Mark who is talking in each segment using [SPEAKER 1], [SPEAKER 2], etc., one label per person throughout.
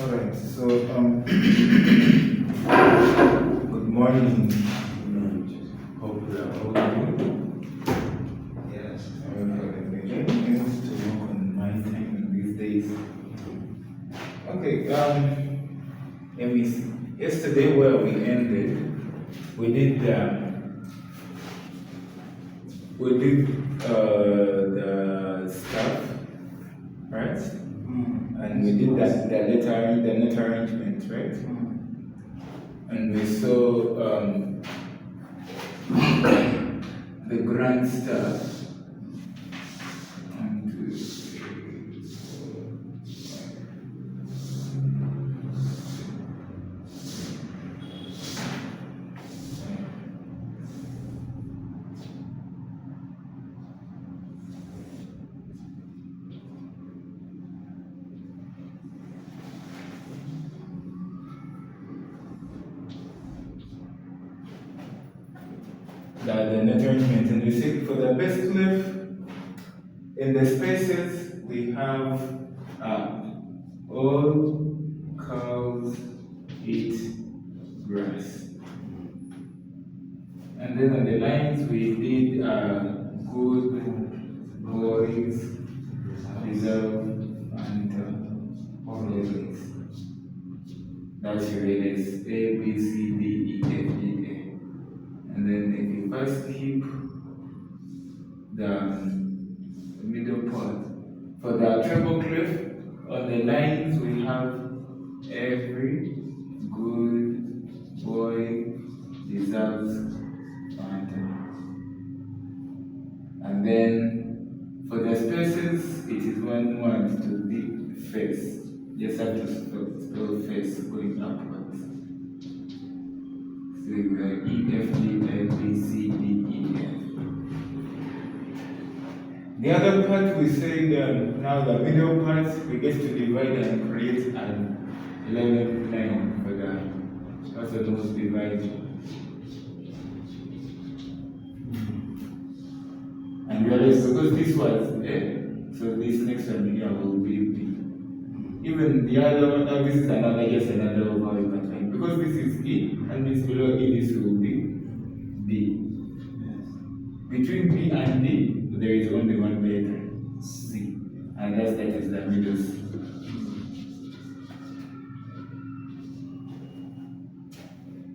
[SPEAKER 1] Alright, so good morning. Hope we are all good. Yes, I'm beginning to work on my time these days. Okay, let me see. Yesterday where we ended, we did the stuff, right? And we did the net arrangement, right? And we saw the grand stuff. 1, 2, 3, 4. The net arrangement, and we see for the base cliff, in the spaces we have all cows eat grass. And then on the lines we did good boys deserve and always. That's your letters A, B, C, D, E, F, G, A. And then if you first keep the middle part. For the treble clef, on the lines we have every good boy deserves fountain. And then for the spaces, it is one to the face. Just have to spell face going upwards. So we have E, F, G, A, B, C, D, E, F. The other part we say now the middle part we get to divide and create an 11th line for the orthogonal divide. And realize because this was A, so this next one here will be B. Even the other one, now this is another how you can find. Because this is E and this below E, this will be D. Between B and D, there is only one letter, C, and that is the middle C.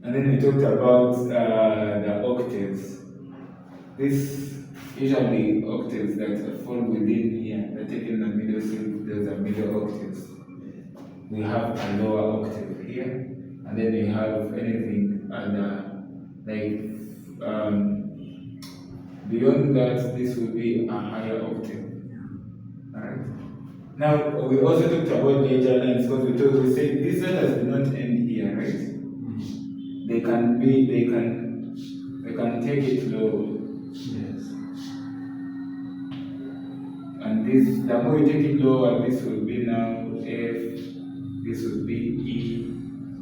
[SPEAKER 1] And then we talked about the octaves. This usually octaves that fall within here, that taking the middle C, there's a middle octaves. We have a lower octave here, and then we have anything other like beyond that, this will be a higher octave. Alright. Now we also talked about major lines because we said these letters do not end here, right? They can take it low. Yes. And this, the more you take it lower, this will be now F, this will be E,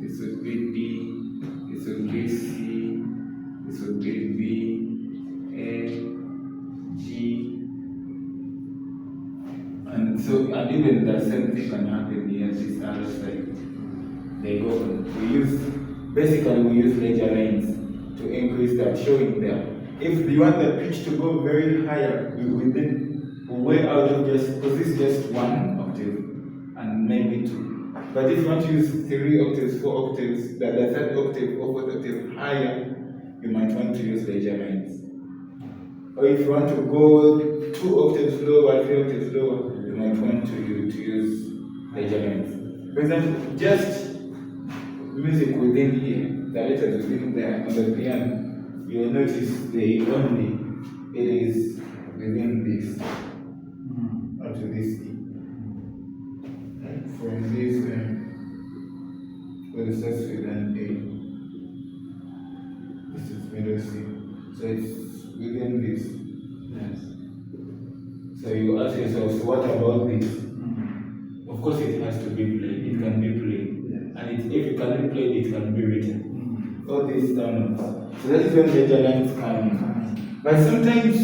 [SPEAKER 1] this will be D, this will be C, this will be B, A, G, and even the same thing can happen here this other side. They go on. We use ledger lines to increase that, showing there. If you want the pitch to go very higher, we way out of just because this is just 1 octave and maybe 2. But if you want to use 3 octaves, 4 octaves, the 3rd octave or 4th octave higher, you might want to use ledger lines. Or if you want to go 2 octaves lower, 3 octaves lower, you might want to use ledger lines. For example, just music within here, the letters within there on the piano, you will notice it is within this, up to this E. Right? From this, what is that with within this.
[SPEAKER 2] Yes.
[SPEAKER 1] So you ask yourself, so what about this? Of course, it has to be played. It can be played,
[SPEAKER 2] Yes.
[SPEAKER 1] and if it can be played, it can be written. All these standards. So that is when ledger lines come in. But sometimes,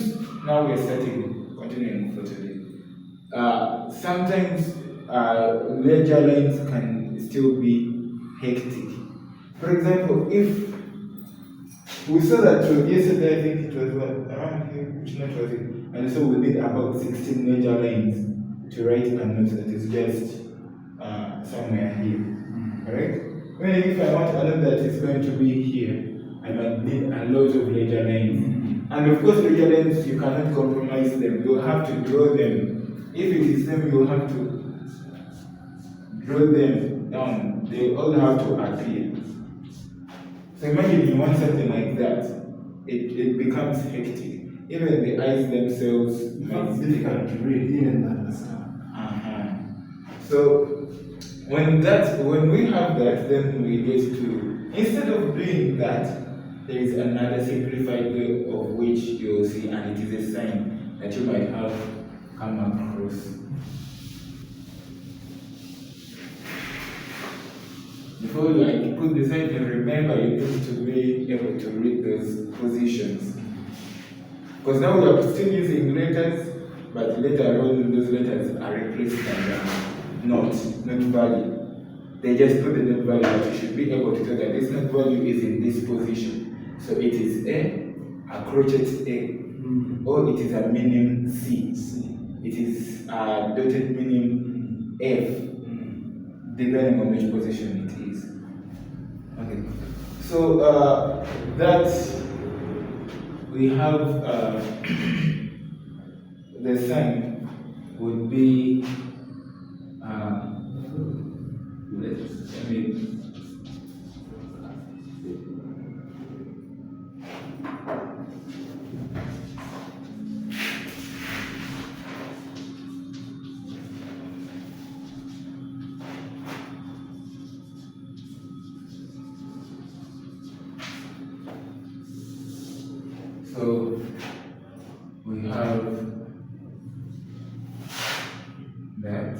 [SPEAKER 1] now we're starting, continuing for today. Sometimes ledger lines can still be hectic. For example, if we saw that yesterday, I think it was around here, which note was it? And so we need about 16 ledger lines to write a note that is just somewhere here. Alright? When if I want a note that is going to be here, I might need a lot of ledger lines. And of course, ledger lines, you cannot compromise them. You have to draw them. If it is them, you have to draw them down. They all have to appear. So imagine you want something like that. It becomes hectic. Even the eyes themselves
[SPEAKER 2] It's difficult to read, even understand.
[SPEAKER 1] So when we have that, then we get to, instead of doing that, there is another simplified way of which you will see, and it is a sign that you might have come across. Before you put the sign, and remember you need to be able to read those positions. Because now we are still using letters, but later on those letters are replaced by not value. They just put the not value, but you should be able to tell that this not value is in this position. So it is a crochet A, or it is a minim C. It is a dotted minim F, depending on which position it is. Okay. So that we have the sign would be so we have that.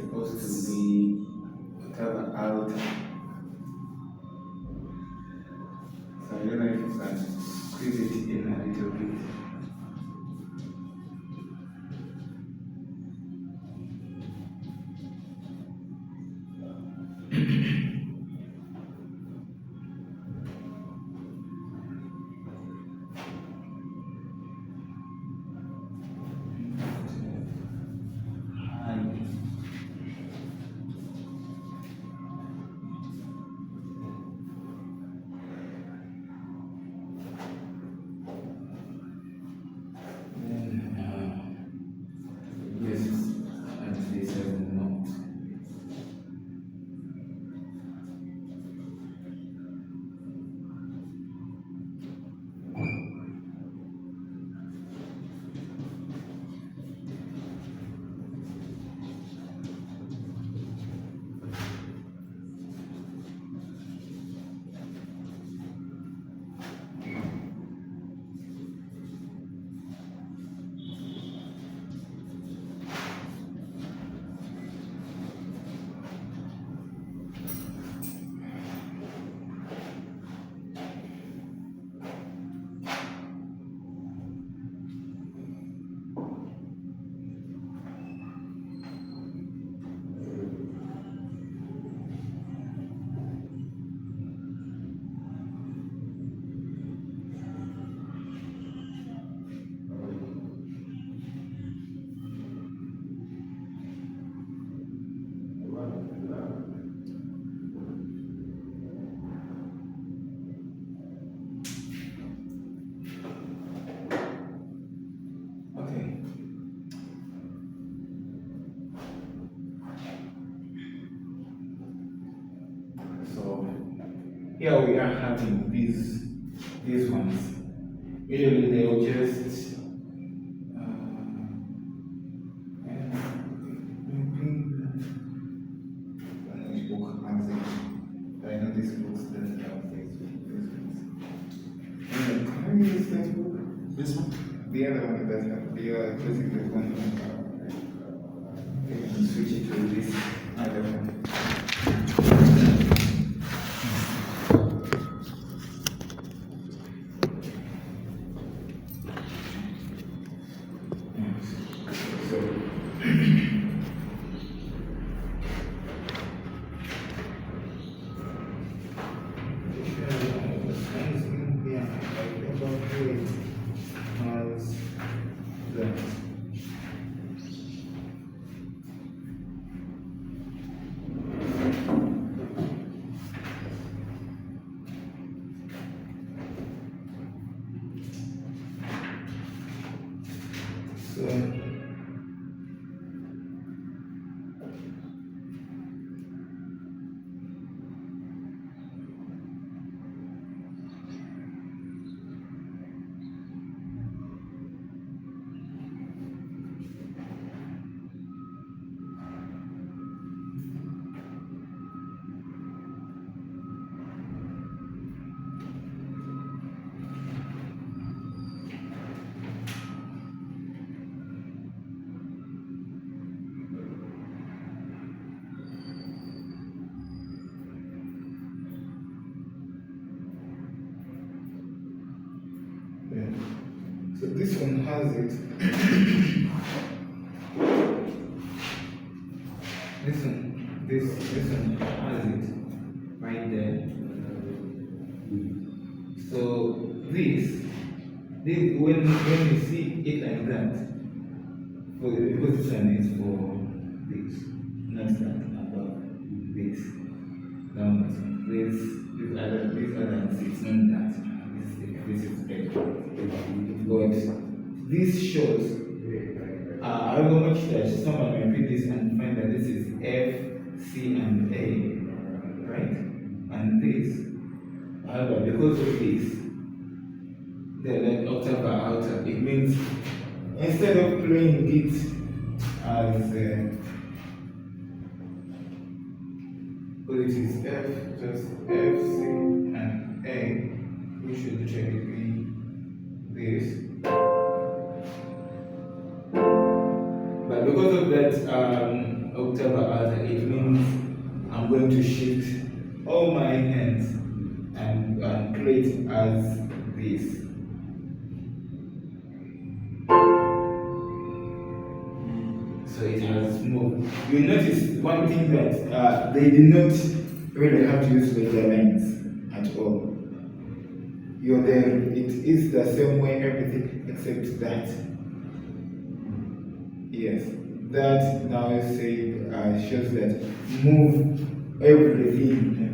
[SPEAKER 1] supposed to be octava alta. So I don't know if you can squeeze it in a little bit. Yes, and this is not. Okay. So here we are having these ones. Usually they'll just which book has it? I know this books doesn't have these ones. Can I use this book?
[SPEAKER 2] This one?
[SPEAKER 1] The other one that have the closing the one. You can switch it to this other one. So this one has it. This one has it right there. So this when you see it like that, because this one is for this, not that above this. Down this other it's not that. This is big. But this shows however much that someone may read this and find that this is F, C, and A, right? And this, however, because of this, the octave outer, it means instead of playing it as well, it is F, just F, C, and A, we should check it be this. But because of that octave going to shift all my hands and play it as this. So it has moved. You notice one thing that they did not really have to use laser lines at all. You're there, it is the same way everything except that. Yes, that now shows that move everything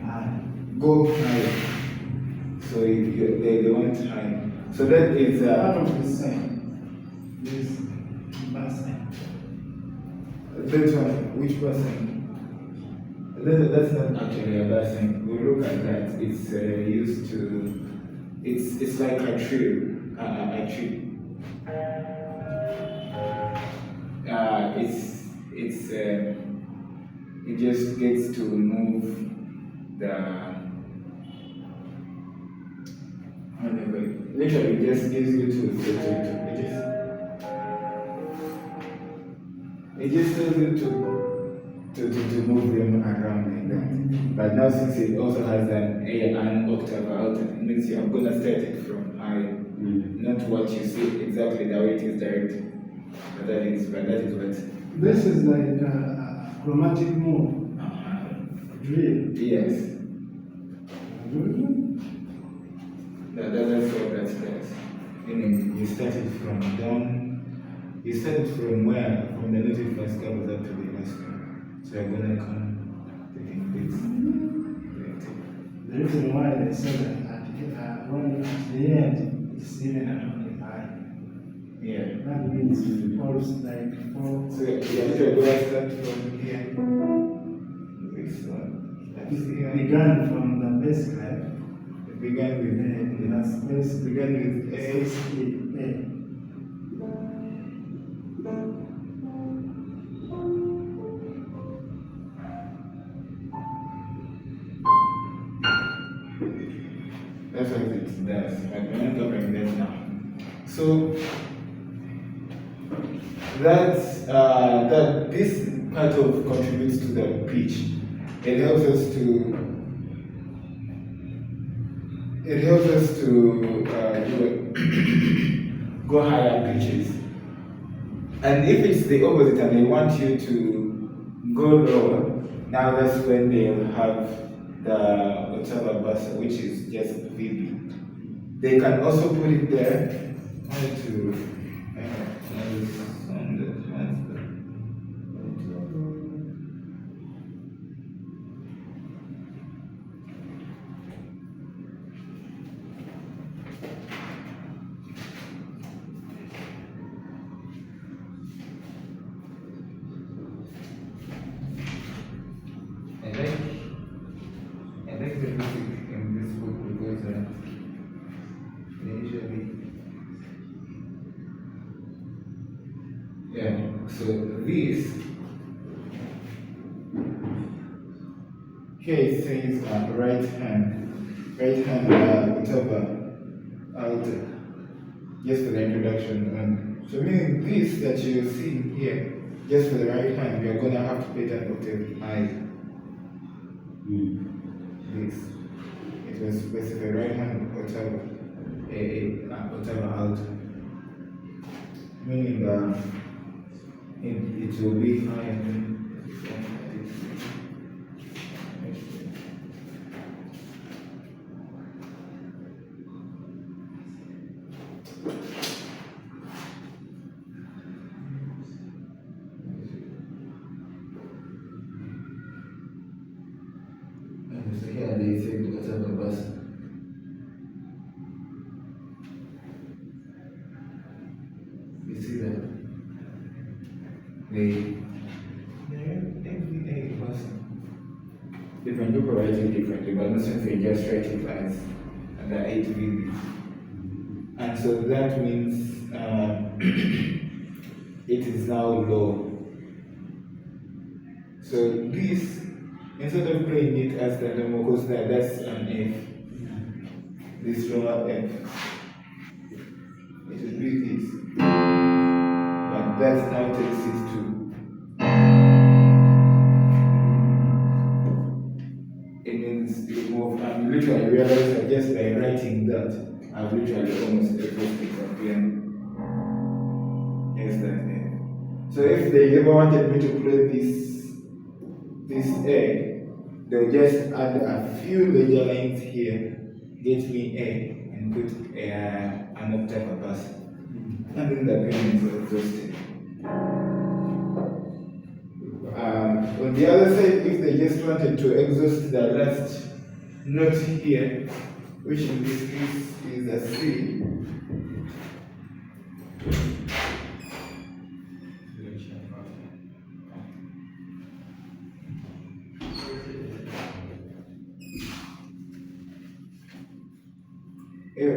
[SPEAKER 1] go high. So they went high. So that is
[SPEAKER 2] Part of the same. This basin.
[SPEAKER 1] that one. Which person? That's not actually a basin. We look at that. It's used to. It's like a tree. A tree. It just gets to move the. Literally, it just gives you it just tells you to move them around like that. But now since it also has an octave out, it means you're gonna start it from high, not what you see exactly the way it is directed. But that is what.
[SPEAKER 2] This is like a chromatic move. Drill.
[SPEAKER 1] Yes. That's what that does. Meaning you started from down, you started from where? From the native first covers up to the last one. So you're gonna come taking this.
[SPEAKER 2] The reason why they say that when at the end it's even at 25.
[SPEAKER 1] Yeah.
[SPEAKER 2] That means it falls like 4.
[SPEAKER 1] So you're gonna start from here. This one. That's here.
[SPEAKER 2] It began from the base clef.
[SPEAKER 1] It began with began with A. That's what it does. But we're not covering that now. So that this part of contributes to the pitch. It helps us to go higher pitches. And if it's the opposite and they want you to go lower, now that's when they'll have the ottava bassa, which is just VB. They can also put it there to I like the music in this book because they usually, so this, here it says right hand, whatever, out, just for the introduction. So meaning this that you're seeing here, just for the right hand, you're going to have to play that octave high. This. It was specified right hand octave, octave out. Meaning it will be high and then so here they say whatever bus. You see that? Every person. Different people write it differently, but most of them just write it as the 8 VB. And so that means it is now low. So this, instead of playing it as the normal, because that's an F, this lower F, it will be this. But that now takes it to. literally realized that just by writing that, I've literally almost exhausted the piano. Yes, that A. So if they ever wanted me to play this A, they'll just add a few ledger lines here, get me A, and put an octave above. And then the piano is exhausted. On the other side, if they just wanted to exhaust the last note here, which in this case is a C,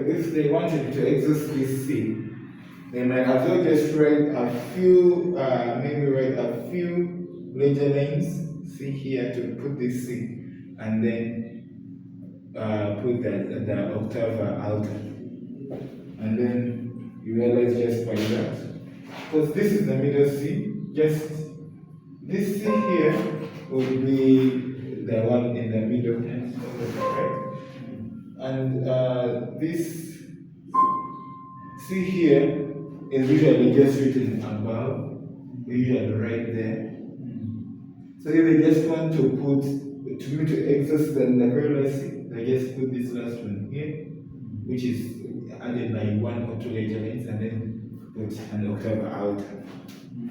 [SPEAKER 1] if they wanted to exhaust this C, they might as well just write a few, maybe write a few ledger lines, C here, to put this C, and then put the octave alto. And then you realize just by that, because this is the middle C, just this C here would be the one in the middle, right? And this C here is usually just written above, usually right there. So if they just want to put, to exhaust the very last C, they just put this last one here, which is added by 1 or 2 ledger lines, and then put an octave out.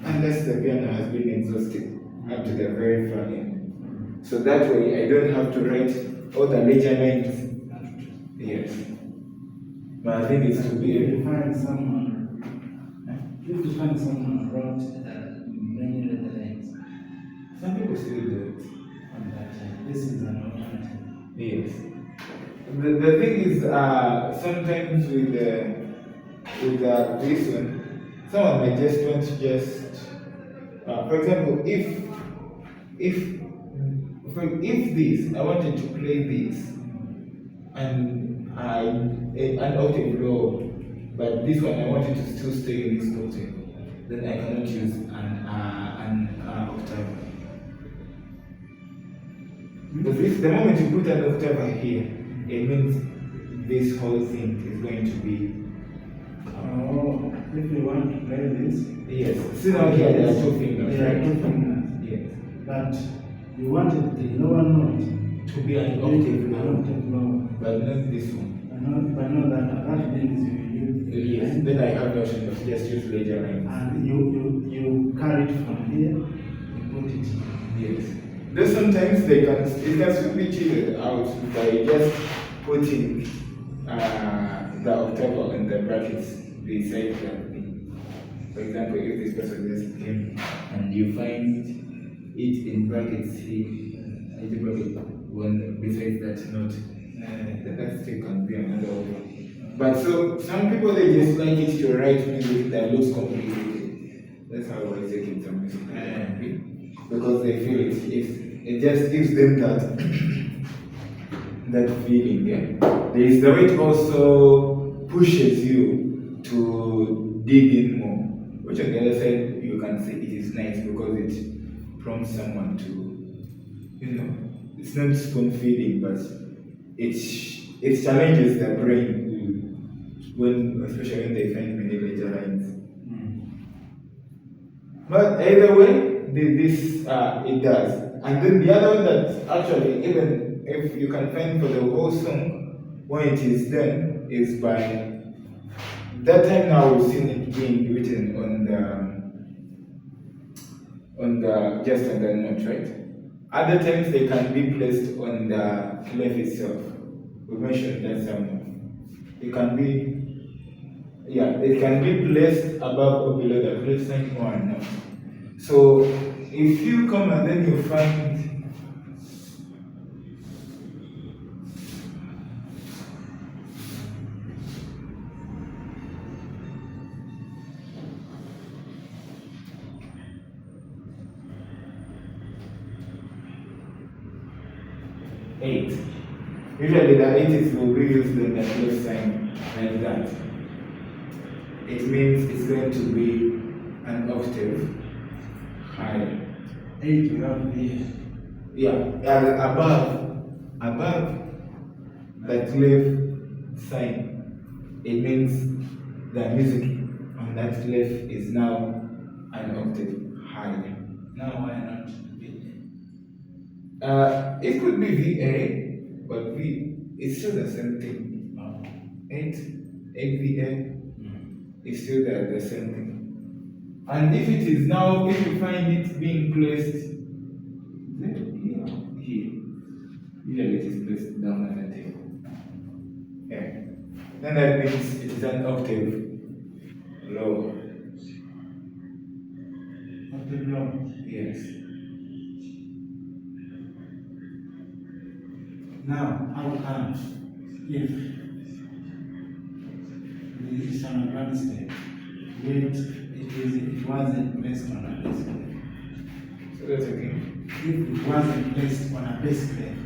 [SPEAKER 1] Unless the piano has been exhausted up to the very far end. So that way I don't have to write all the ledger lines. Yes. But I think it's to be able to
[SPEAKER 2] find someone. If you find someone who wrote many ledger lines.
[SPEAKER 1] Some people still do it.
[SPEAKER 2] This is an alternative.
[SPEAKER 1] Yes. The thing is, sometimes with this one, someone might just want to for example, if this, I wanted to play this, and an octave low, but this one I wanted to still stay in this octave, then I cannot use an octave. Because the moment you put an octave here, it means this whole thing is going to be.
[SPEAKER 2] Oh, if you want to play this.
[SPEAKER 1] Yes. See now here there are 2 fingers.
[SPEAKER 2] There are 2 fingers.
[SPEAKER 1] Yes.
[SPEAKER 2] But you wanted the lower note
[SPEAKER 1] to be an octave lower. But not this one.
[SPEAKER 2] But not that means you
[SPEAKER 1] yes. Then I have the option of just use ledger lines.
[SPEAKER 2] And you carry it from here, you put it.
[SPEAKER 1] Yes. Though sometimes it can still be cheated out by just putting the octave in the brackets beside that thing. For example, if this person just came and you find it in brackets here, one besides that note, that still can be another one. But so some people they just like it to write music that looks complicated. That's how I take it some music. Because they feel it just gives them that feeling. Yeah. There is the way it also pushes you to dig in more. Which on the other side you can say it is nice because it prompts someone to, it's not spoon feeding, but it challenges their brain especially when they find many ledger lines. But either way, this it does. And then the other one that actually, even if you can find for the whole song, when it is done, is by that time now we've seen it being written on the just on the note, right? Other times they can be placed on the clef itself. We mentioned that somewhere. It can be placed above or below the clef sign or not. So if you come and then you find eight. Usually the 8 will be used in the clef sign like that. It means it's going to be an octave higher.
[SPEAKER 2] 8 will be
[SPEAKER 1] above the clef sign, it means the music on that clef is now an octave higher.
[SPEAKER 2] Now why not VA?
[SPEAKER 1] It could be VA, but V it's still the same thing.
[SPEAKER 2] Oh.
[SPEAKER 1] 8 VA is still the same thing. And if it is now, if you find it being placed here, usually it is placed down on the table. Yeah. Then that means it is an octave lower.
[SPEAKER 2] Octave low.
[SPEAKER 1] Yes.
[SPEAKER 2] Now, how come if the is on a grand step, yet it wasn't placed on a bass clef?
[SPEAKER 1] So that's again.
[SPEAKER 2] If it wasn't placed on a bass clef,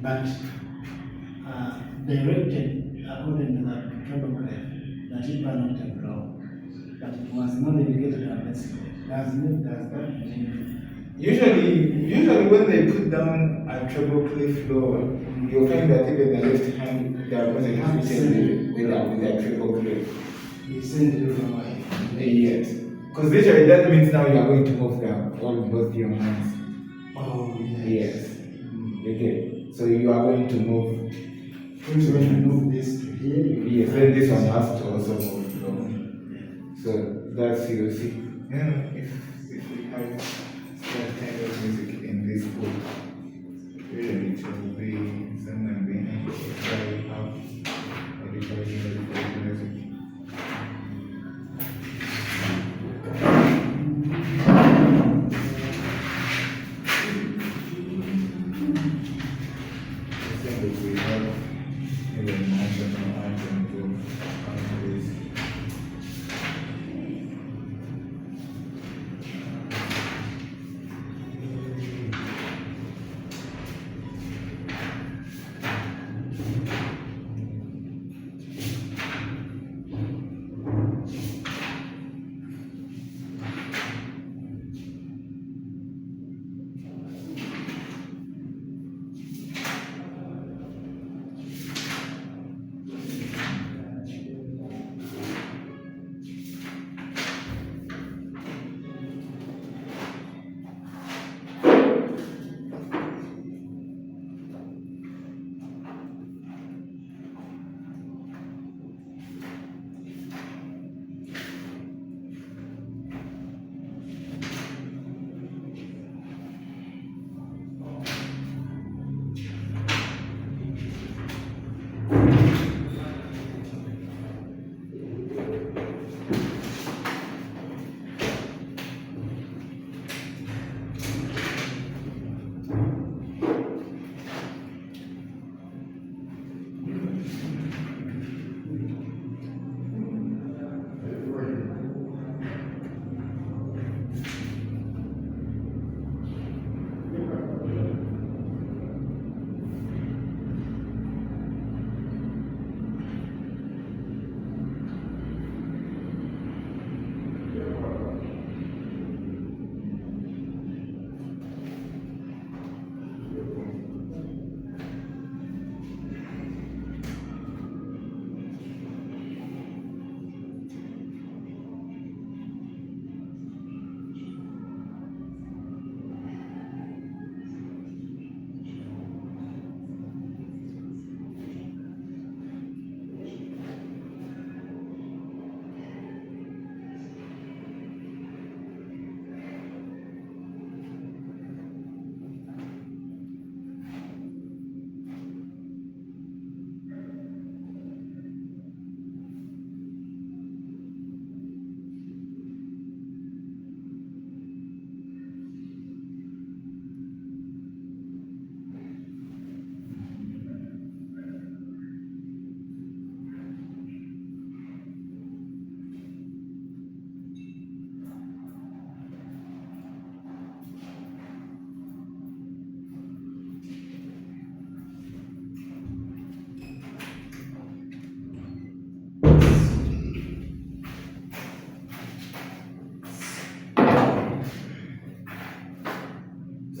[SPEAKER 2] but directed according to the treble clef, that it was not a blow, but it was not dedicated on a bass clef. Does that mean?
[SPEAKER 1] Usually when they put down a treble clef lower, you'll find that even the left hand, they are going to fitted with a treble clef.
[SPEAKER 2] You send it away.
[SPEAKER 1] Yes. Because literally that means now you are going to move both your hands.
[SPEAKER 2] Oh, yes.
[SPEAKER 1] Yes. Okay. So you are going to move.
[SPEAKER 2] When you move this to here,
[SPEAKER 1] Yes, then this one has to also move lower. So that's you see. Yeah, if we have that kind of music in this book, really it will be somewhere behind where we have educational music. I think that we have even national anthem to this.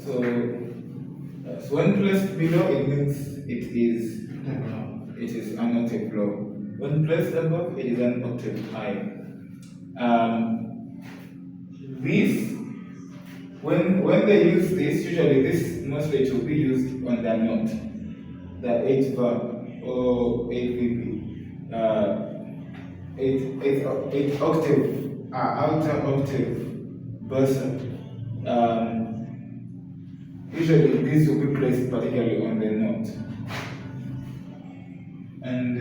[SPEAKER 1] So when placed below, it means it it is an octave low. When placed above, it is an octave high. This, when they use this, usually this note rate will be used on the note, the 8 bar or 8 VB, 8 octave, outer octave bursa. Usually this will be placed particularly on the note. And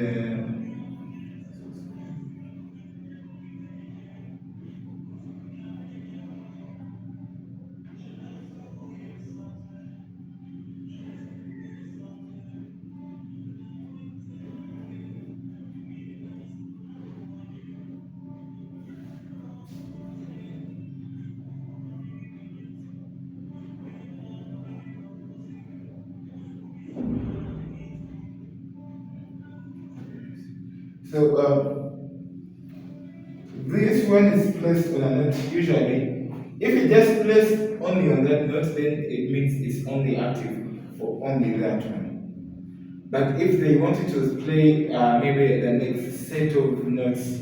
[SPEAKER 1] this one is placed on a note. Usually, if it just placed only on that note, then it means it's only active for only that one. But if they wanted to play maybe the next set of notes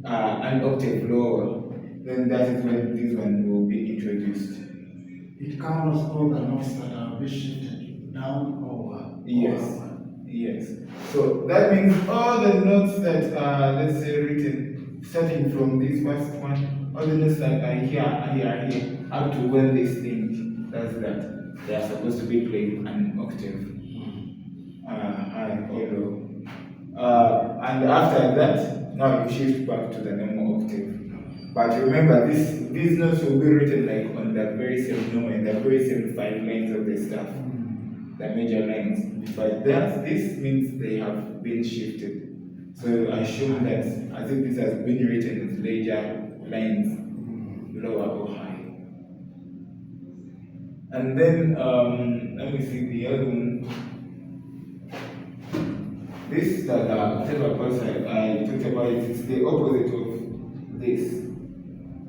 [SPEAKER 1] an octave lower, then that is when this one will be introduced.
[SPEAKER 2] It covers all the notes that are being shifted down or up.
[SPEAKER 1] Yes. Yes. So that means all the notes that are, let's say, written starting from this first one, all the notes that are here, up to when this thing does that, they are supposed to be played an octave high or low. And after that, now you shift back to the normal octave. But remember, these notes will be written like on the very same note, in the very same 5 lines of the staff, the major lines. But this means they have been shifted. So assume that as if this has been written with major lines, lower or high. And then let me see the other one. This that whatever person I talked about, it's the opposite of this.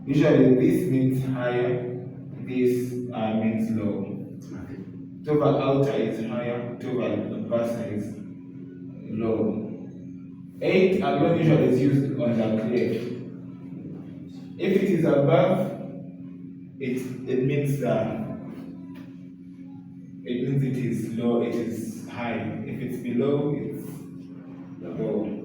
[SPEAKER 1] Usually this means higher, this means low. Tova outer is higher, Tova bursa is low. 8 alone usually is used on the clef. If it is above, it means it is low, it is high. If it's below, it's low.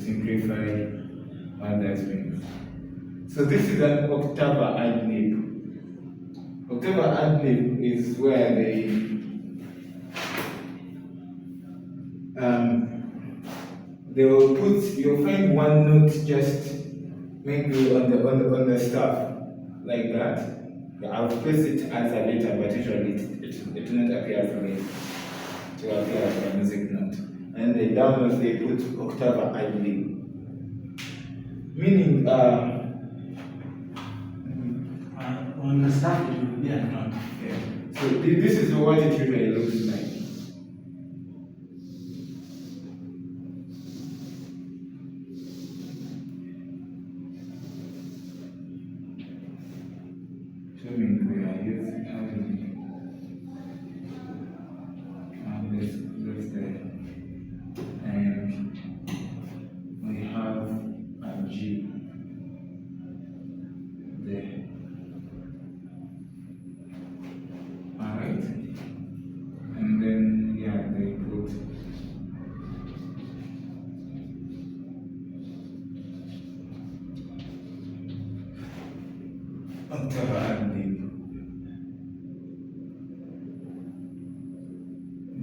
[SPEAKER 1] simplify what that means. So this is an octava ad lib. Octava ad lib is where they will put, you'll find one note just maybe on the stuff like that. I'll place it as a letter, but usually it will not appear as a letter. It will appear as a music note. And the downwards they put octava ad lib. Meaning
[SPEAKER 2] on the staff it will be a note.
[SPEAKER 1] yeah. So this is what it usually looks like. Assuming we are using this there, and we have a G there. Alright, and then yeah, they put octava ad lib.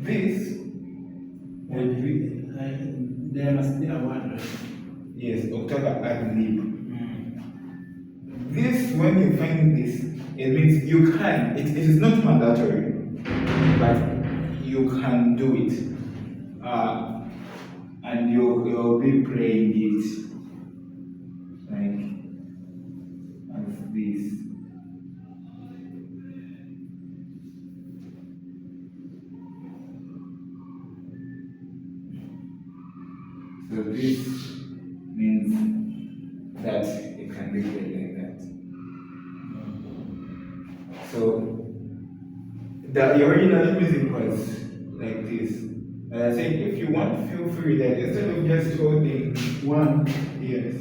[SPEAKER 1] This would be
[SPEAKER 2] There must be a word, right?
[SPEAKER 1] yes, octava ad lib. This, when you find this, it means you can. It is not mandatory, but you can do it, and you'll be playing it like as this. So this means that it can be played like that. So the original music was like this. And I think if you want, feel free that instead of just holding one, yes,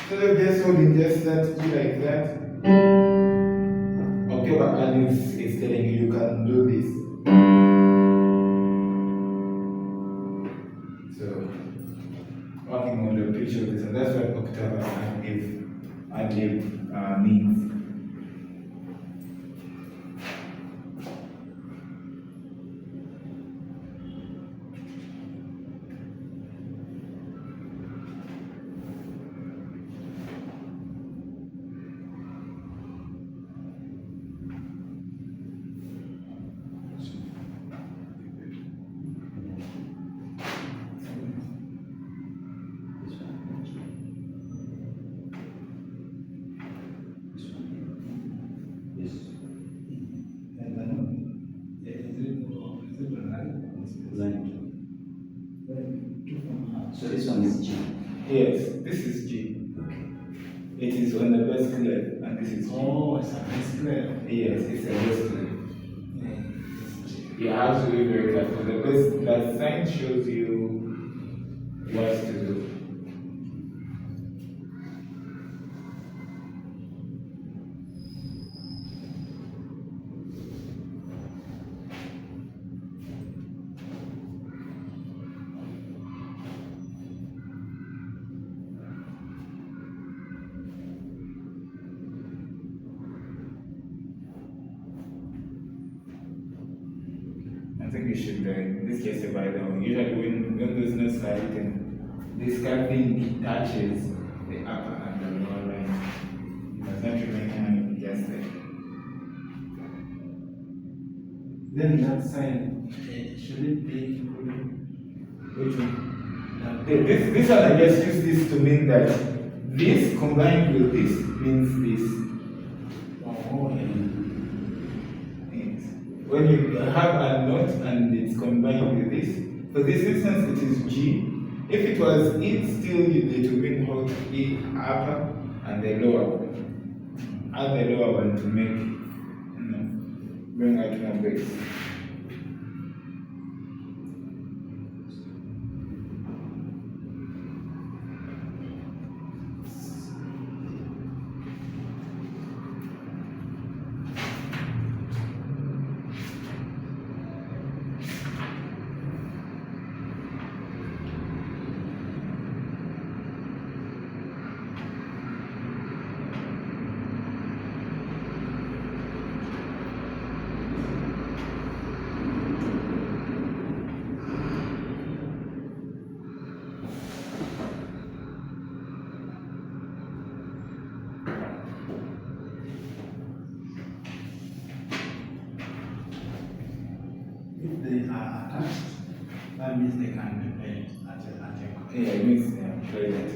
[SPEAKER 1] instead of just holding just that, be like that. Okay, but Alice is telling you you can do this. So working on the picture of this, and that's what octava ad lib means.
[SPEAKER 3] So this one is G.
[SPEAKER 1] Yes, this is G.
[SPEAKER 3] Okay.
[SPEAKER 1] It is on the bass clef, and this is G.
[SPEAKER 2] Oh, it's a bass clef.
[SPEAKER 1] Yes, it's a bass clef.
[SPEAKER 2] Yeah.
[SPEAKER 1] You have to be very careful. The sign shows you what to do. I think you should, in this case, divide down. Usually when there's no slide, then this carving touches the upper and the lower line. It does not remain hanging just there.
[SPEAKER 2] Then that sign, should it be included?
[SPEAKER 1] Which one? This one, I just use this to mean that this combined with this means this.
[SPEAKER 2] Oh, yeah.
[SPEAKER 1] Yes. When you have a note and it's combined with this, for this instance it is G. If it was E still, you need to bring out E upper and the lower one. Add the lower one to make, bring out more bass.
[SPEAKER 2] cast, that means they can be paid at a
[SPEAKER 1] Yeah, it means play that.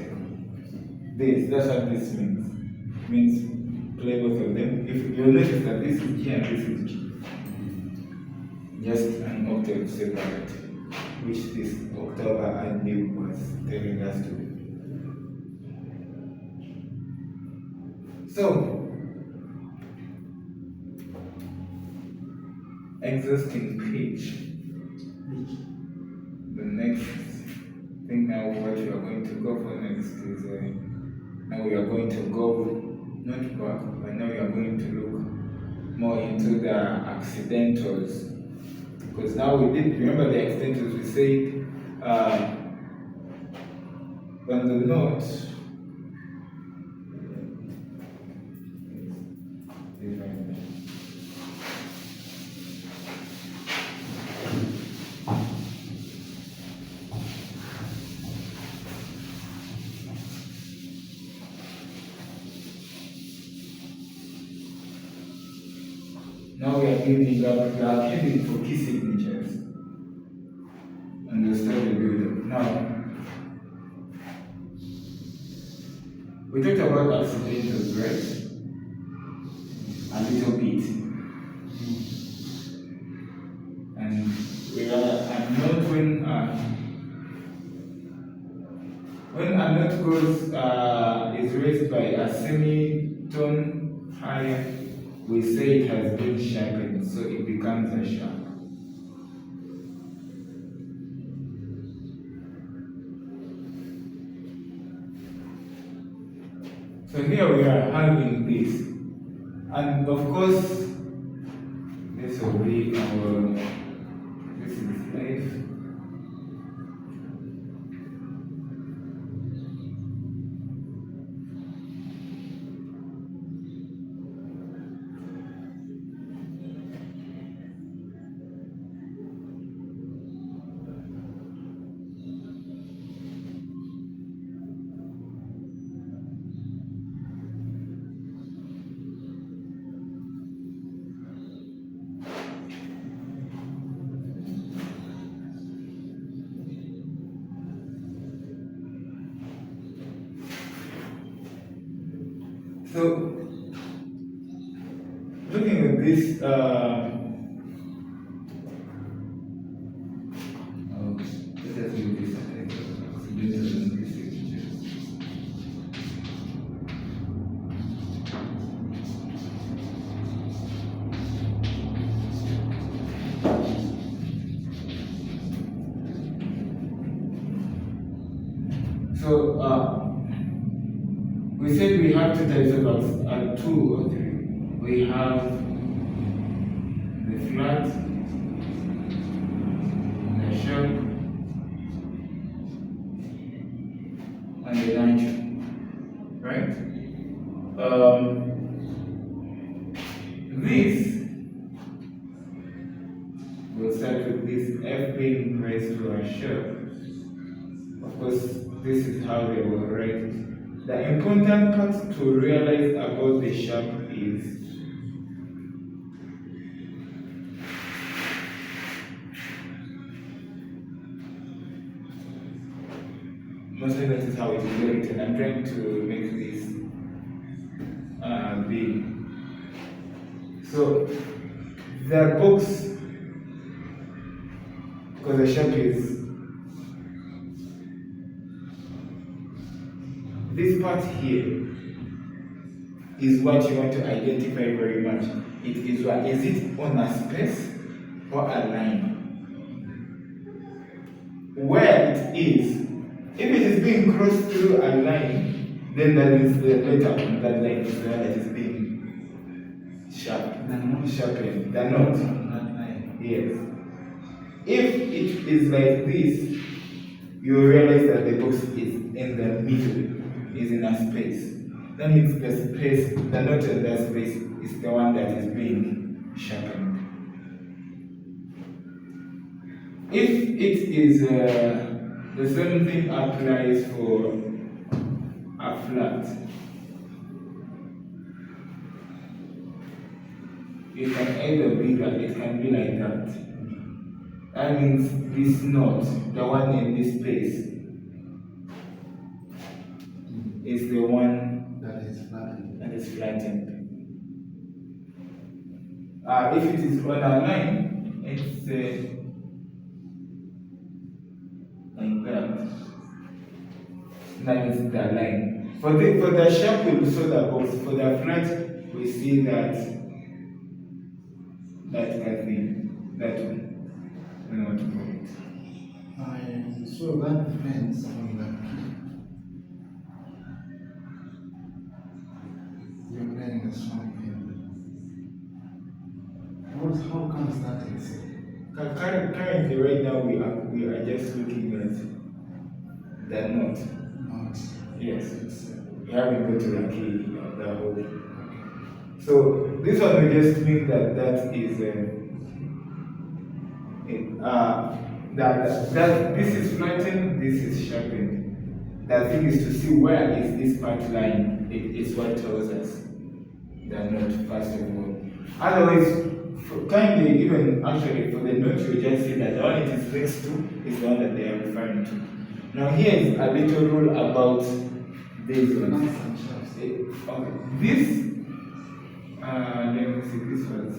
[SPEAKER 1] That's what this means. Means play both of them. If you'll notice that this is G and this is G. Just an octave separate, which this October adlib was telling us to do. So, existing pitch. The next thing now, what we are going to go for next is now we are going to go not back, but now we are going to look more into the accidentals. Because now we did remember the accidentals. We said on the note. Now we are building up, we are heading for key signatures. And we'll start the build-up. Now, we talked about accidentals, right? A little bit. And we are, and not when a note goes, is raised by a semitone higher, we say it has been sharpened, so it becomes a sharp. So here we are having this, and of course, this will be our, this is life. So, looking at this, let us do this. So, we said we have two types of two or three. We have the flat, the sharp, and the natural, right? This, we'll start with this F being raised to a sharp. Of course, this is how they will write it. The important part to realize about the sharp is mostly that is how it is written. I'm trying to make this big. So the box, because the sharp is this part here, is what you want to identify very much. It is what is it on a space or a line? Where it is, if it is being crossed through a line, then that is the letter on that line is where it is being sharpened. The knot. Yes. If it is like this, you realize that the box is in the middle, is in a space. That means the space, the knot in that space is the one that is being sharpened. If it is the same thing applies for a flat. It can either be that, it can be like that. That means this knot, the one in this place, is the one
[SPEAKER 2] That is flattened.
[SPEAKER 1] that is flattened. If it is on a line, it's like that. That is the line. For the sharp, we saw the box. For the flat, we see that thing, that one. I don't know what to call it.
[SPEAKER 2] So that depends on the you're playing a song here. How comes that is?
[SPEAKER 1] Currently, right now, we are just looking at the knot.
[SPEAKER 2] Not.
[SPEAKER 1] Yes, we haven't got to the key of the whole. So this one will just mean that is that this is flattened, this is sharpened. The thing is to see where is this part lying. It's what tells us the knot first of all. Otherwise, kindly even actually for the note you just see that the one it is next to is the one that they are referring to. Now here is a little rule about these ones. Okay. This let me see, this was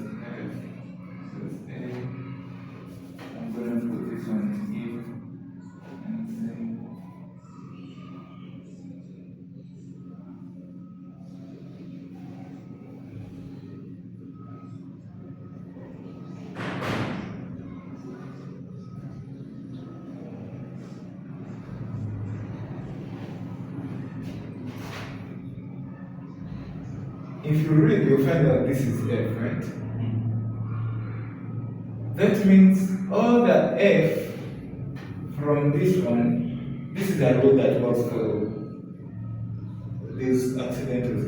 [SPEAKER 1] I'm gonna put this one here and say if you read, you'll find that this is F, right? That means all the F from this one, this is a rule that works for these accidentals.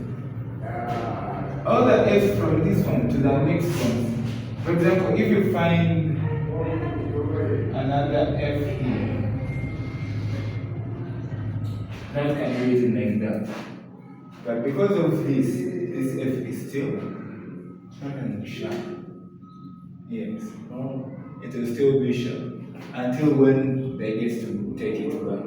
[SPEAKER 1] All the F from this one to the next one. For example, if you find another F here, that can be written like that. But because of this F is still sharp. Yes.
[SPEAKER 2] Oh.
[SPEAKER 1] It will still be sharp until when they get to take it back.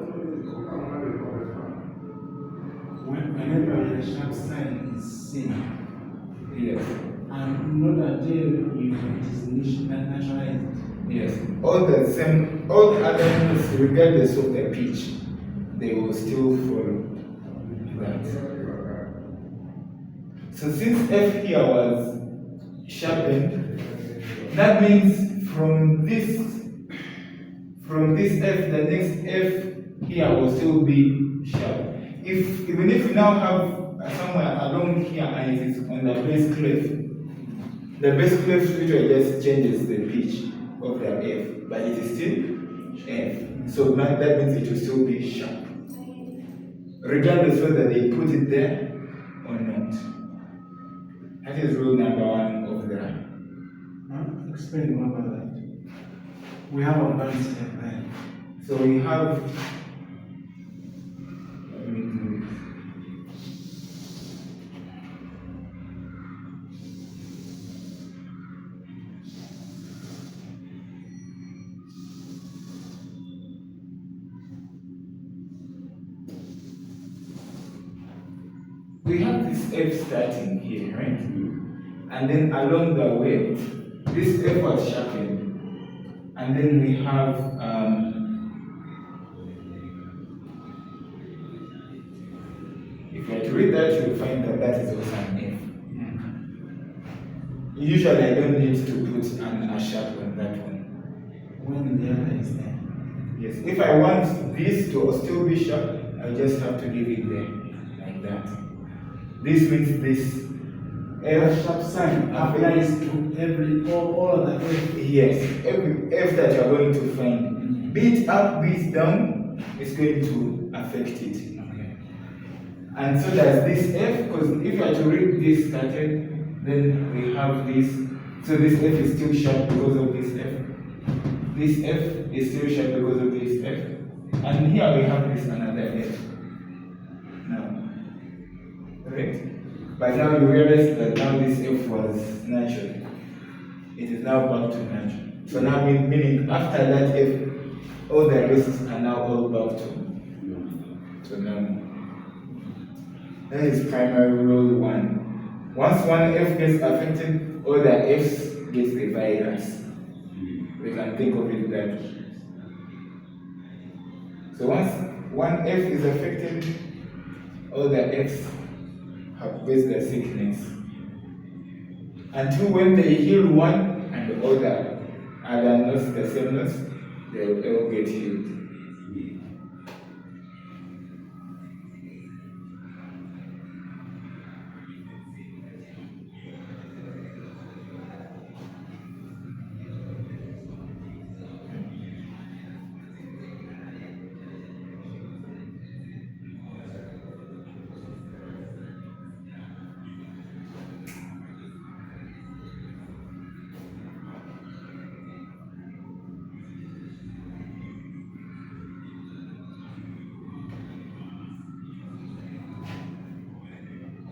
[SPEAKER 2] Whenever the sharp sign is seen,
[SPEAKER 1] Yes.
[SPEAKER 2] and not until it is naturalized.
[SPEAKER 1] Yes. All the other notes, regardless of the pitch, they will still follow that. So since F here was sharpened, that means from this F, the next F here will still be sharp. Even if you now have somewhere along here and it is on the bass clef, the bass clef literally just changes the pitch of the F, but it is still F. So that means it will still be sharp, regardless whether they put it there or not. That is rule number one of the.
[SPEAKER 2] Explain more about that. We have a band step there.
[SPEAKER 1] So we have. Let me do this. We have this F starting here, right? And then along the way, this F was sharpened. And then we have if you were to read that, you'll find that that is also an F. Usually I don't need to put a sharp on that one.
[SPEAKER 2] When the other is there.
[SPEAKER 1] Yes, if I want this to still be sharp, I just have to leave it there, like that. This means this
[SPEAKER 2] F sharp sign applies to all of the F.
[SPEAKER 1] Yes, every F that you are going to find, be it up, be it down, is going to affect it.
[SPEAKER 2] Okay.
[SPEAKER 1] And so does this F, because if you are to read this started, then we have this. So this F is still sharp because of this F. This F is still sharp because of this F. And here we have this another F. Now, right? But now you realize that now this F was natural. It is now back to natural. So now meaning after that, if all the risks are now all back to normal. That is primary rule 1. Once one F gets affected, all the F's get the virus. We can think of it that way. So once one F is affected, all the F's have get the sickness. Until when they heal one and all the other notes, the same notes, they will all get healed.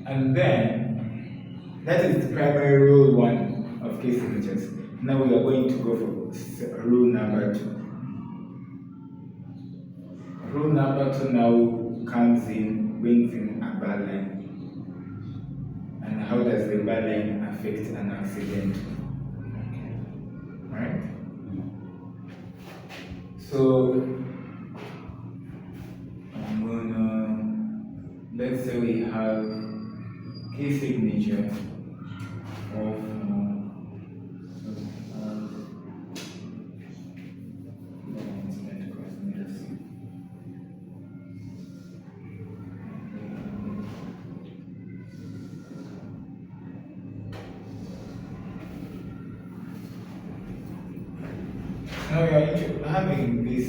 [SPEAKER 1] And then, that is the primary rule 1 of case signatures. Now we are going to go for rule number 2. Rule number 2 now brings in a bar line. And how does the bar line affect an accident? Right? So, let's say we have key signature of now we are having this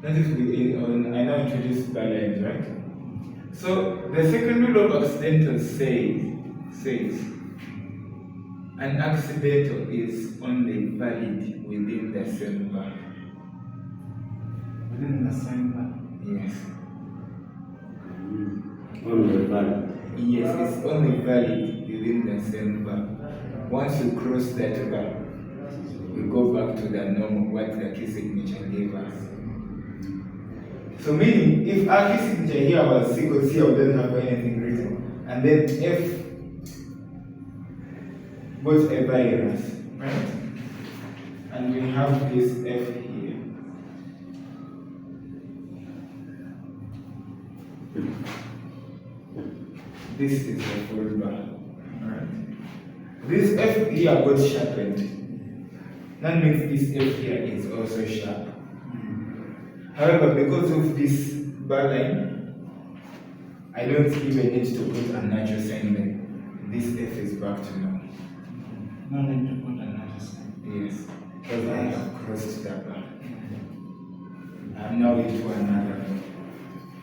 [SPEAKER 1] that is I now introduce balance, right? So the second rule of accidental says an accidental is only valid within the same bar.
[SPEAKER 2] Within the same bar.
[SPEAKER 1] Yes.
[SPEAKER 3] Only valid.
[SPEAKER 1] Yes, it's only valid within the same bar. Once you cross that bar, we go back to the normal, what the key signature gave us. So meaning, if our key signature here was C, because here we don't have anything written, and then F was a virus, right? And we have this F here. This is the full bar, right? This F here got sharpened. That means this F here is also sharp. However, because of this bar line, I don't even need to put a natural sign there. This F is back to normal.
[SPEAKER 2] No need to put another sign.
[SPEAKER 1] Yes, because I have crossed that bar. I'm now into another one.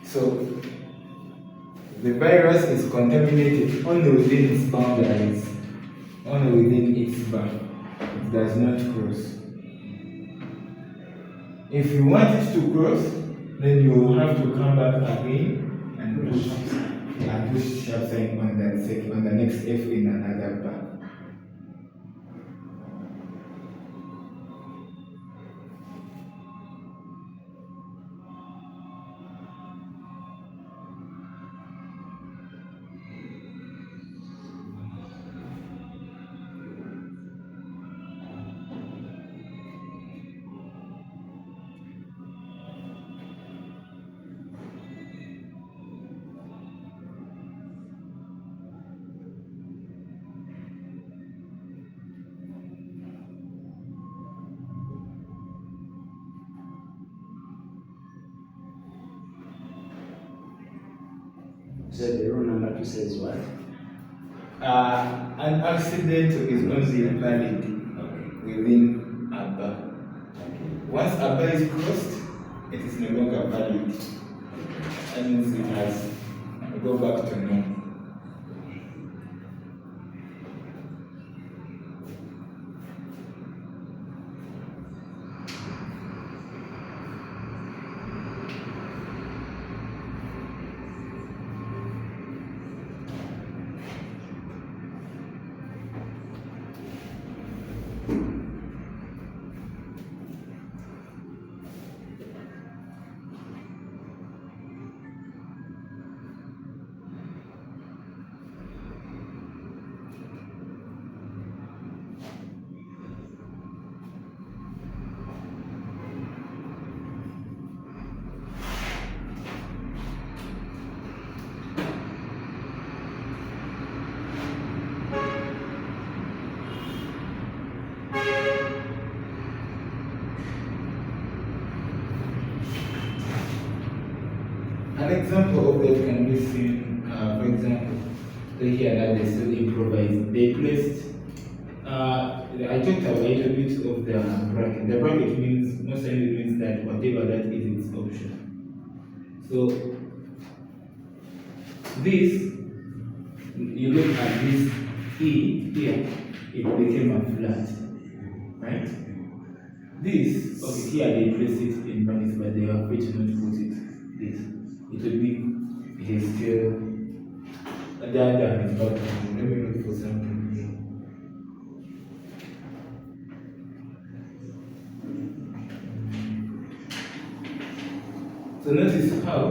[SPEAKER 1] So, the virus is contaminated only within its boundaries, only within its bar. It does not cross. If you want it to cross, then you will have to come back again and push sharp sign on the next F in another bar.
[SPEAKER 3] So the rule number 2 says what?
[SPEAKER 1] An accident is only valid within a bar. Once a bar is crossed, it is no longer valid. That means it has to go back to normal. An example of that can be seen, for example, here that they still improvise. They placed, I talked a little bit of the bracket. The bracket means, most times it means that whatever that is its option. So, this, you look at this E here, it became a flat, right? This, okay, here they place it in brackets, but they are free to not put it this. It will be, it is still, the other is not coming. Let me look for something here. So notice how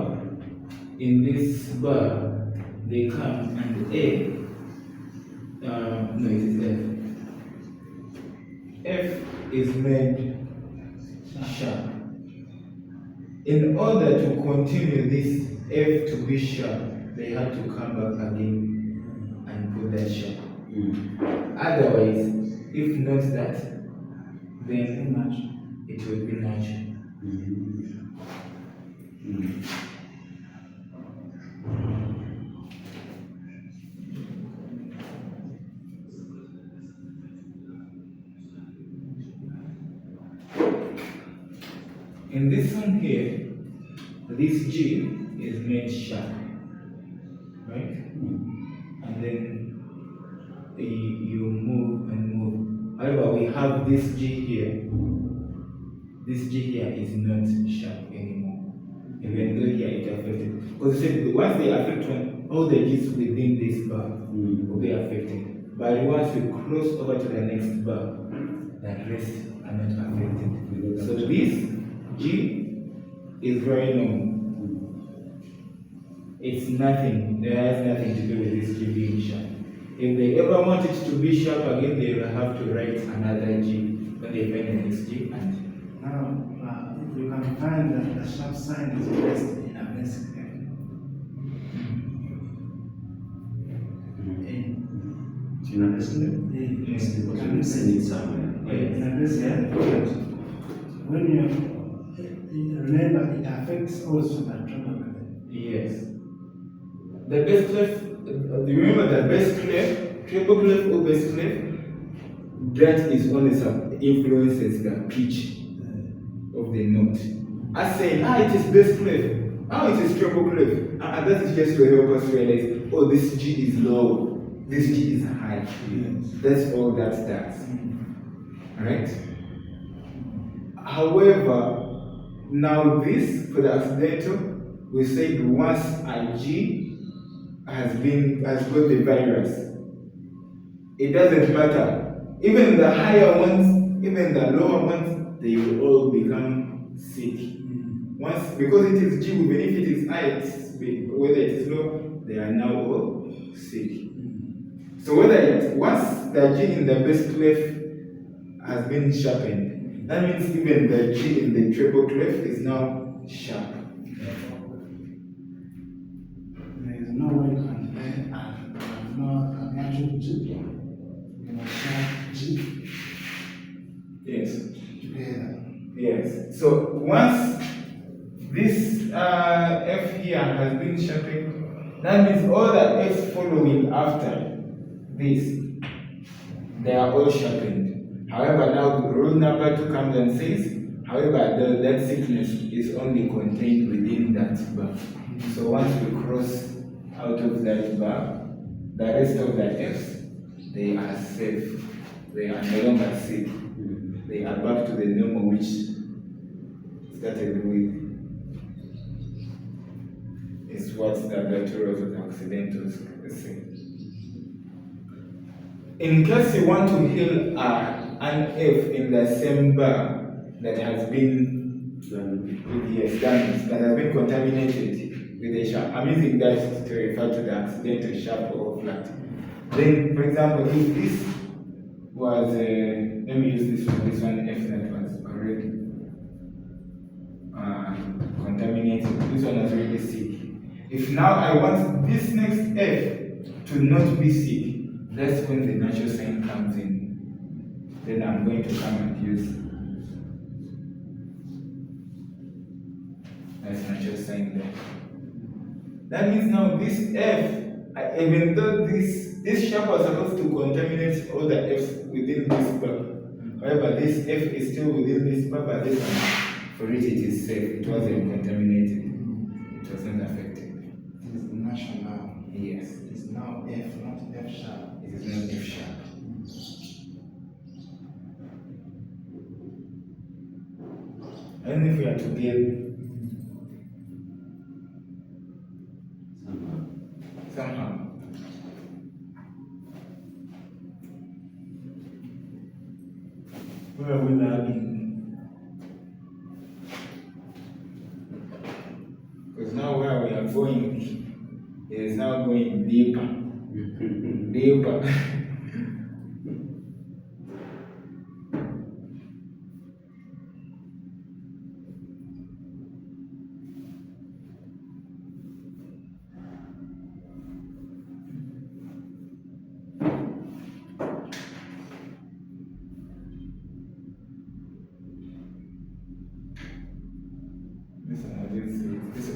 [SPEAKER 1] in this bar they come and A, no, it is F. F is made sharp. In order to continue this F to be sharp, they had to come back again and put that sharp. Otherwise, if not that, then it will be natural. In this one here, this G is made sharp, right? And then you move and move. However, we have this G here. This G here is not sharp anymore. Even though here it affected. Because you said once they affect one, all the G's within this bar will be affected. But once we cross over to the next bar, the rest are not affected. So this G is very normal. It's nothing. There has nothing to do with this G being sharp. If they ever want it to be sharp again, they will have to write another G when they find the next G. And
[SPEAKER 2] now, you can find that the sharp sign is placed in a basic F.
[SPEAKER 3] Do you understand?
[SPEAKER 2] Yes.
[SPEAKER 3] Can you send it somewhere?
[SPEAKER 2] In a basic F, when you remember, it affects also the treble clef.
[SPEAKER 1] yes. The bass clef, do you remember the bass clef, treble clef or bass clef? That is only some influences the pitch of the note. I say, it is bass clef, it is treble clef. And that is just to help us realize, this G is low, this G is high.
[SPEAKER 2] Yes.
[SPEAKER 1] That's all that does. Alright? However, now this, for the accidental, we say once a G has got the virus, it doesn't matter. Even the higher ones, even the lower ones, they will all become sick. Once, because it is G, even if it is high, whether it is low, they are now all sick. So once the G in the bass clef has been sharpened, that means even the G in the treble clef is now sharp.
[SPEAKER 2] There is no way you can play a natural G, sharp G.
[SPEAKER 1] Yes.
[SPEAKER 2] Together.
[SPEAKER 1] Yes. So once this F here has been sharpened, that means all the F's following after this, they are all sharpened. However, now rule number 2 comes and says, however, that thickness is only contained within that bar. So once we cross out of that bar, the rest of the F's, they are safe. They are no longer sick. They are back to the normal which started with. Is what the bilaterals of the accidentals say. In case you want to heal an F in the same bar that has been damaged, that has been contaminated with a sharp, I'm using that to refer to the accidental sharp or flat. Then, for example, if this was, let me use this one F that was already contaminated, this one was already sick. If now I want this next F to not be sick, that's when the natural sign comes in. Then I'm going to come and use that's natural sign there. That means now this F, even though this sharp was supposed to contaminate all the F's within this bubble. However, this F is still within this bubble. This one, for it is safe. It wasn't contaminated. It wasn't affected.
[SPEAKER 2] It is natural now.
[SPEAKER 1] Yes.
[SPEAKER 2] It is now F, not F sharp.
[SPEAKER 1] It is not F sharp. And if we are to get somehow. Where are we lagging? Because now where we are going, it is now going deeper. Deeper.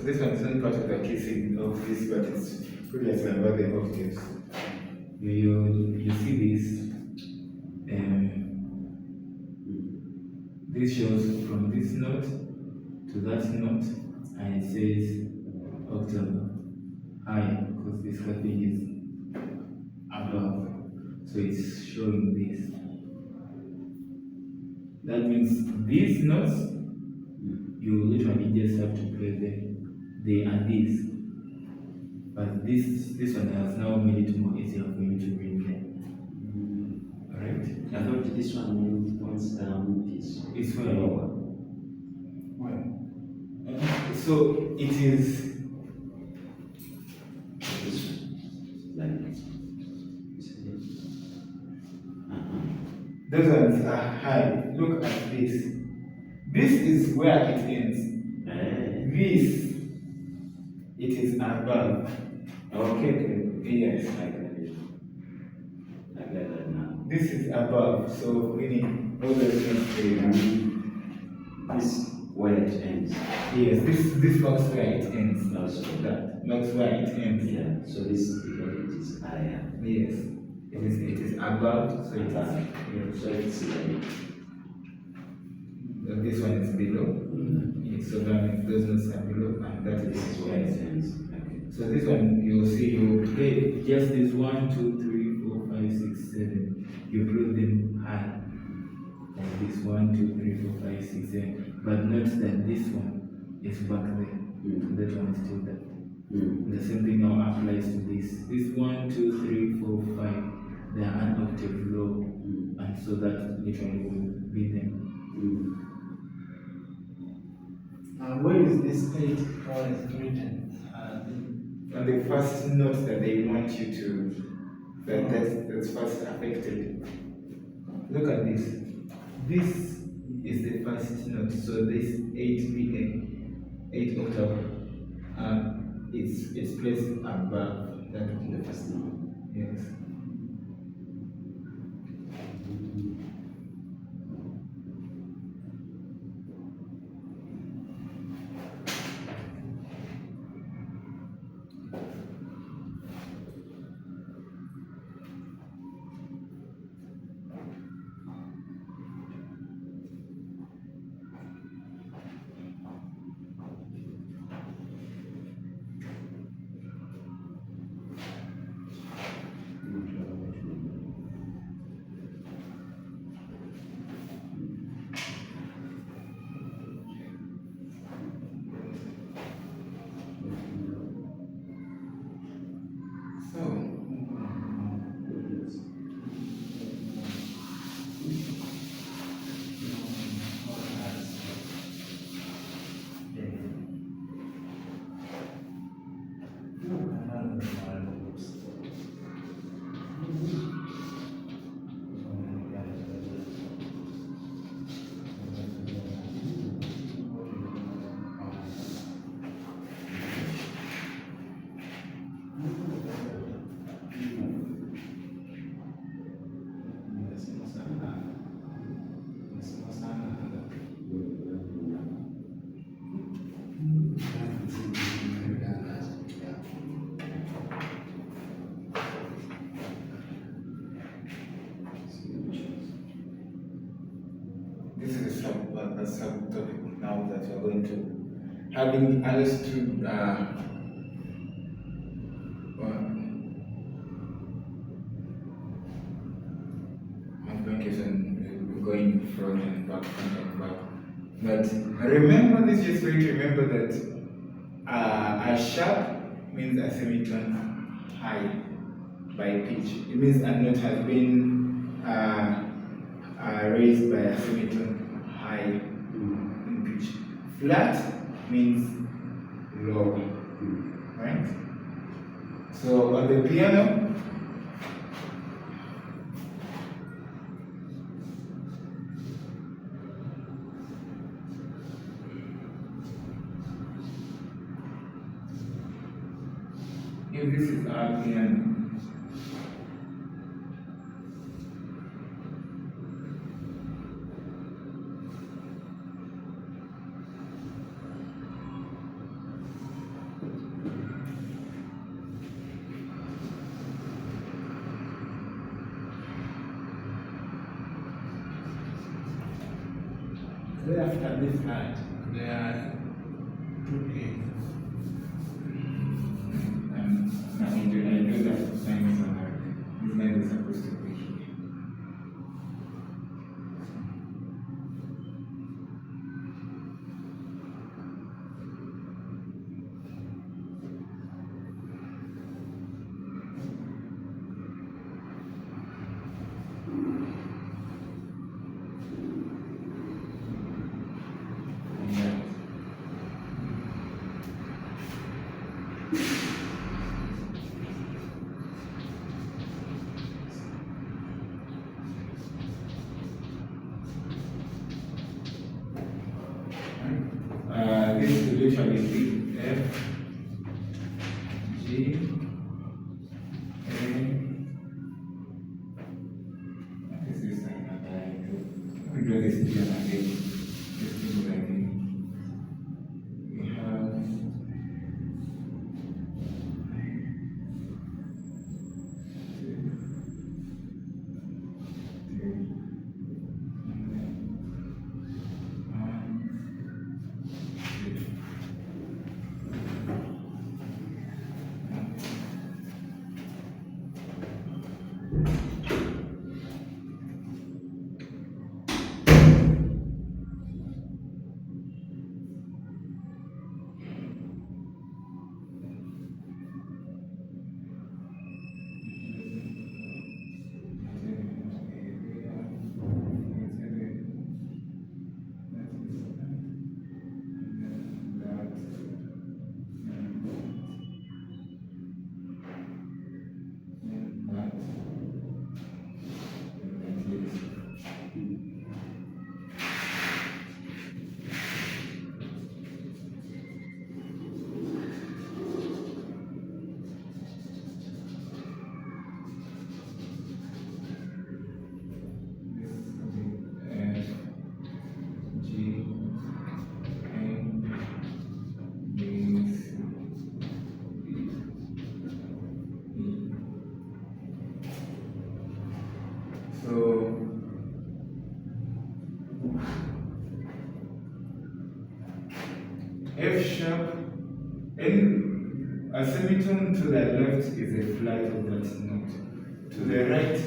[SPEAKER 1] This one is not part of the casing of this, but it's previously about the octaves. You see this, this shows from this note to that note, and it says octave high because this clapping is above, so it's showing this. That means these notes, you literally just have to play them. They are these. But this one has now made it more easier for you to read them. Alright?
[SPEAKER 3] I thought this one points down this.
[SPEAKER 1] It's where
[SPEAKER 3] lower.
[SPEAKER 1] So it is
[SPEAKER 3] This one. Like this.
[SPEAKER 1] those ones are high. Look at this. This is where it ends. This, it is above.
[SPEAKER 3] Okay.
[SPEAKER 1] Yes.
[SPEAKER 3] I got it. I got that now.
[SPEAKER 1] This is above. So meaning all those things they
[SPEAKER 3] This where it ends.
[SPEAKER 1] yes, this marks where it ends.
[SPEAKER 3] Also
[SPEAKER 1] That marks where it ends.
[SPEAKER 3] yeah. So this because it is higher.
[SPEAKER 1] Yes. It is above, so it is
[SPEAKER 3] Above. So it's like
[SPEAKER 1] this one is below. Yes, so that means those notes are below, and that
[SPEAKER 3] this
[SPEAKER 1] is
[SPEAKER 3] is
[SPEAKER 1] where
[SPEAKER 3] where
[SPEAKER 1] it
[SPEAKER 3] it
[SPEAKER 1] ends.
[SPEAKER 3] ends. Okay.
[SPEAKER 1] So this one you will see you play just this 1, 2, 3, 4, 5, 6, 7. You play them high. Like this 1, 2, 3, 4, 5, 6, 7. But note that this one is back there. That one is still there. The same thing now applies to this. This 1, 2, 3, 4, 5. They are an octave low. And so that literally will be them.
[SPEAKER 2] Where is this 8 or is written?
[SPEAKER 1] And the first note that they want you to, that's first affected. Look at this. This is the first note. So this 8 octave, it's placed above that one.
[SPEAKER 3] The first note.
[SPEAKER 1] Yes. subtopic now that we are going to having understood communication, going front and back, front and back. But remember this, just for you to remember that a sharp means a semitone high by pitch. It means a note has been raised by a semitone high in pitch. Flat means low, right? So on the piano, if this is our piano,
[SPEAKER 2] Then after this flat, there are two keys.
[SPEAKER 1] I do that sometimes on this line is supposed to be here. Yeah. This will usually be F, G, A. This is another. We draw this again. This thing like we have. F sharp, and a semitone to the left is a flat of that note. To the right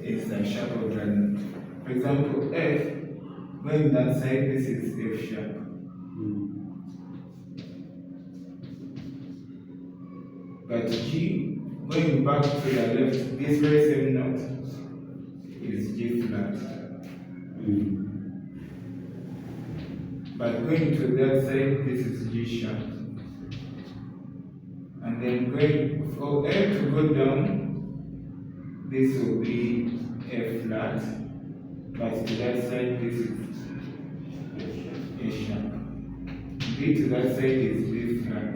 [SPEAKER 1] is a sharp of that note. For example, F, going that side, this is F sharp. But G, going back to the left, this very same note is G flat. But going to that side, this is G sharp. And then going for F to go down, this will be F flat. But to that side, this is A sharp. B to that side is B flat.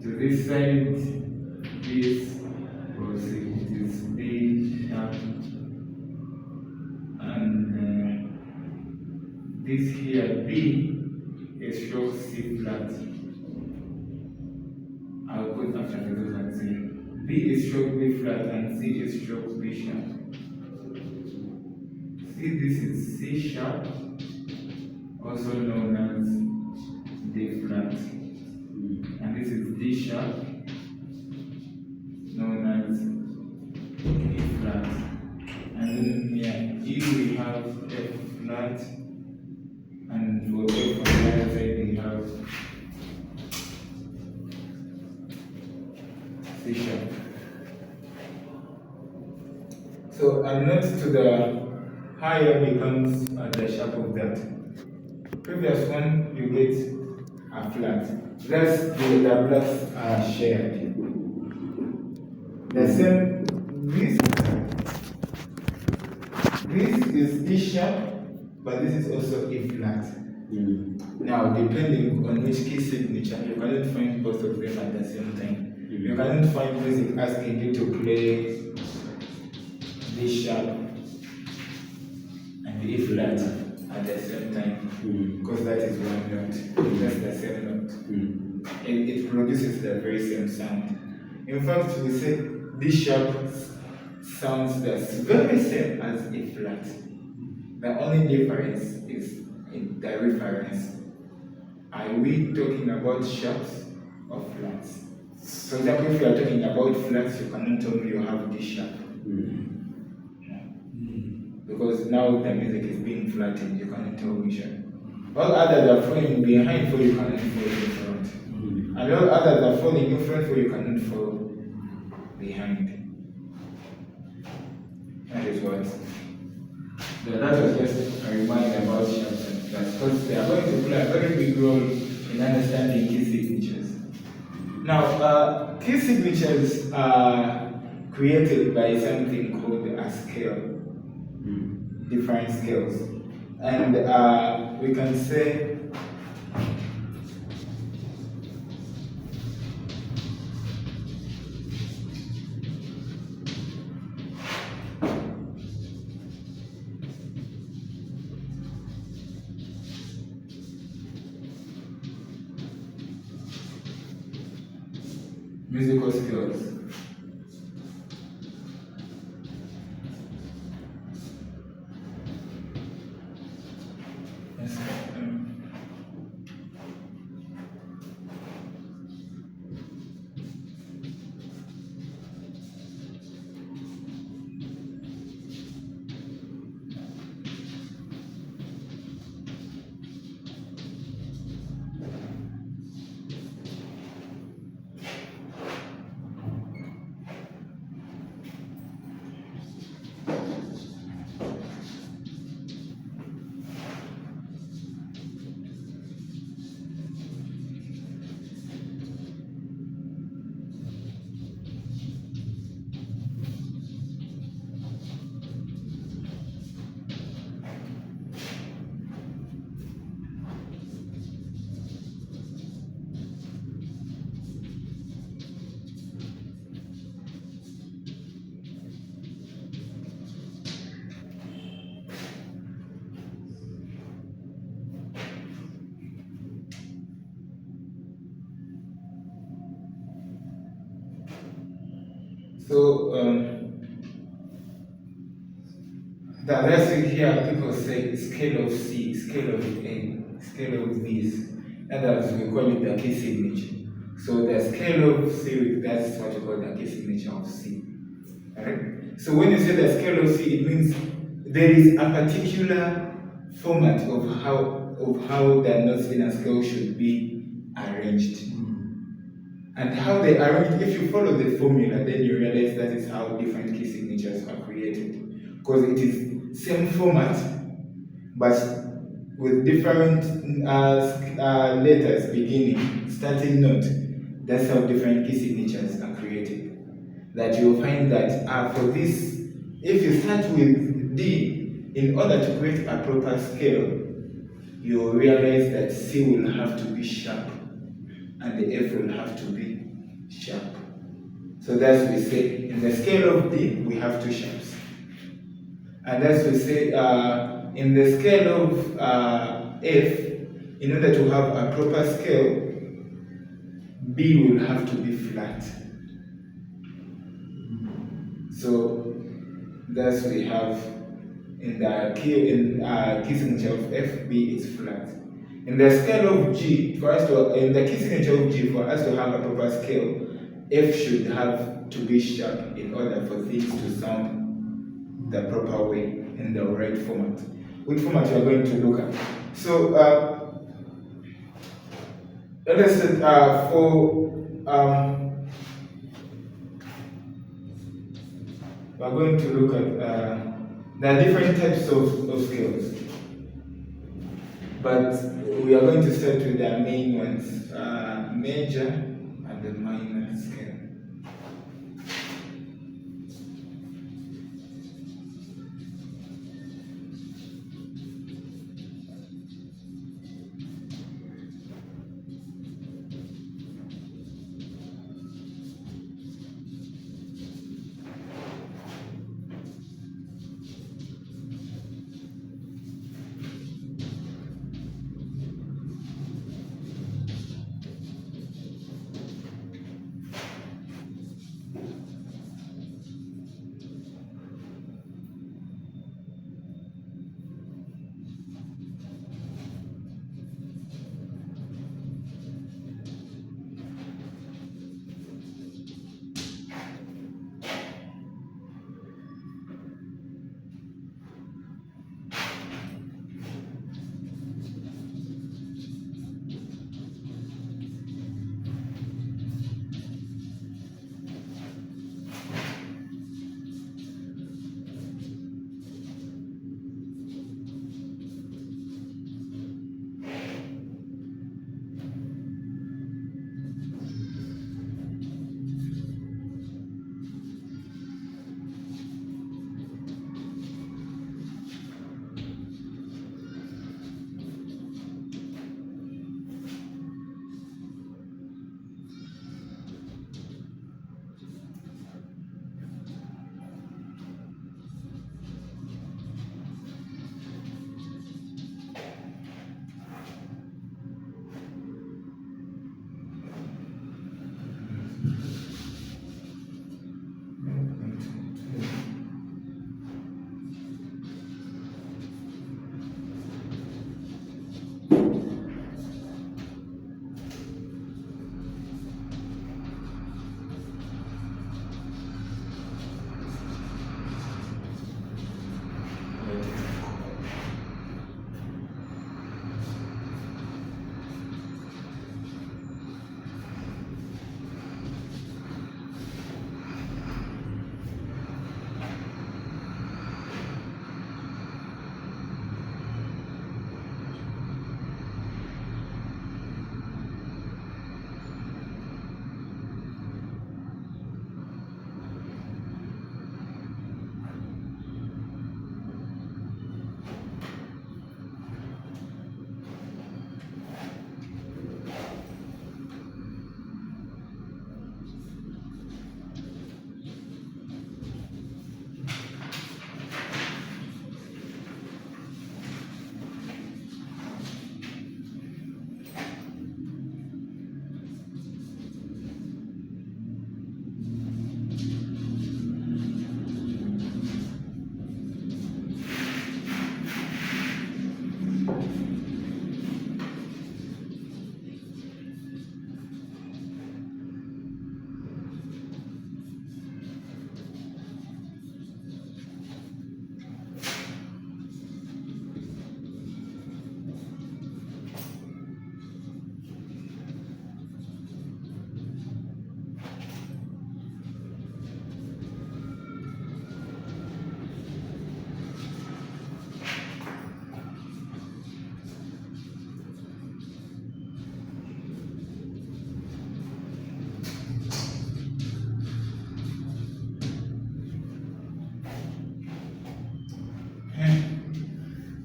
[SPEAKER 1] To this side, this was it is B sharp. And this here, B is stroke C flat. I'll put after those and say B is stroke B flat and C is stroke B sharp. C see this is C sharp, also known as D flat, and this is D sharp, known as E flat, and then here we have F flat, and for F on the other side we have C sharp. So a note to the higher becomes the sharp of that. Previous one you get a flat. Thus the blocks are shared. The same this is E sharp, but this is also E flat. Now depending on which key signature, you cannot find both of them at the same time. You cannot find music asking you to play D sharp and E flat at the same time, because that is one note. That's the same note. It produces the very same sound. In fact, we say D sharp sounds the very same as E flat. The only difference is in the reference. Are we talking about sharps or flats? For example, if you are talking about flats, you cannot tell me you have D sharp. Because now the music is being flattened, you cannot tell which one. All others are falling behind, for you cannot fall in front. And all others are falling in front, for you cannot fall behind. That is what. That was just a reminder about sharps and flats, because they are going to play a very big role in understanding key signatures. Now, key signatures are created by something called a scale. Different scales, and we can say musical scales. So the other thing here, people say scale of C, scale of A, scale of this. Others we call it the key signature. So the scale of C, that's what you call the key signature of C. Alright? So when you say the scale of C, it means there is a particular format of how the notes in a scale should be arranged. And how they arrange, if you follow the formula, then you realize that is how different key signatures are created. Because it is same format, but with different letters beginning, starting note. That's how different key signatures are created. That you'll find that for this, if you start with D, in order to create a proper scale, you'll realize that C will have to be sharp and the F will have to be sharp. So that's we say in the scale of D we have two sharps, and as we say in the scale of F, in order to have a proper scale, B will have to be flat. So thus we have in the key signature of F, B is flat. In the scale of G, in the key signature of G, for us to have a proper scale, F should have to be sharp in order for things to sound the proper way in the right format. Which format you are going to look at? So let us say we are going to look at there are different types of scales, but we are going to start with the main ones, major and the minor scale.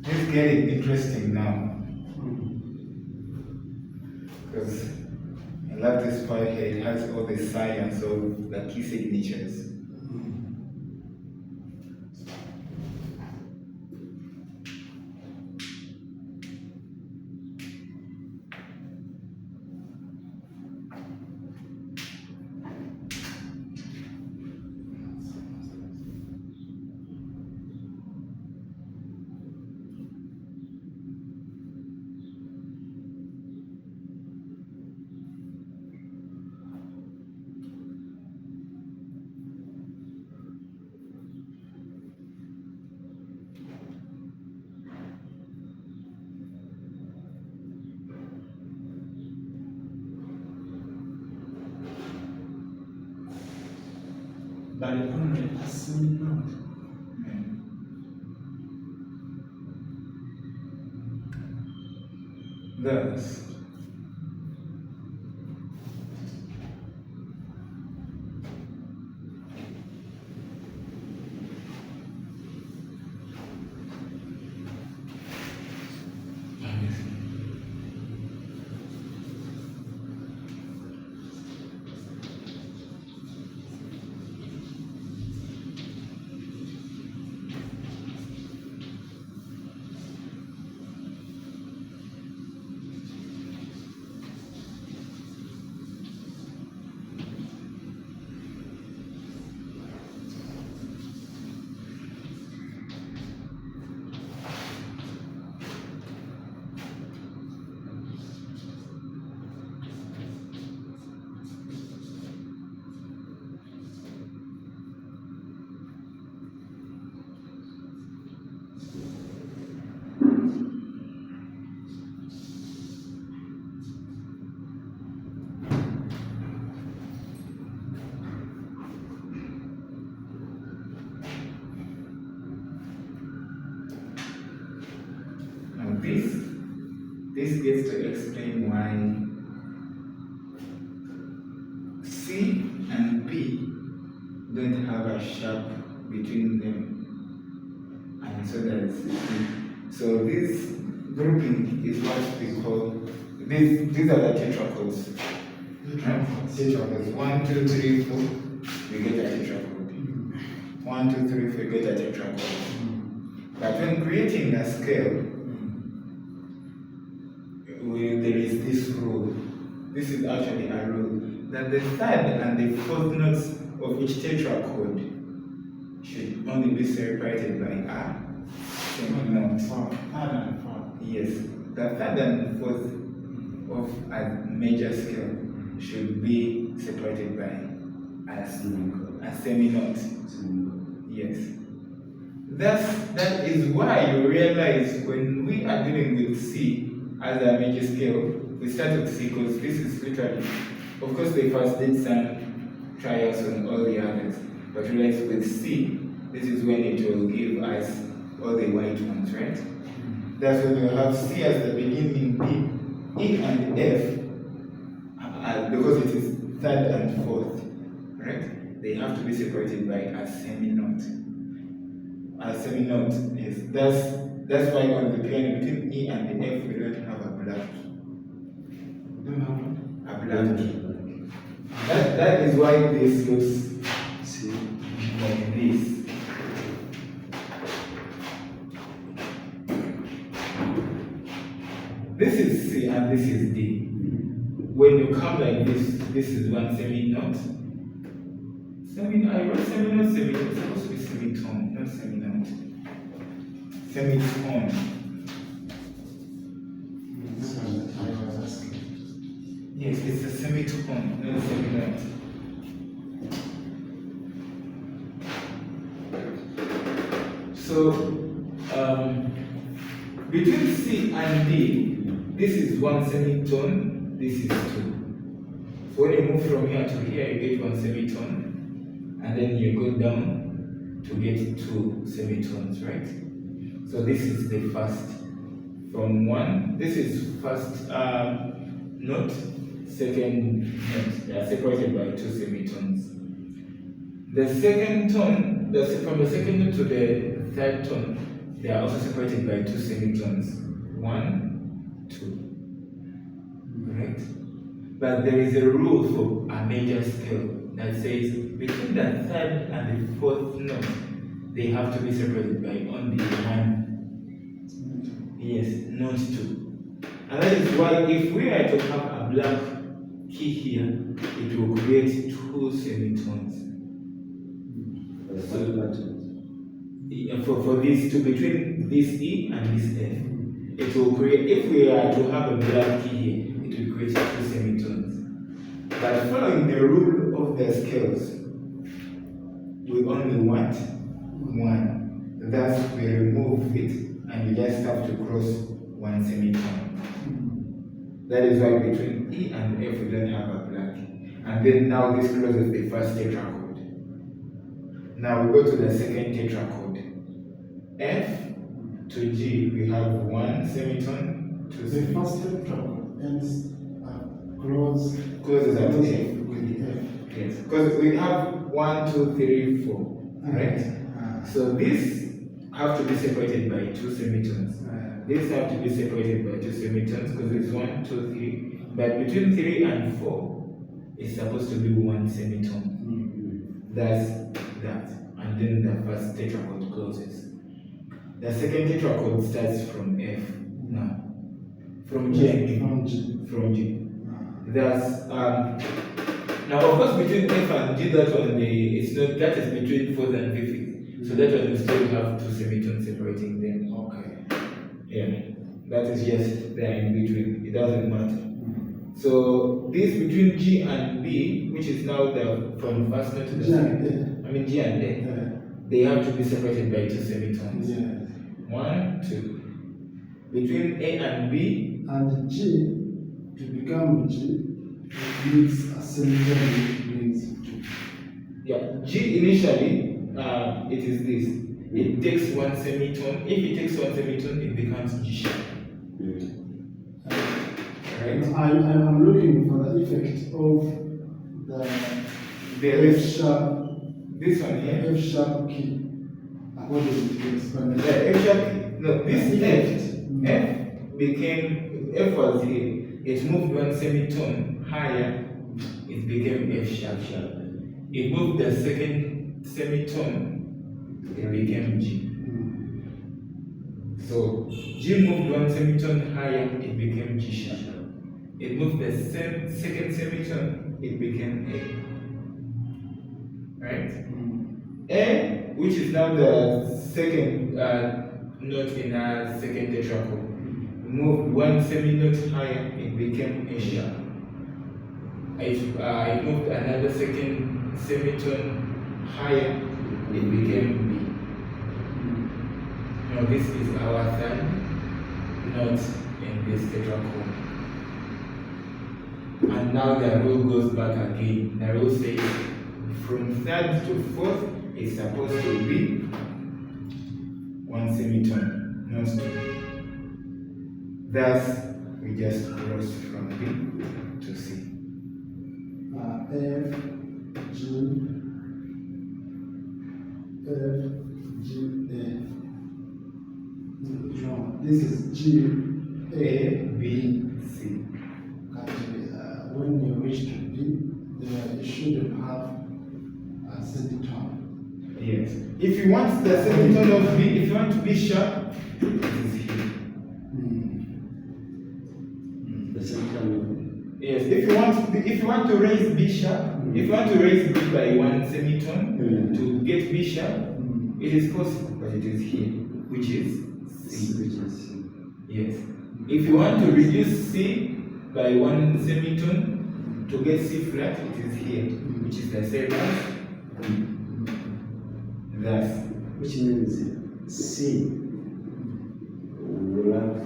[SPEAKER 1] It's getting interesting now. Because I love this part here, it has all the science of the key signatures.
[SPEAKER 2] but only a semi-note.
[SPEAKER 1] Thus, now this gets to explain why C and P don't have a sharp between them, and so that's C. So this grouping is what we call these are the tetracodes. Tetracodes. 1, 2, 3, 4. We get a tetracode. 1, 2, 3, 4. We get a tetracode. But when creating a scale, there is this rule. This is actually a rule that the third and the fourth notes of each tetracode should only be separated by a seminote.
[SPEAKER 2] Third and fourth.
[SPEAKER 1] Yes, the third and fourth of a major scale should be separated by a seminote. Yes. That is why you realize when we are dealing with C as a major scale, we start with C because this is literally, of course they first did some trials on all the others, but realize with C, this is when it will give us all the white ones, right? That's when you have C as the beginning B, E and F, because it is third and fourth, right? They have to be separated by a seminote. A seminote, yes. That's why on the piano between E and the F we don't have a black key.
[SPEAKER 2] We don't have
[SPEAKER 1] A black key. That is why this looks like this. This is C and this is D. When you come like this is one seminote. I wrote seminote, it's supposed to be semitone, not seminote. Semitone.
[SPEAKER 2] This one that I was asking.
[SPEAKER 1] Yes, it's a semitone, not seminote. So, between C and D, this is one semitone, this is two. So when you move from here to here, you get one semitone. And then you go down to get two semitones, right? So this is the first from one. This is first note, second note. They are separated by two semitones. The second tone, from the second note to the third tone, they are also separated by two semitones. 1, 2. Right? But there is a rule for a major scale that says between the third and the fourth note, they have to be separated by only one. Yes, not two. And that is why if we are to have a black key here, it will create two semitones. For these two, between this E and this F, it will create, if we are to have a black key here, it will create two semitones. But following the rule of the scales, we only want one. Thus, we remove it and you just have to cross one semitone. That is why between E and F we don't have a black. And then now this closes the first tetracode. Now we go to the second tetrachord. F to G, we have 1 semitone, 2
[SPEAKER 2] The
[SPEAKER 1] semitone.
[SPEAKER 2] first tetrachord ends closes
[SPEAKER 1] Closes at F.
[SPEAKER 2] with F.
[SPEAKER 1] Yes, because we have 1, 2, 3, 4, right? So these have to be separated by 2 semitones. These have to be separated by 2 semitones because it's 1, 2, 3. But between 3 and 4, it's supposed to be 1 semitone. That's that. And then the first tetrachord closes. The second tetrachord starts from F now. From G.
[SPEAKER 2] From G.
[SPEAKER 1] From G. That's now of course between F and G, that one it's not, that is between 4th and 5th. So that one you still have 2 semitones separating them.
[SPEAKER 2] Okay.
[SPEAKER 1] Yeah. That is just there in between. It doesn't matter. So this between G and B, which is now the from first note to the second. I mean G and A. They have to be separated by 2 semitones. 1, 2. Between A and B.
[SPEAKER 2] And G, to become G, it needs a semitone which means 2.
[SPEAKER 1] Yeah, G initially, it is this. It takes 1 semitone. If it takes 1 semitone, it becomes G sharp. Right?
[SPEAKER 2] I'm looking for the effect of the F sharp,
[SPEAKER 1] This one here.
[SPEAKER 2] F sharp key. According to the explanation.
[SPEAKER 1] The F sharp. No, this F became, F was here. It moved 1 semitone higher. It became F sharp. It moved the second semitone. It became G. So G moved 1 semitone higher. It became G sharp. It moved the second semitone. It became A. Right? A, which is now the second note in a second tetrachord, moved 1 seminote higher, it became A sharp. It moved another second semitone higher, it became B. Now this is our third note in this tetrachord. And now the rule goes back again. The rule says from third to fourth is supposed to be 1 semitone, not 2. Thus, we just cross from B to C.
[SPEAKER 2] F, G, A. No, this is G, A,
[SPEAKER 1] B, C.
[SPEAKER 2] Actually, when you reach to B, there you should have a semitone.
[SPEAKER 1] Yes. If you want the semitone of B, if you want to be sharp, it is here.
[SPEAKER 3] The semitone.
[SPEAKER 1] Yes. If you want to raise B sharp, if you want to raise B by 1 semitone to get B sharp, it is possible, but it is here, which is C. Yes. If you want to reduce C by 1 semitone to get C flat, it is here, which is the same as thus.
[SPEAKER 3] Which means C will have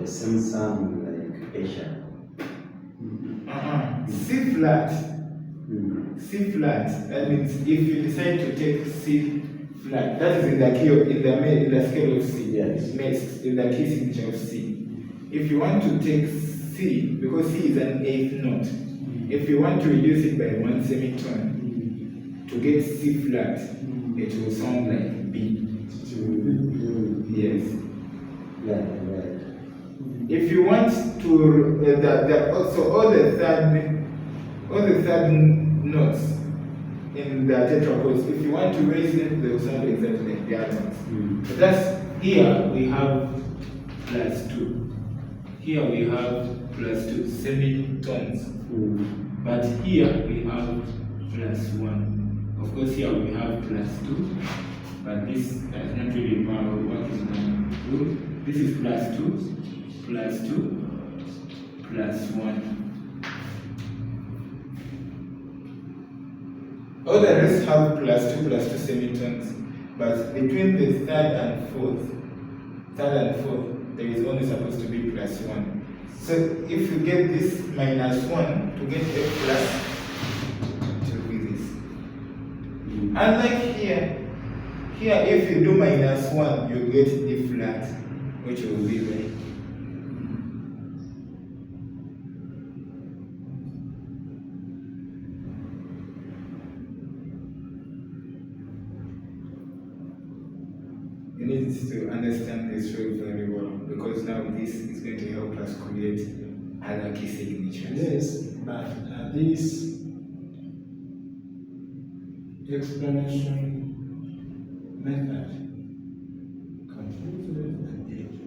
[SPEAKER 3] the same sound like A sharp.
[SPEAKER 1] C flat. C flat. That means if you decide to take C flat, that is in the key of, in the scale of C.
[SPEAKER 3] Yes.
[SPEAKER 1] Next, in the key signature of C. If you want to take C, because C is an 8th note, if you want to reduce it by 1 semitone to get C flat, it will sound like B. Yes.
[SPEAKER 3] Right.
[SPEAKER 1] If you want to also all the third notes in the tetrachords, if you want to raise them, they will sound exactly like the other ones. So that's here we have +2. Here we have +2 semitones. But here we have +1. Of course, here we have +2, but this does not really matter what is going to do. This is +2, +2, +1. All the rest have +2 semitones, but between the third and fourth, there is only supposed to be +1. So if you get this -1 to get F plus, it will be this. Unlike here, if you do -1, you get D flat, which will be there. You need to understand this rule very well, because now this is going to help us create other key signatures.
[SPEAKER 2] Yes, but this explanation method confuses the data.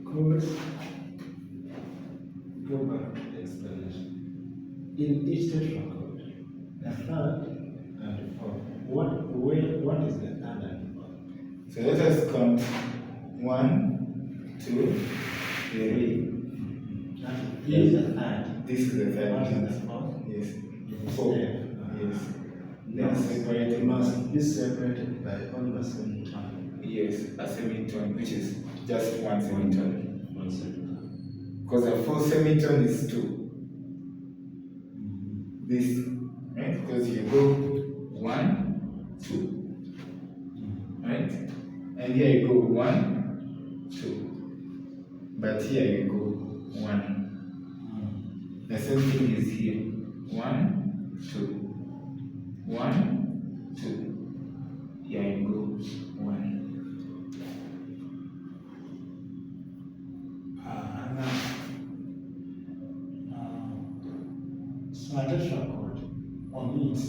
[SPEAKER 2] Because go back to the explanation. In each tetracode, the third and the fourth. What is the third and fourth?
[SPEAKER 1] So let us count 1, 2, 3.
[SPEAKER 2] That is the third.
[SPEAKER 1] This is the third.
[SPEAKER 2] What is the fourth?
[SPEAKER 1] Yes.
[SPEAKER 2] It's
[SPEAKER 1] 4.
[SPEAKER 2] there.
[SPEAKER 1] Yes.
[SPEAKER 2] They
[SPEAKER 1] Then separated.
[SPEAKER 2] must be separated by almost one time.
[SPEAKER 1] Yes, a semitone, which is just one semitone.
[SPEAKER 3] 1 second.
[SPEAKER 1] Because a full semitone is 2. This, right? Because you go 1, 2. Right? And here you go 1, 2. But here you go 1. The same thing is here. 1, 2. 1, 2. Here you go 1.
[SPEAKER 2] So a tetracode omits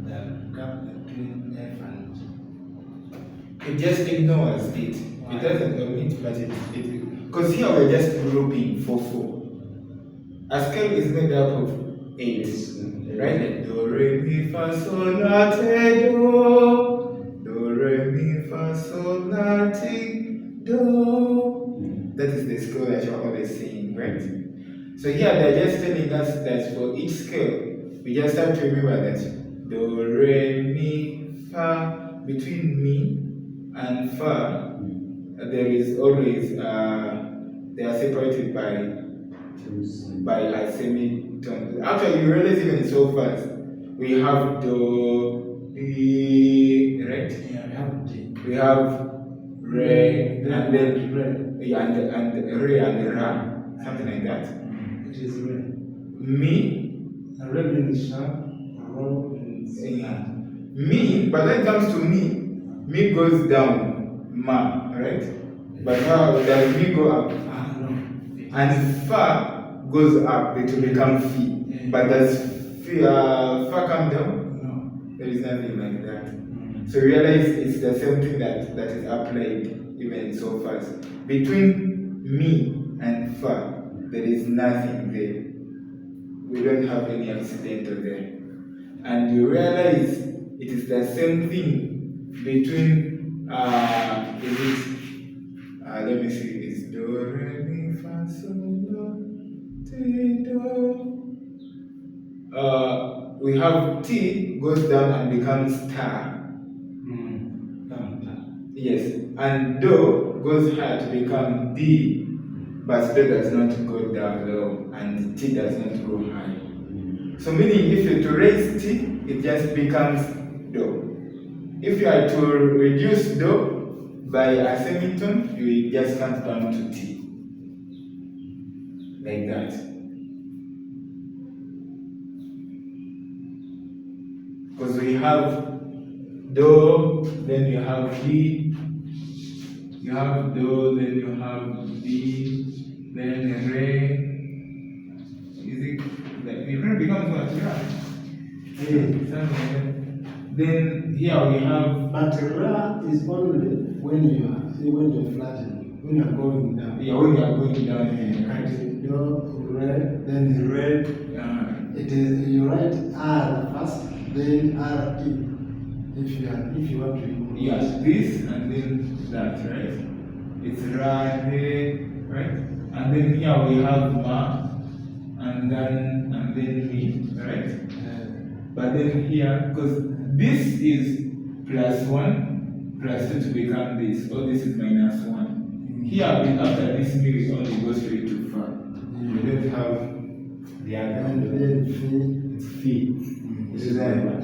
[SPEAKER 2] the gap between F and G.
[SPEAKER 1] It just ignores it. It doesn't omit, but it because here we're just grouping 4, 4. A scale is made up of 8, right? Do, re, mi, fa, sol, la, ti, do. Do, re, mi, fa, sol, la, ti, do. That is the scale that you're always saying, right? So here they're just telling us that for each scale, we just have to remember that do, re, mi, fa, between mi and fa, there is always, they are separated by a semitone. Actually, you realize even so fast, we have do, di, right?
[SPEAKER 2] Yeah, we have D.
[SPEAKER 1] We have re, and then
[SPEAKER 2] Re.
[SPEAKER 1] yeah, and re and ra, something like that.
[SPEAKER 2] It is Re.
[SPEAKER 1] Mi,
[SPEAKER 2] Re means sharp, Ro means flat.
[SPEAKER 1] mi, but when it comes to mi goes down, ma, right? But how does mi go up?
[SPEAKER 2] No.
[SPEAKER 1] And fa goes up, it will become fi.
[SPEAKER 2] Yeah.
[SPEAKER 1] But does fa come down?
[SPEAKER 2] No.
[SPEAKER 1] There is nothing like that. So realize it's the same thing that is applied even so fast. Between mi and fa, there is nothing there. We don't have any accidental there. And you realize it is the same thing between let me see, it's do, re, mi, fa, sol, la, ti, do. We have T goes down and becomes star. Yes, and do goes high to become D, but do does not go down low, and T does not go high. So meaning if you to raise T, it just becomes do. If you are to reduce do by a semitone, you just count down to T. Like that. Because we have do, then you have D, you have do, then you have D, then re. Is it like the re becomes what? Yeah. Then here we have.
[SPEAKER 2] But Ra is only when you are flattening, when you are going down.
[SPEAKER 1] Yeah, when you are going down here.
[SPEAKER 2] Right. Do, re, then re. It is you write R first, then R E. If you want to improve.
[SPEAKER 1] Yes, this and then that, right? It's ra, re, right? And then here we have ma, and then mi, right? But then here, because this is +1 +2 to become this, or this is -1. Here, after this mi, we only go straight to fa. We don't have The other
[SPEAKER 2] And
[SPEAKER 1] one.
[SPEAKER 2] then fee.
[SPEAKER 1] It's fee. It is then what?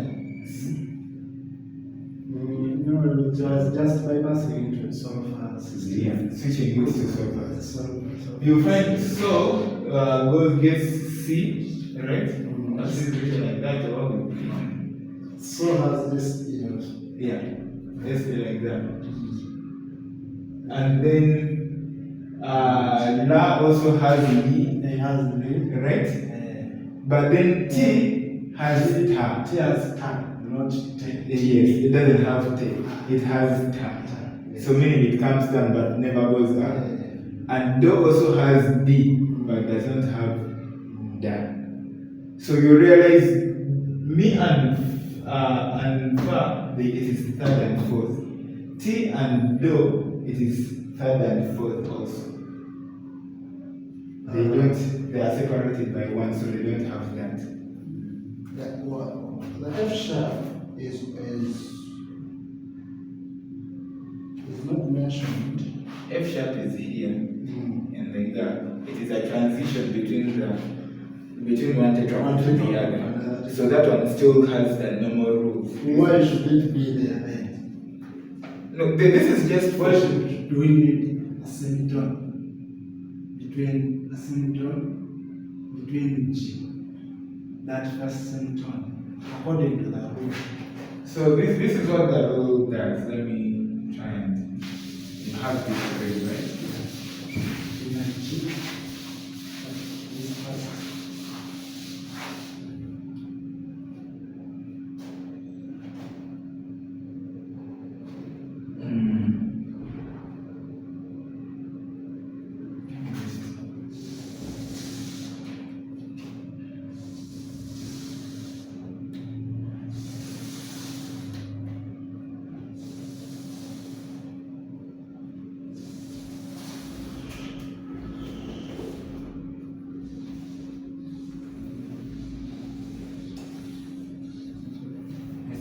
[SPEAKER 2] No, just bypassing into solver system.
[SPEAKER 1] Yeah, switching goods to solver.
[SPEAKER 2] Solver.
[SPEAKER 1] You find so goes gets C, right?
[SPEAKER 2] Mm.
[SPEAKER 1] That's it written like that or
[SPEAKER 2] So has this here.
[SPEAKER 1] yeah, let's say like that. And then La also has B,
[SPEAKER 2] It has the
[SPEAKER 1] right? But then T has ta.
[SPEAKER 2] T has tag, not T.
[SPEAKER 1] Yes, it doesn't have T. It has ta. So meaning it comes down but never goes up. And Do also has D but does not have Da. So you realize Mi and Fa, it is third and fourth. T and Do, it is third and fourth also. They are separated by one, so they don't have that.
[SPEAKER 2] The F sharp is not mentioned.
[SPEAKER 1] F sharp is here, and like that. It is a transition between one tetrachord to the other. So that one still has the normal rules.
[SPEAKER 2] Why should it be there then?
[SPEAKER 1] No, this is just
[SPEAKER 2] Why
[SPEAKER 1] for
[SPEAKER 2] do we need a semitone between a semitone between G, that first semitone, according to the rule?
[SPEAKER 1] So this is what the rule does. Let me try and you have this already, right?
[SPEAKER 2] In a G, this first.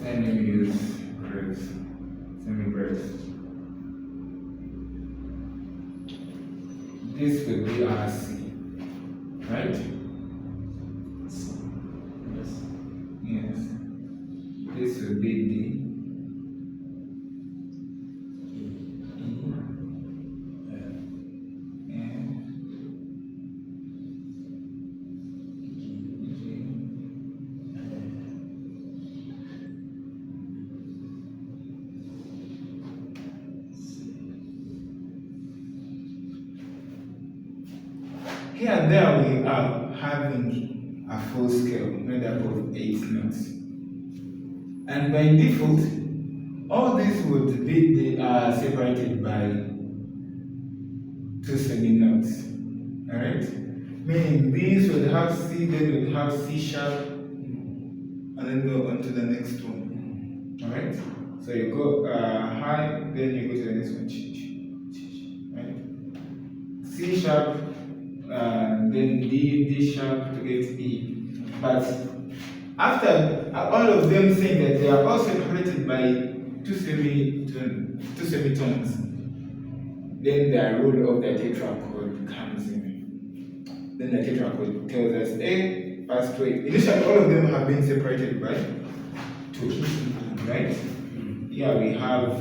[SPEAKER 1] Let me use brace, semi-brace. This would be our C, right? Yes. This would be D. Here and there we are having a full scale made up of 8 notes. And by default, all these would be separated by 2 semi-notes. Alright? Meaning these would have C, then would have C sharp, and then go on to the next one. Alright? So you go high, then you go to the next one. Right? C sharp, then D sharp to get E. But after all of them saying that they are all separated by 2 semitones, then the rule of the tetrachord comes in. Then the tetrachord tells us, A, first way. Initially, all of them have been separated by 2, right? Here we have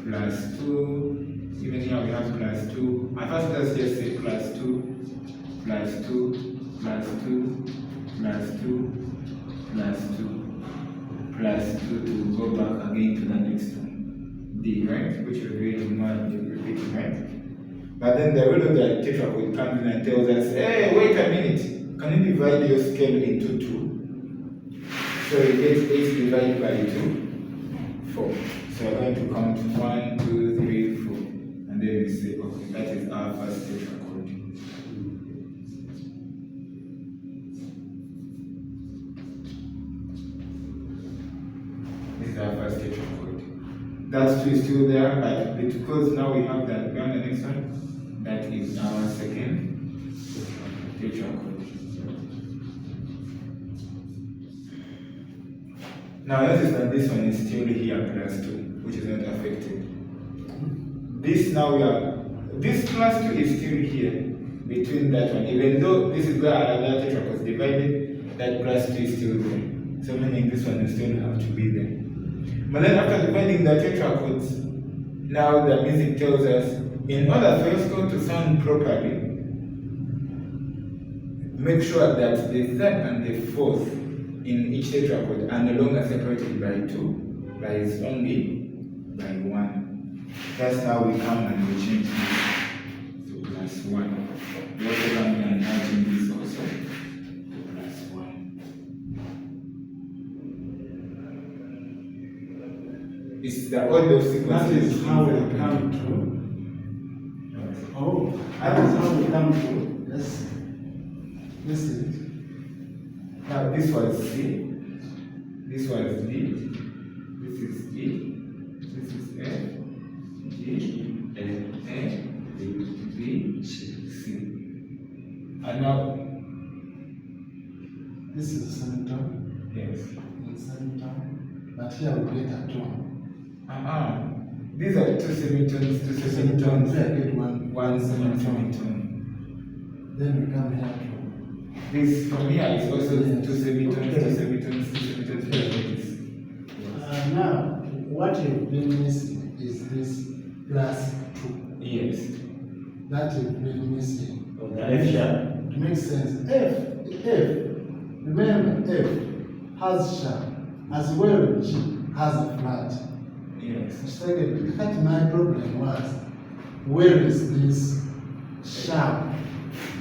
[SPEAKER 1] plus 2. Even here we have plus 2. At first, let's just say plus 2, plus 2, plus 2, plus 2, plus 2, plus 2 to go back again to the next one. D, right? Which will be repeating, right? But then the rule of the tetrachord comes in and tells us, hey, wait a minute. Can you divide your scale into 2? So you get 8 divided by 2, 4. So we're going to count 1, 2, 3, 4. And then we say, okay, that is our first tetrachord. This is our first tetrachord. That 2 is still there, but because now we have that, we have the next one. That is our second tetrachord. Now notice that this one is still here plus 2, which is not affected. This now this plus 2 is still here, between that one. Even though this is where our other tetrach was divided, that plus 2 is still there. So meaning this one will still have to be there. But then after dividing the tetrachodes, now the music tells us, in order for your score to sound properly, make sure that the third and the fourth in each tetrachord are no longer separated by 2, but it's only by 1. That's how we come and we change this to plus 1. We also come here and now change this also to plus 1. It's the order of sequence.
[SPEAKER 2] That is how we come to. Oh, that is how we come to. Yes. This is.
[SPEAKER 1] Now this was C, this was D, this is E, this is F, G, A, B, C. And now,
[SPEAKER 2] This is the center.
[SPEAKER 1] yes.
[SPEAKER 2] The center. But here we get a tone.
[SPEAKER 1] These are two semitones,
[SPEAKER 2] Here I get
[SPEAKER 1] one semitone.
[SPEAKER 2] Then we come here to.
[SPEAKER 1] This from here is also
[SPEAKER 2] Yes.
[SPEAKER 1] two semitones.
[SPEAKER 2] Now, what you've been missing is this plus 2.
[SPEAKER 1] Yes.
[SPEAKER 2] That you've been missing.
[SPEAKER 3] Of the F sharp.
[SPEAKER 2] It makes sense. F. Remember, F has sharp as well as G has a flat.
[SPEAKER 1] Yes.
[SPEAKER 2] Second, that my problem was, where is this sharp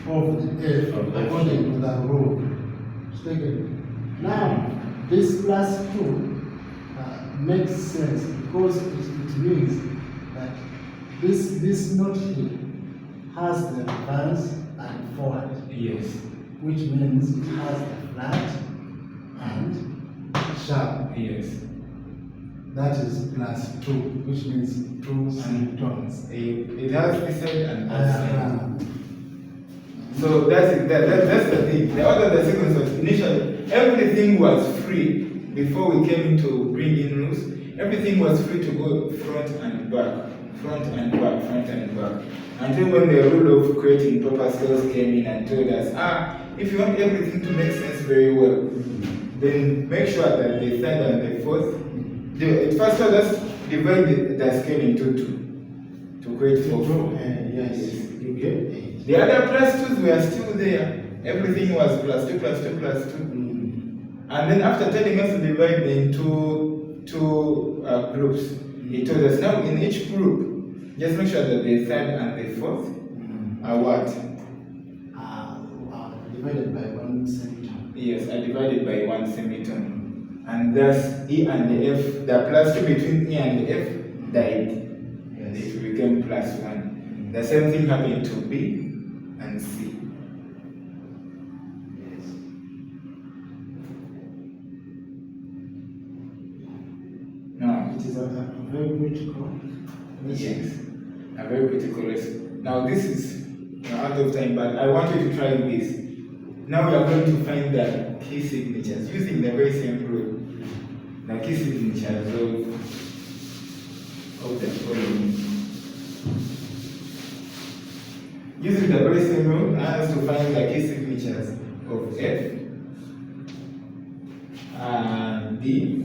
[SPEAKER 2] of the F according to the rule? Second, now this plus 2 makes sense because it means that this note here has the reverse and forward,
[SPEAKER 1] Yes.
[SPEAKER 2] which means it has the flat and sharp.
[SPEAKER 1] Yes.
[SPEAKER 2] That is plus 2, which means 2 semitones.
[SPEAKER 1] It has this side and that side.
[SPEAKER 2] Uh,
[SPEAKER 1] So that's it. That's the thing. The order of the sequence was initially everything was free before we came into bring in rules. Everything was free to go front and back, front and back, front and back. Until when the rule of creating proper scales came in and told us, if you want everything to make sense very well, then make sure that the third and the fourth. First of all, let's divide the scale into 2 to create 4.
[SPEAKER 2] yes, you get 8.
[SPEAKER 1] The other plus 2s were still there. Everything was plus 2, plus 2, plus 2. And then after telling us to divide into two groups, he told us now in each group, just make sure that the third and the fourth are what?
[SPEAKER 2] Divided by 1 semitone.
[SPEAKER 1] Yes, are divided by 1 semitone. And thus E and the F, the plus 2 between E and the F died.
[SPEAKER 2] Yes.
[SPEAKER 1] It became plus 1. The same thing happened to B and C.
[SPEAKER 2] Yes.
[SPEAKER 1] Now,
[SPEAKER 2] It is a very critical.
[SPEAKER 1] yes, a very critical lesson. Now, this is out of time, but I want you to try this. Now we are going to find the key signatures using the very same rule. The key signatures of the following. Using the very same rule, I have to find the key signatures of F and D.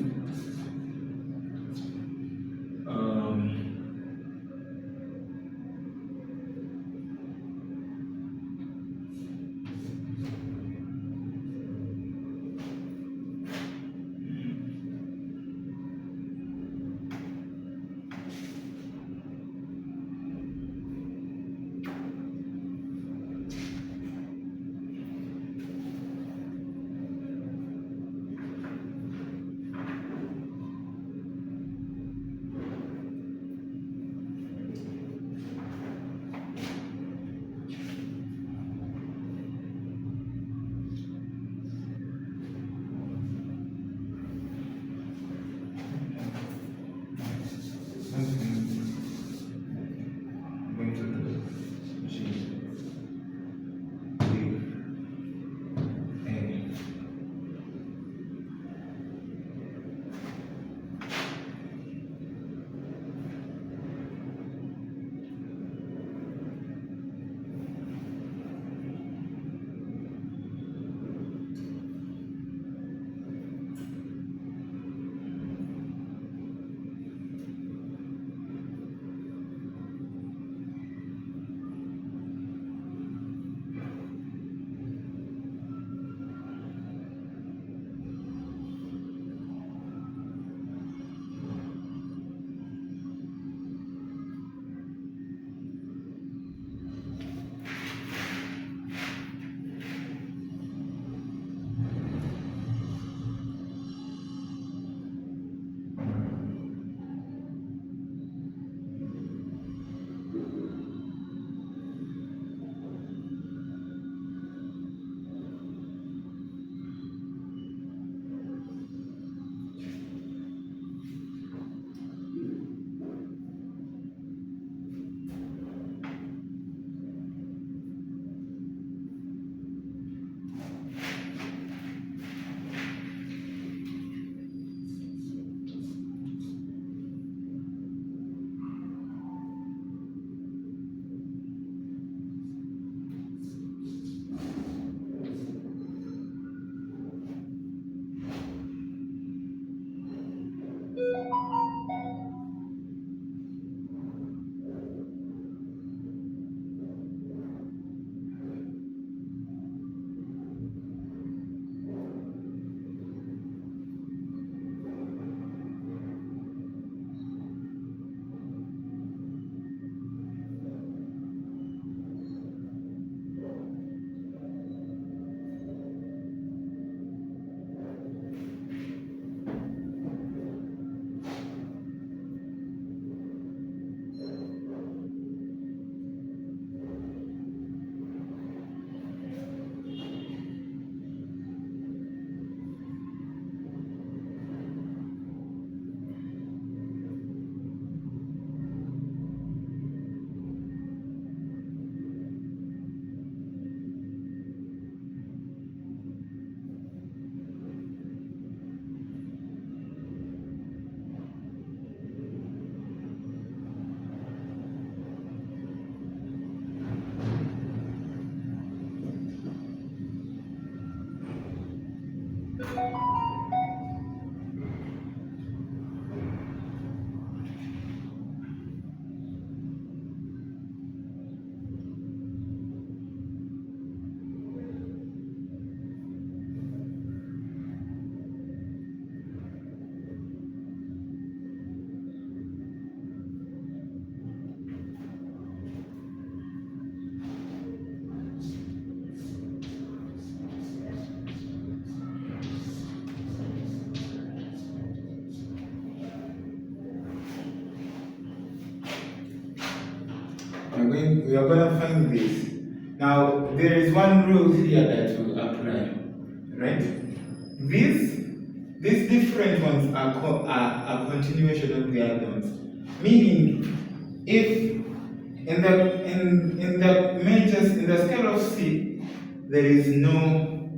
[SPEAKER 1] We are going to find this. Now, there is one rule here that will apply, right? These different ones are a continuation of the other ones. Meaning, if in the scale of C, there is no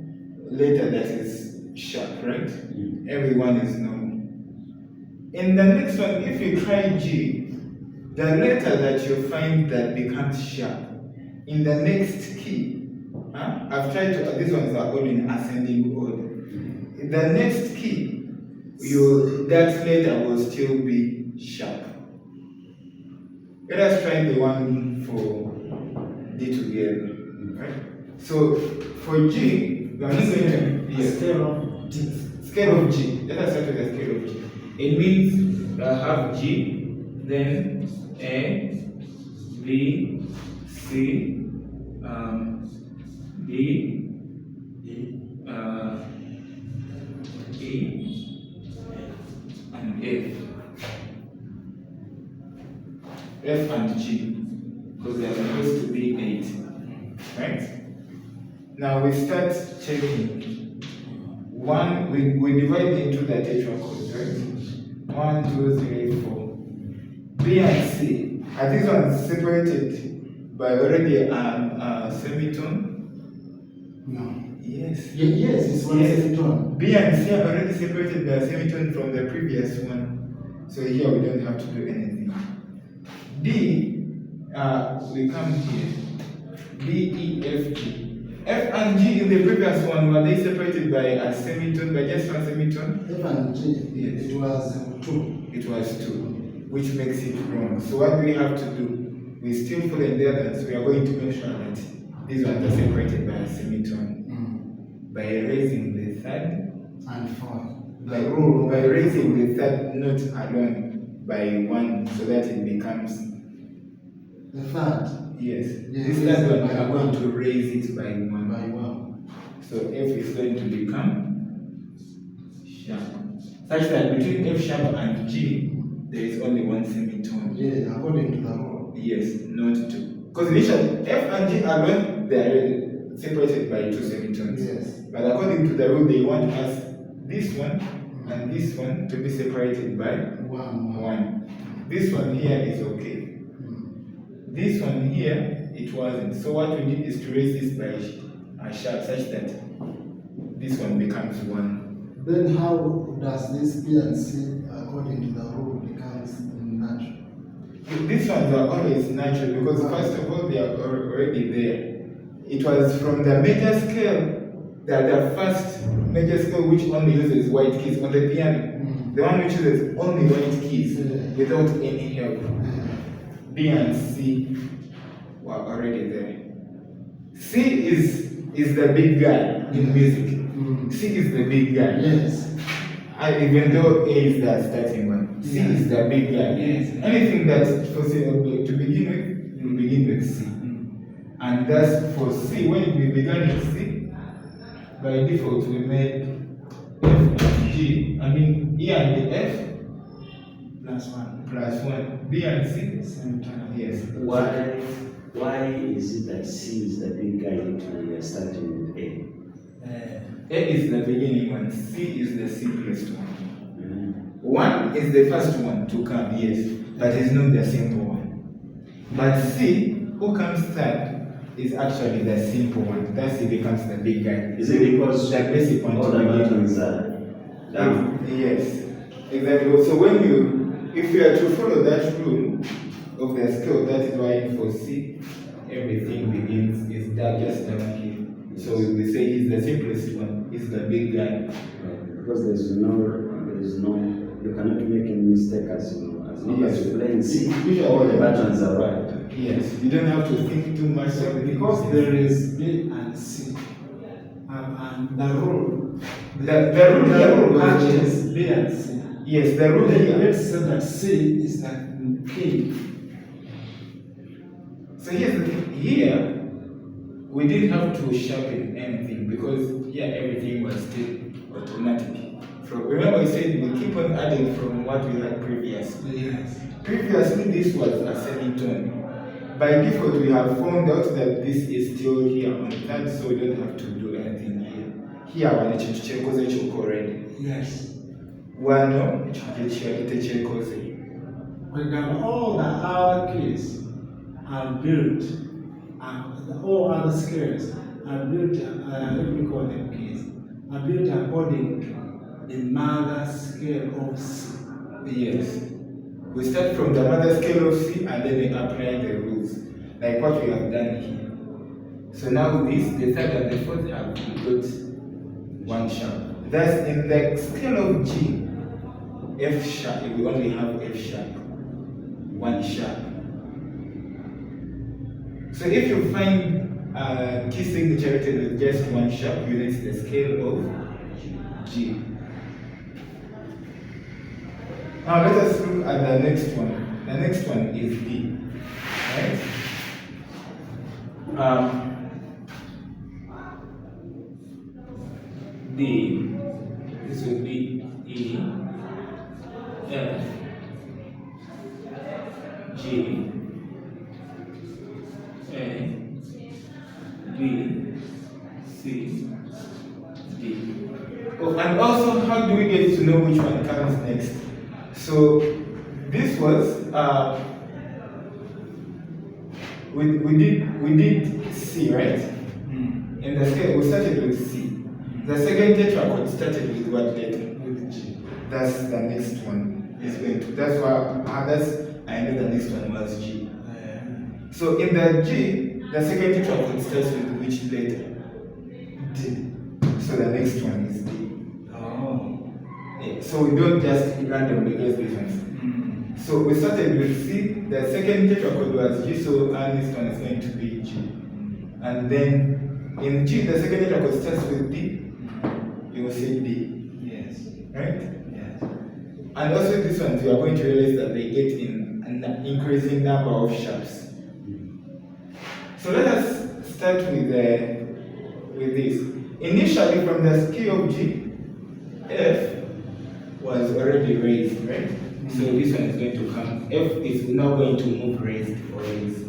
[SPEAKER 1] letter that is sharp, right? Everyone is normal. In the next one, if you try G, the letter that you find that becomes sharp in the next key, I've tried to, these ones are all in ascending order. In the next key, that letter will still be sharp. Let us try the one for D together, right? So for G, we are not going to scale of G. Let us start with the scale of G. It means I have G, then A, B, C, D, E, and F. F and G, because they are supposed to be 8, right? Now we start checking. One, we divide into the tetrachord, right? 1, 2, 3, 4. B and C, are these ones separated by already a semitone?
[SPEAKER 2] No.
[SPEAKER 1] Yes.
[SPEAKER 2] Yes, it's one semitone.
[SPEAKER 1] B and C are already separated by a semitone from the previous one. So here we don't have to do anything. D, we come here. D, E, F, G. F and G in the previous one, were they separated by a semitone, by just one semitone?
[SPEAKER 2] F and G,
[SPEAKER 1] Yes.
[SPEAKER 2] it was 2.
[SPEAKER 1] It was 2, which makes it wrong. So what do we have to do? We still follow the others. We are going to make sure that these ones are separated by a semitone. By raising the third
[SPEAKER 2] and 4.
[SPEAKER 1] by raising the third note alone by 1, so that it becomes
[SPEAKER 2] the third.
[SPEAKER 1] Yes.
[SPEAKER 2] Yes,
[SPEAKER 1] This third one we
[SPEAKER 2] by
[SPEAKER 1] are going
[SPEAKER 2] 1.
[SPEAKER 1] to raise it by 1.
[SPEAKER 2] By 1.
[SPEAKER 1] So F is going to become sharp. Such that between F sharp and G there is only one semitone.
[SPEAKER 2] Yeah, according to the rule.
[SPEAKER 1] Yes, not 2. Because initially F and G alone they are separated by 2 semitones.
[SPEAKER 2] Yes.
[SPEAKER 1] But according to the rule, they want us this one and this one to be separated by 1. This one here is okay. This one here, it wasn't. So what we need is to raise this by a sharp such that this one becomes 1.
[SPEAKER 2] Then how does this B and C, according to the rule, becomes natural?
[SPEAKER 1] These ones are always natural because first of all, they are already there. It was from the major scale, the first major scale which only uses white keys on the piano. The one which uses only white keys without any help. B and C were already there. C is the big guy in music. C is the big guy.
[SPEAKER 2] Yes.
[SPEAKER 1] Even though A is the starting one. C is the big guy.
[SPEAKER 2] Yes.
[SPEAKER 1] Anything that for C to begin with, we begin with C. And thus for C, when we began with C, by default we made F and G, E and the F
[SPEAKER 2] Plus 1.
[SPEAKER 1] plus 1. B and C,
[SPEAKER 2] Same time.
[SPEAKER 1] yes.
[SPEAKER 3] Why is it that C is the big guy if we are starting with A?
[SPEAKER 1] A is the beginning one, C is the simplest one. 1 is the first one to come, yes, but it's not the simple one. But C, who comes third, is actually the simple one. Thus it becomes the big guy.
[SPEAKER 3] Is it because
[SPEAKER 1] the basic one
[SPEAKER 3] all
[SPEAKER 1] to
[SPEAKER 3] the
[SPEAKER 1] begin
[SPEAKER 3] buttons
[SPEAKER 1] with?
[SPEAKER 3] are down?
[SPEAKER 1] Yes, exactly. So if you are to follow that rule of the scale, that is why for C, everything begins is that just down here. So we say he's the simplest one, he's the big guy.
[SPEAKER 3] Because you cannot make any mistake as long as you play in C, all the buttons are right.
[SPEAKER 1] Yes, you don't have to think too much.
[SPEAKER 2] So because there is B and C, and the rule
[SPEAKER 1] The rule
[SPEAKER 2] matches B and C.
[SPEAKER 1] yes, the rule here.
[SPEAKER 2] Let's say that C is the key.
[SPEAKER 1] So here's the thing. Here, we didn't have to sharpen anything because here everything was still automatic. Remember I said we keep on adding from what we had previously.
[SPEAKER 2] Yes.
[SPEAKER 1] Previously this was a semitone. By default we have found out that this is still here on that, so we don't have to do anything here. Here when it's check already.
[SPEAKER 2] Yes.
[SPEAKER 1] One check.
[SPEAKER 2] We can all the other keys are built, and all other scales are built, let me call them keys, are built according to the mother scale of C.
[SPEAKER 1] Yes. We start from the mother scale of C and then we apply the rules, like what we have done here. So now this, the third and the fourth have got one sharp. Thus in the scale of G, F sharp, we only have F sharp, one sharp. So if you find a key signature written with just one sharp, you need the scale of G. Now let us look at the next one. The next one is D, right? D, this will be E, F, G, A, B, C, D. Oh, and also, how do we get to know which one comes next? So this was we did C, right? In the scale we started with C. The second tetrachord started with what letter?
[SPEAKER 2] With G.
[SPEAKER 1] That's the next one. Is going to. That's why I know the next one was G. So in the G, the second tetrachord starts with which letter?
[SPEAKER 2] D.
[SPEAKER 1] So the next one is D.
[SPEAKER 2] Oh.
[SPEAKER 1] Yeah, so we don't just randomly guess these ones. So we started with C, the second tetrachord was G, so our next one is going to be G. And then in G, the second tetrachord starts with D, you will say D.
[SPEAKER 2] Yes.
[SPEAKER 1] Right?
[SPEAKER 2] Yes.
[SPEAKER 1] And also these ones, you are going to realize that they get in an increasing number of sharps. So let us start with this. Initially, from the scale of G, F was already raised, right? So this one is going to come. F is now going to move raised or raised.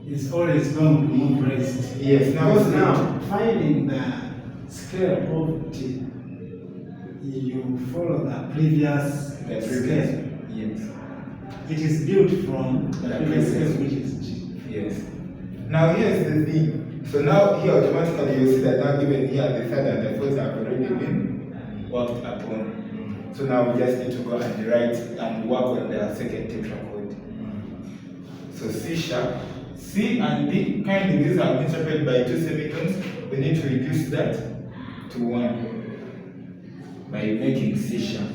[SPEAKER 2] It's always going to move raised.
[SPEAKER 1] Yes,
[SPEAKER 2] Because now, finding the scale of T, you follow the previous scale.
[SPEAKER 1] Yes.
[SPEAKER 2] It is built from the
[SPEAKER 1] The
[SPEAKER 2] previous
[SPEAKER 1] previous.
[SPEAKER 2] scale, which is G.
[SPEAKER 1] Yes. Now here's the thing. So now here automatically you see that now even here the third and the fourth have already been worked upon. So now we just need to go and write and work on the second tetrachord. So C sharp, C and D, kindly these are been separated by two semitones. We need to reduce that to 1 by making C sharp.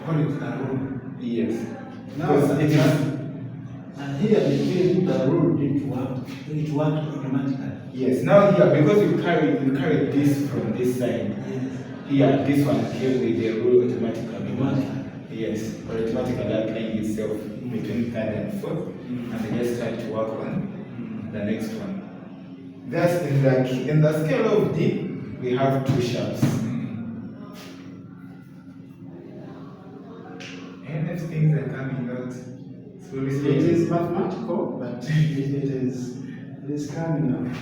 [SPEAKER 2] According to the rule.
[SPEAKER 1] Yes.
[SPEAKER 2] Now,
[SPEAKER 1] Because it is.
[SPEAKER 2] and here again, the rule didn't work. It worked automatically.
[SPEAKER 1] Yes, now here, because you carry this from this side, here, this one came with the rule automatically. Yes, automatically applying itself between third and fourth, and they just try to work on the next one. Thus, in the scale of D, we have two sharps. And if things are coming out slowly,
[SPEAKER 2] It
[SPEAKER 1] slowly.
[SPEAKER 2] is mathematical, but it is coming up.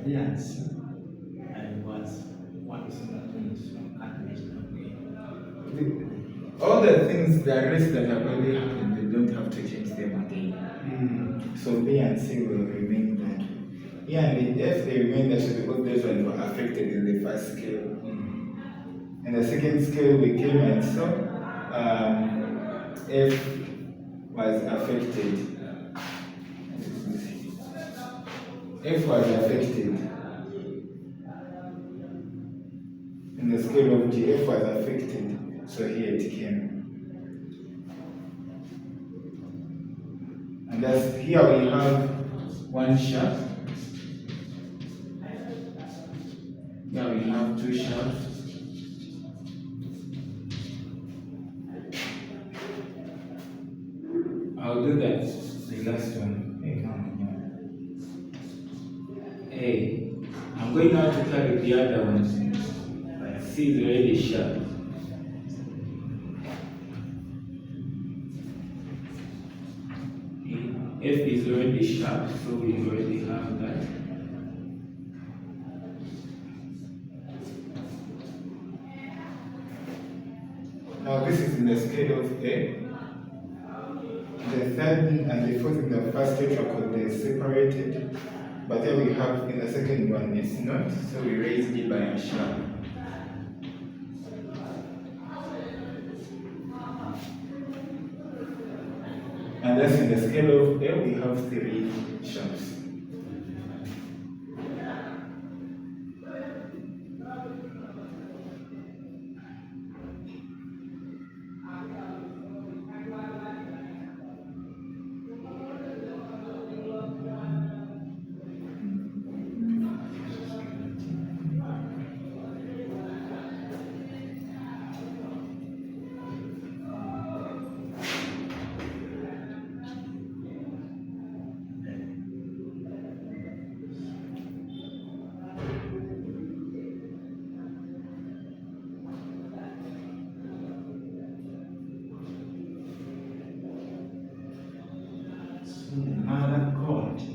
[SPEAKER 2] B and C, and what is in between calculation.
[SPEAKER 1] All the things, the rest that have already happened, they don't have to change them again. So B and C will remain that. Yeah, and the F, they remain that because those ones were affected in the first scale. In the second scale, we came and saw F was affected. F was affected. In the scale of G, F was affected. So here it came. And that's here we have one sharp. Here we have two sharps. I'll do that, the last one. Hey, come on here. Hey, I'm going now to carry the other ones. C is already sharp. F is already sharp, so we already have that. Now this is in the scale of A. The third and the fourth in the first tetrachord they separated, but then we have in the second one it's not, so we raised it by a sharp. And that's in the scale of A, we have three sharps.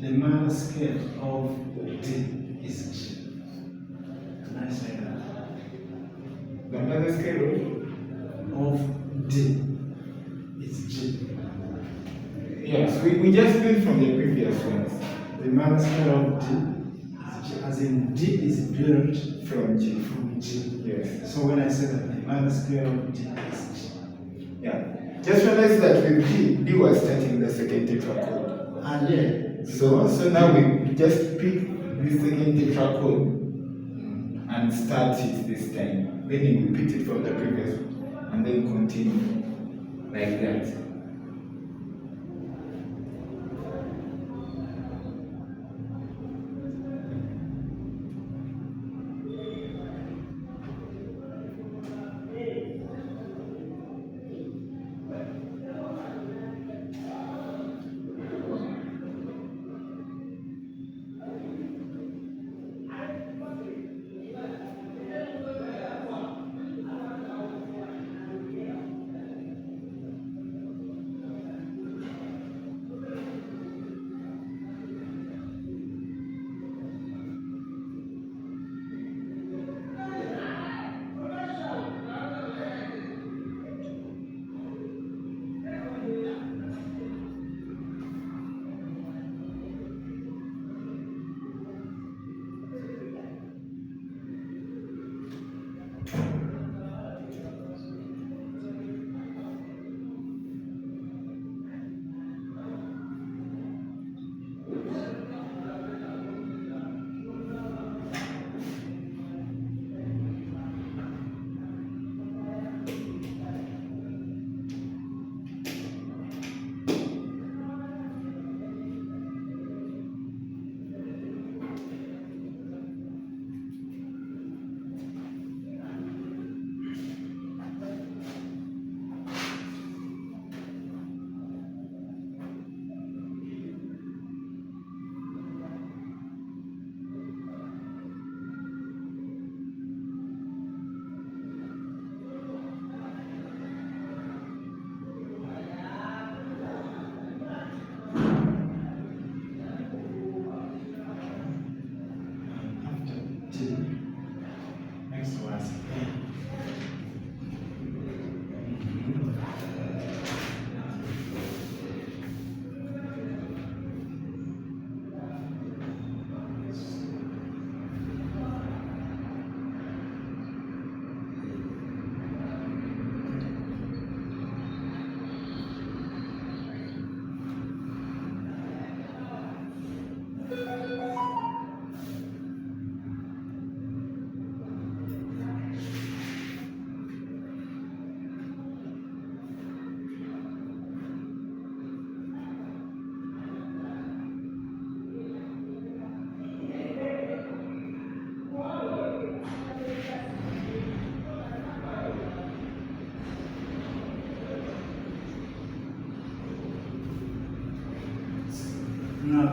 [SPEAKER 2] The minor scale of D is G. Can I say that?
[SPEAKER 1] The minor scale
[SPEAKER 2] of D is G.
[SPEAKER 1] Yes, we just built from the previous ones.
[SPEAKER 2] The minor scale of D is G, as in D is built
[SPEAKER 1] From G.
[SPEAKER 2] from G.
[SPEAKER 1] Yes.
[SPEAKER 2] So when I say that the minor scale of D is G.
[SPEAKER 1] Yeah. Just realize that with D was starting the second tetrachord.
[SPEAKER 2] And yeah.
[SPEAKER 1] So now we just pick the second tetrachord and start it this time. Then you repeat it from the previous one and then continue like that.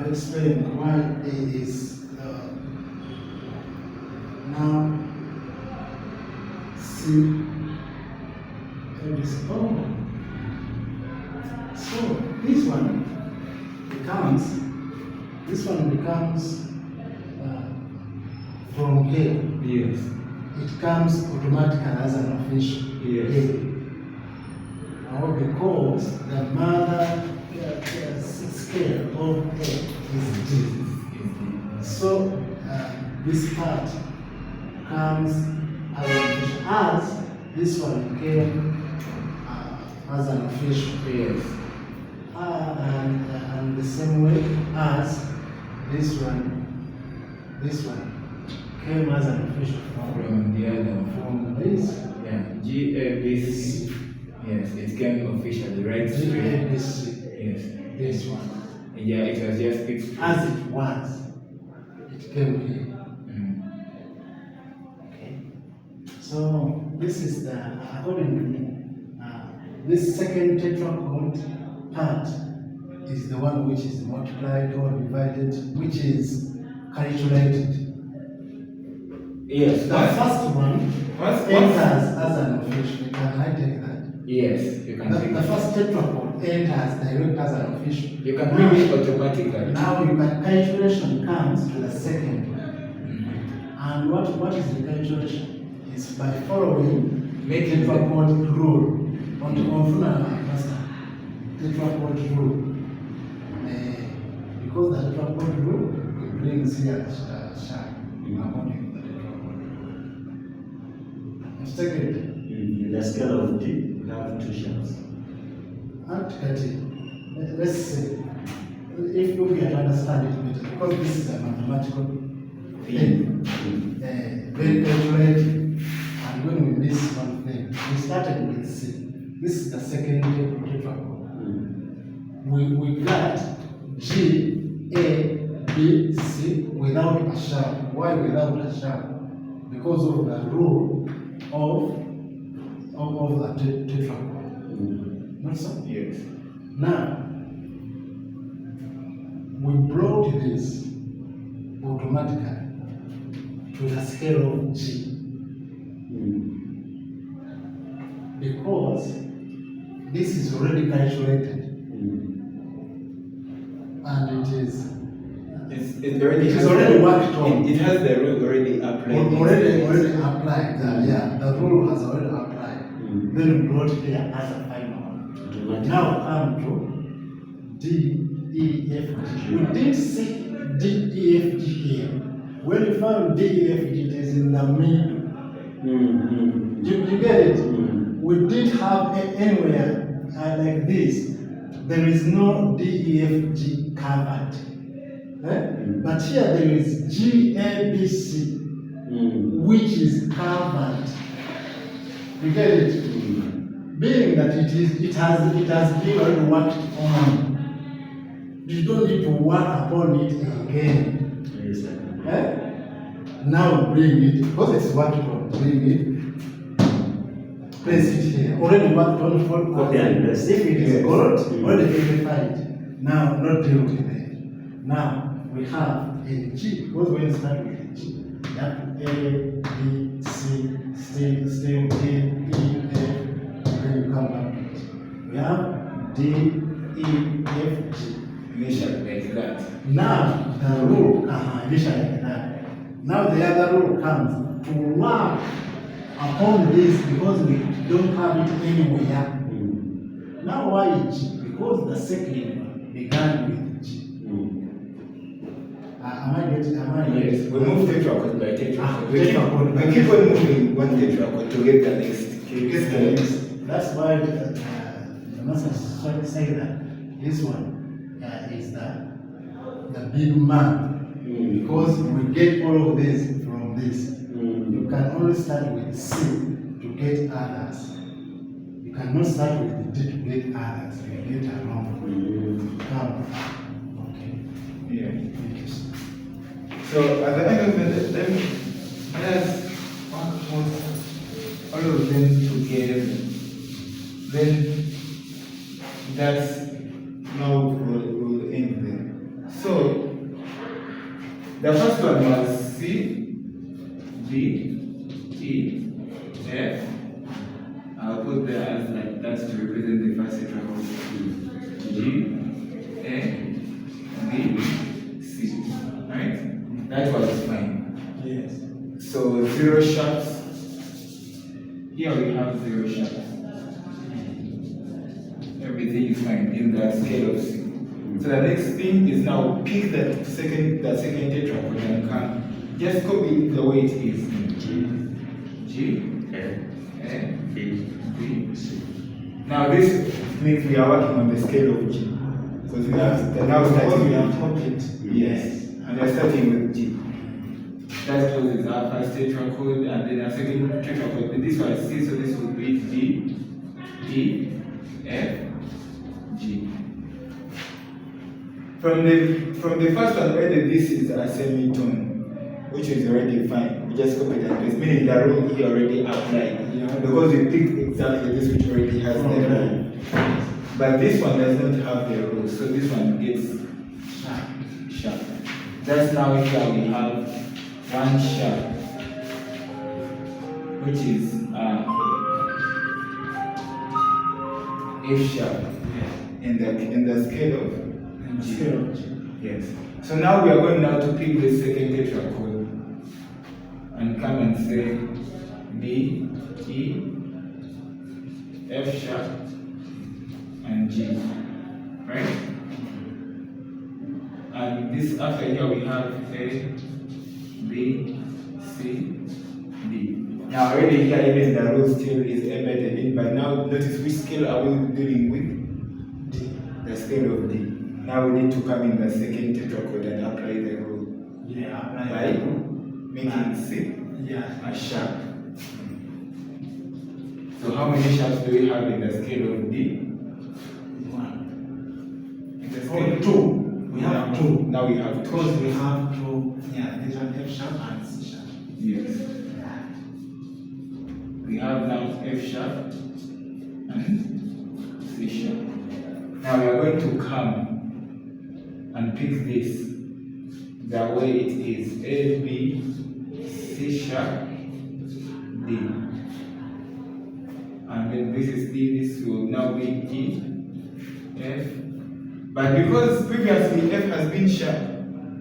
[SPEAKER 2] I've explained why it is now C and this bond. So this one becomes from here.
[SPEAKER 1] Yes.
[SPEAKER 2] It comes automatically as an official.
[SPEAKER 1] Yes.
[SPEAKER 2] Now because the mother scale of A is D. So this part comes as an official, as this one came as an official.
[SPEAKER 1] Yes.
[SPEAKER 2] And the same way as this one came as an official
[SPEAKER 1] From the other one.
[SPEAKER 2] from this.
[SPEAKER 1] Yeah. GABC. Yes, it came officially, right?
[SPEAKER 2] GABC,
[SPEAKER 1] Yes.
[SPEAKER 2] this one.
[SPEAKER 1] Yeah, it was just fixed.
[SPEAKER 2] As it was, it came here.
[SPEAKER 1] Mm.
[SPEAKER 2] Okay. So this is the, according to me, this second tetrachord part is the one which is multiplied or divided, which is calculated.
[SPEAKER 1] Yes.
[SPEAKER 2] The first one
[SPEAKER 1] once-
[SPEAKER 2] enters as an official. Can I take that?
[SPEAKER 1] Yes, you can take
[SPEAKER 2] The
[SPEAKER 1] it.
[SPEAKER 2] first tetrachord enters direct as an official.
[SPEAKER 1] You can bring it automatically.
[SPEAKER 2] Now you can calculation comes to the second one.
[SPEAKER 1] Mhm.
[SPEAKER 2] And what is the calculation? It's by following
[SPEAKER 1] Making the-
[SPEAKER 2] tetrachord rule. On the master tetrachord rule. Because the tetrachord rule brings here sharp according to the tetrachord rule. Second,
[SPEAKER 3] In the scale of D, we have two sharps.
[SPEAKER 2] let's say, if you can understand it better, because this is a mathematical thing, very calculated, and when we miss one thing, we started with C. This is the second tetrachord. We got G, A, B, C without a sharp. Why without a sharp? Because of the rule of the tetrachord. Not so?
[SPEAKER 1] Yes.
[SPEAKER 2] Now, we brought this automatically to the scale of G because this is already calculated and it is
[SPEAKER 1] It's
[SPEAKER 2] already worked on.
[SPEAKER 1] It has the rule already applied.
[SPEAKER 2] already applied. Yeah, the rule has already applied. Then we brought here as a final one. Now come to D, E, F, G. We did see D, E, F, G here. When you found D, E, F, G, it is in the middle. You get it? We did have anywhere like this. There is no D, E, F, G covered. But here there is G, A, B, C, which is covered. You get it? Being that it has been already worked on. You don't need to work upon it again.
[SPEAKER 3] Yes, sir.
[SPEAKER 2] Now bring it, because it's worked on, bring it, place it here. Already worked on for
[SPEAKER 3] Copy and paste.
[SPEAKER 2] if it is
[SPEAKER 3] Yes.
[SPEAKER 2] gold, already verified. Now not deal with it. Now we have in G, because when you start with G, you have A, B, C, still D, E, F, then you come back to it. We have D, E, F, G.
[SPEAKER 1] Initially like that.
[SPEAKER 2] Now the rule, initially like that. Now the other rule comes to work upon this because we don't have it anywhere. Now why G? Because the second one began with G. Am I getting?
[SPEAKER 1] Yes, we move tetrachord by tetrachord. We
[SPEAKER 2] Tetrachord.
[SPEAKER 1] keep on moving one tetrachord to get the next.
[SPEAKER 2] To get the next. That's why the master say that this one is the big man. Because we get all of this from this. You can only start with C to get others. You cannot start with D to get others. You get along. Come. Okay.
[SPEAKER 1] Yeah.
[SPEAKER 2] Thank you.
[SPEAKER 1] So at the end of it, then let's put all of them together. Then that's now will end there. So one was C, D, E, F. I'll put there as like that to represent the first tetrachord. G, A, B, C. Right? That was fine.
[SPEAKER 2] Yes.
[SPEAKER 1] So 0 sharps. Here we have 0 sharps. Everything is fine in the scale of C. So the next thing is now pick that second tetrachord and come. Just copy it the way it is. G, A, B, C. Now this means we are working on the scale of G. Because we have now starting
[SPEAKER 2] We have
[SPEAKER 1] with
[SPEAKER 2] copied.
[SPEAKER 1] yes. And we are starting with G. That closes our first tetrachord and then our second tetrachord. And this one is C, so this will be G, E, F, G. From the first one, already this is a semitone, which is already fine. We just copy that place, meaning the rule here already applied.
[SPEAKER 2] Yeah.
[SPEAKER 1] Because we picked exactly this which already has the rule. But this one does not have the rule, so this one gets sharp. That's now here we have one sharp, which is F sharp in the scale of G. Yes. So now we are going now to pick the second tetrachord and come and say B, E, F sharp, and G. Right? And this after here we have A, B, C, D. Now already here even the rule still is embedded in, but now notice which scale are we dealing with? D. The scale of D. Now we need to come in the second tetrachord and apply the rule.
[SPEAKER 2] Yeah,
[SPEAKER 1] By making C
[SPEAKER 2] yeah.
[SPEAKER 1] a sharp. So how many sharps do we have in the scale of D?
[SPEAKER 2] One.
[SPEAKER 1] In the
[SPEAKER 2] Oh,
[SPEAKER 1] scale
[SPEAKER 2] two. We have two.
[SPEAKER 1] Now we have two.
[SPEAKER 2] Because we have two. Yeah, this one F sharp and C sharp.
[SPEAKER 1] Yes. We have now F sharp and C sharp. Now we are going to come and pick this the way it is. A, B, C sharp, D. And then this is D, this will now be G, F. But because previously F has been sharp,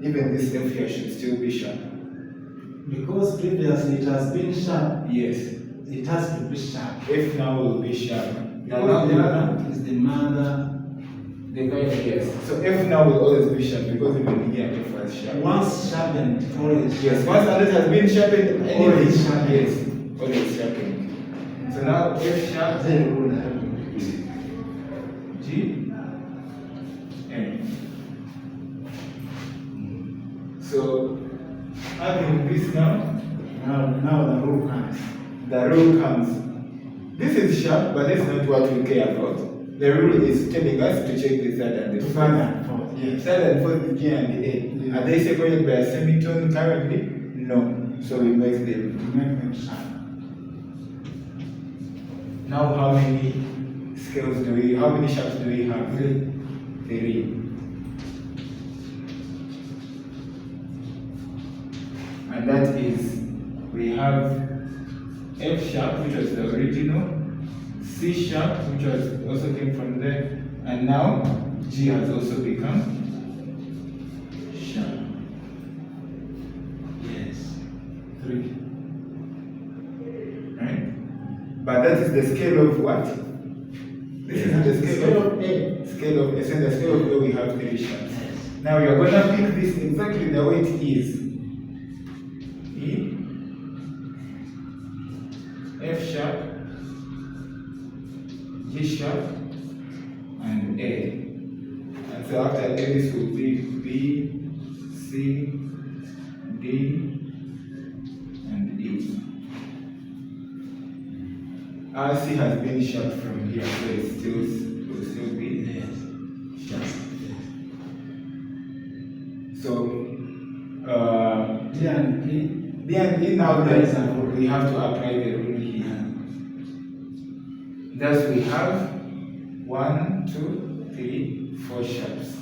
[SPEAKER 1] even this F here should still be sharp.
[SPEAKER 2] Because previously it has been sharp,
[SPEAKER 1] Yes.
[SPEAKER 2] it has to be sharp.
[SPEAKER 1] F now will be sharp.
[SPEAKER 2] Because the other is the mother.
[SPEAKER 1] The guy, yes. So F now will always be sharp because even here F was sharp.
[SPEAKER 2] Once sharpened, always.
[SPEAKER 1] Yes, once it has been sharpened,
[SPEAKER 2] Always sharpened.
[SPEAKER 1] Yes, always sharpened. So now F sharp,
[SPEAKER 2] Then we will have
[SPEAKER 1] G, N. So having this now,
[SPEAKER 2] now the rule comes.
[SPEAKER 1] the rule comes. This is sharp, but that's not what we care about. The rule is telling us to check the third and the
[SPEAKER 2] Third
[SPEAKER 1] fourth.
[SPEAKER 2] and fourth, yes.
[SPEAKER 1] Third and fourth is G and A.
[SPEAKER 2] Yeah.
[SPEAKER 1] Are they separated by a semitone currently? No. So we make them.
[SPEAKER 2] To make them sharp.
[SPEAKER 1] Now how many scales do we, how many sharps do we have? Three. And that is, we have F sharp, which was the original, C sharp, which was also came from there, and now G has also become sharp.
[SPEAKER 2] Yes. 3.
[SPEAKER 1] Right? But that is the scale of what? This is the scale of
[SPEAKER 2] A.
[SPEAKER 1] Scale of A. So in the scale of A we have 3 sharps. Now we are going to pick this exactly the way it is. E, F sharp, G sharp, and A. And so after A this will be B, C, D, and E. Our C has been sharp from here, so it will still be sharp. So
[SPEAKER 2] D and E.
[SPEAKER 1] D and E now then we have to apply the rule here. Thus we have 1, 2, 3, 4 sharps.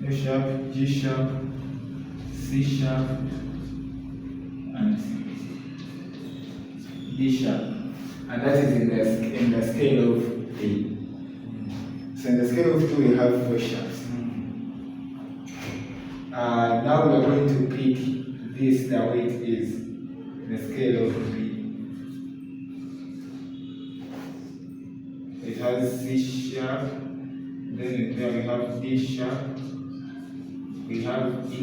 [SPEAKER 1] F sharp, G sharp, C sharp, and D sharp. And that is in the scale of A. So in the scale of 2 we have 4 sharps. Now we are going to pick this the way it is in the scale of B. It has C sharp, then we have D sharp, we have E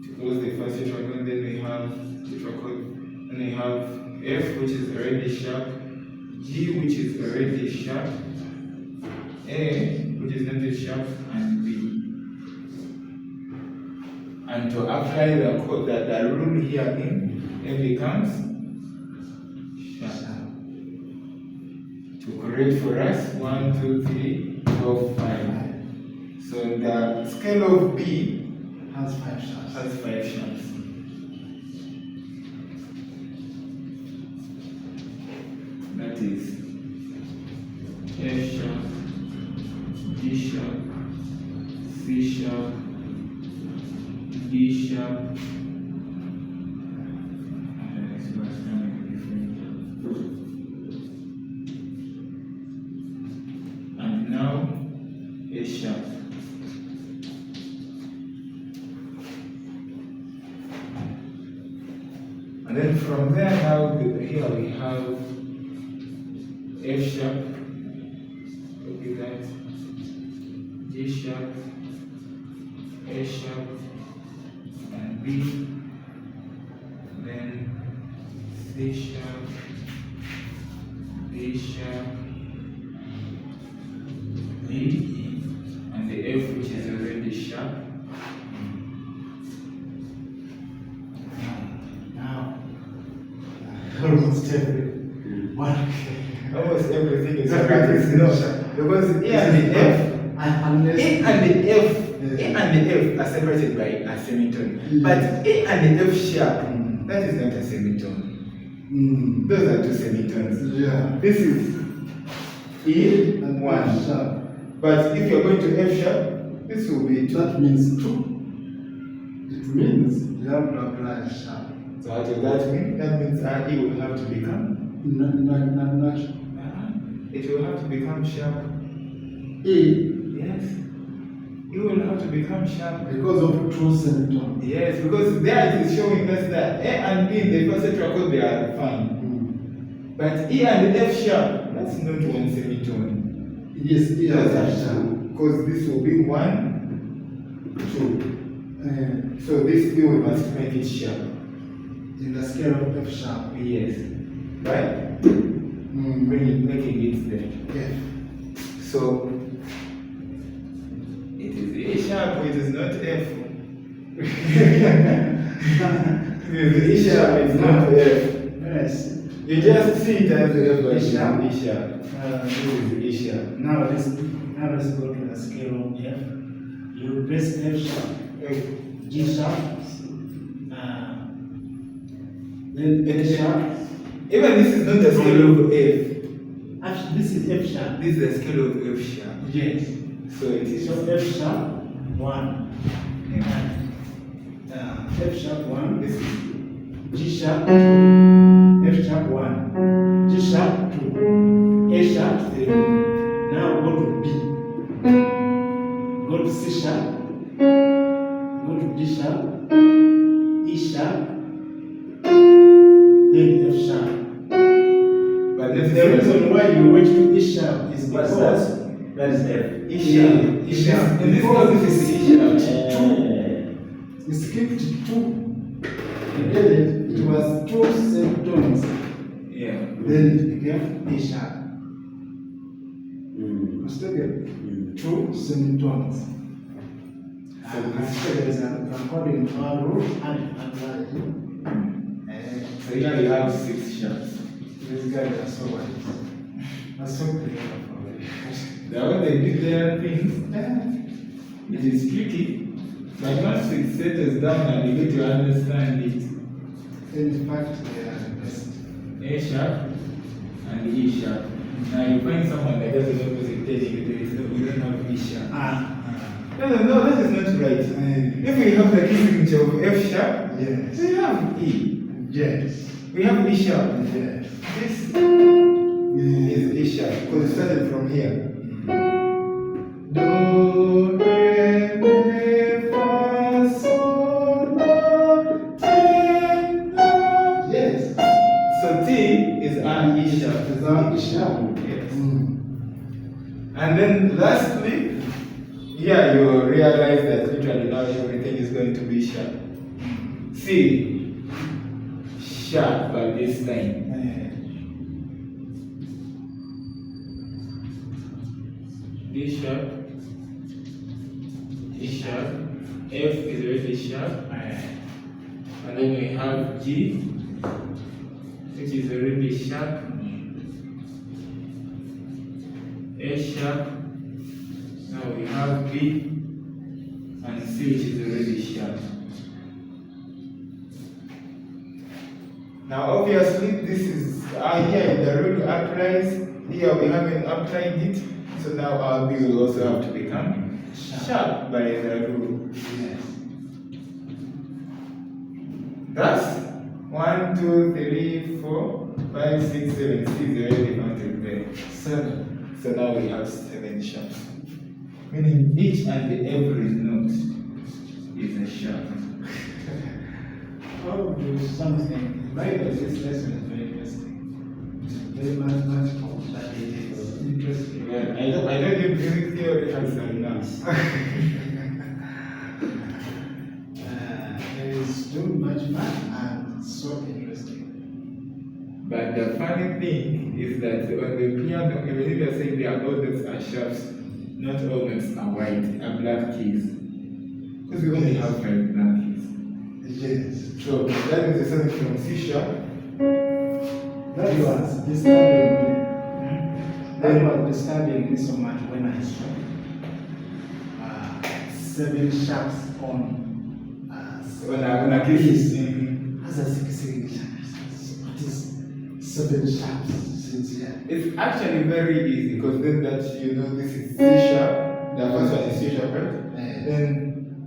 [SPEAKER 1] to close the first tetrachord, then we have tetrachord, then we have F, which is already sharp, G, which is already sharp, A, which is not yet sharp, and B. And to apply the code that the rule here in, it becomes sharp. To correct for us, 1, 2, 3, 4, 5. So the scale of B
[SPEAKER 2] Has 5 sharps.
[SPEAKER 1] has 5 sharps. That is F sharp, G sharp, C sharp, D sharp, and the next one is coming different. And now A sharp. And then from there now here we have F sharp, copy that, G sharp, A sharp, and B, then C sharp, D sharp, D, and the F which is already sharp.
[SPEAKER 2] Now, almost everyone.
[SPEAKER 1] Almost everything is no, because A and the F,
[SPEAKER 2] Unless
[SPEAKER 1] A and the F are separated by a semitone. But A and the F sharp, that is not a semitone. Those are two semitones.
[SPEAKER 2] Yeah.
[SPEAKER 1] This is E
[SPEAKER 2] And
[SPEAKER 1] one.
[SPEAKER 2] sharp.
[SPEAKER 1] But if you're going to F sharp, this will be 2.
[SPEAKER 2] That means 2. It means you have to apply a sharp.
[SPEAKER 1] So what does that mean? That means E will have to become,
[SPEAKER 2] Not
[SPEAKER 1] it will have to become sharp.
[SPEAKER 2] A
[SPEAKER 1] Yes. It will have to become sharp.
[SPEAKER 2] because of 2 semitones.
[SPEAKER 1] Yes, because there it is showing us that A and B in the first tetrachord they are fine. But E and F sharp, that's not one semitone.
[SPEAKER 2] Yes, A has a
[SPEAKER 1] That's
[SPEAKER 2] sharp.
[SPEAKER 1] because this will be 1, 2. So this B we must make it sharp.
[SPEAKER 2] In the scale of F sharp.
[SPEAKER 1] Yes. Right? Making it there.
[SPEAKER 2] F.
[SPEAKER 1] So it is A sharp, it is not F. It is A sharp, it's not F.
[SPEAKER 2] Yes.
[SPEAKER 1] You just see it as F, but it's
[SPEAKER 2] A sharp.
[SPEAKER 1] A sharp. This is A sharp.
[SPEAKER 2] Now let's go to the scale of F. You press F sharp, G sharp, then A sharp.
[SPEAKER 1] Even this is not the scale of F.
[SPEAKER 2] Actually, this is F sharp.
[SPEAKER 1] This is the scale of F sharp.
[SPEAKER 2] Yes.
[SPEAKER 1] So it is
[SPEAKER 2] So F sharp 1. F sharp 1.
[SPEAKER 1] this is
[SPEAKER 2] G sharp 2. F sharp 1. G sharp 2. A sharp 3. Now go to B. Go to C sharp. Go to D sharp. E sharp. Then F sharp.
[SPEAKER 1] but
[SPEAKER 2] The reason why you went to E sharp is
[SPEAKER 3] What's
[SPEAKER 2] because
[SPEAKER 3] that? That is F.
[SPEAKER 1] E sharp.
[SPEAKER 2] E sharp.
[SPEAKER 1] In this case, this is E sharp.
[SPEAKER 2] we skipped 2. You get it? It was 2 semitones.
[SPEAKER 1] Yeah.
[SPEAKER 2] Then it became A sharp. Mistaken? 2 semitones. So there is according to our rule and apply.
[SPEAKER 1] So here you have 6 sharps.
[SPEAKER 2] These guys are so wise. That's so clever for me.
[SPEAKER 1] Now when they do their things, it is tricky. But once it settles down and you get to understand it,
[SPEAKER 2] In fact, they are the best.
[SPEAKER 1] A sharp and E sharp. Now you find someone that doesn't know music, telling you there is no, we don't have E sharp. No, that is not right. If we have the key signature of F sharp,
[SPEAKER 2] Yes.
[SPEAKER 1] we have E.
[SPEAKER 2] Yes.
[SPEAKER 1] We have E sharp.
[SPEAKER 2] Yes.
[SPEAKER 1] This
[SPEAKER 2] Yes.
[SPEAKER 1] is E sharp because it started from here. Do, re, mi, fa, sol, la, ti, la.
[SPEAKER 2] Yes.
[SPEAKER 1] So T is our E sharp.
[SPEAKER 2] Is that E sharp?
[SPEAKER 1] Yes.
[SPEAKER 2] Mm.
[SPEAKER 1] And then lastly, here you realize that literally now everything is going to be sharp. C sharp by this line. D sharp, E sharp, F is already sharp, and then we have G, which is already sharp, A sharp, now we have B, and C, which is already sharp. Now obviously this is here the rule applies, here we haven't applied it, so now our B will also have to become sharp by the rule.
[SPEAKER 2] Yes.
[SPEAKER 1] Thus 1, 2, 3, 4, 5, 6, 7, C is already counted there.
[SPEAKER 2] 7.
[SPEAKER 1] So now we have 7 sharps. Meaning each and every note is a sharp.
[SPEAKER 2] I'll do something. Right, this lesson is very interesting. Very mathematical, but it is interesting.
[SPEAKER 1] Well, I don't even music theory has done now.
[SPEAKER 2] There is too much math and so interesting.
[SPEAKER 1] But the funny thing is that on the piano, even if you're saying the all notes are sharps, not all notes are white, are black keys. Because we only have 5 black keys.
[SPEAKER 2] Yes.
[SPEAKER 1] So that means the something from C sharp.
[SPEAKER 2] That was disturbing me. That was disturbing me so much when I saw 7 sharps on
[SPEAKER 1] On a keys.
[SPEAKER 2] as a 6 signature. What is 7 sharps since here?
[SPEAKER 1] It's actually very easy because then that you know this is C sharp. The first one is C sharp, right?
[SPEAKER 2] Yes.
[SPEAKER 1] Then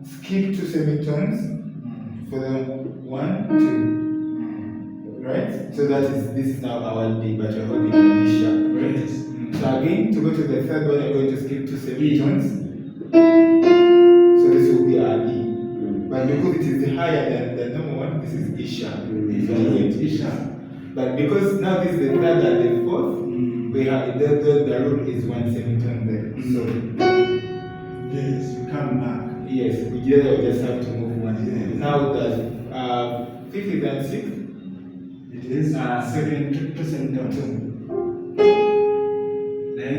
[SPEAKER 1] skip 2 semitones for the 1, 2. Right? So that is this is now our D, but you're holding the D sharp, right?
[SPEAKER 2] Yes.
[SPEAKER 1] So again, to go to the third one, you're going to skip 2 semitones. So this will be our E. But because it is higher than the normal one, this is E sharp. This is E sharp. But because now this is the third and the fourth, we have the rule is 1 semitone there. So
[SPEAKER 2] Yes, you come back.
[SPEAKER 1] yes, we just have to move one.
[SPEAKER 2] Yes.
[SPEAKER 1] Now the fifth and sixth.
[SPEAKER 2] It is 2 semitones. Then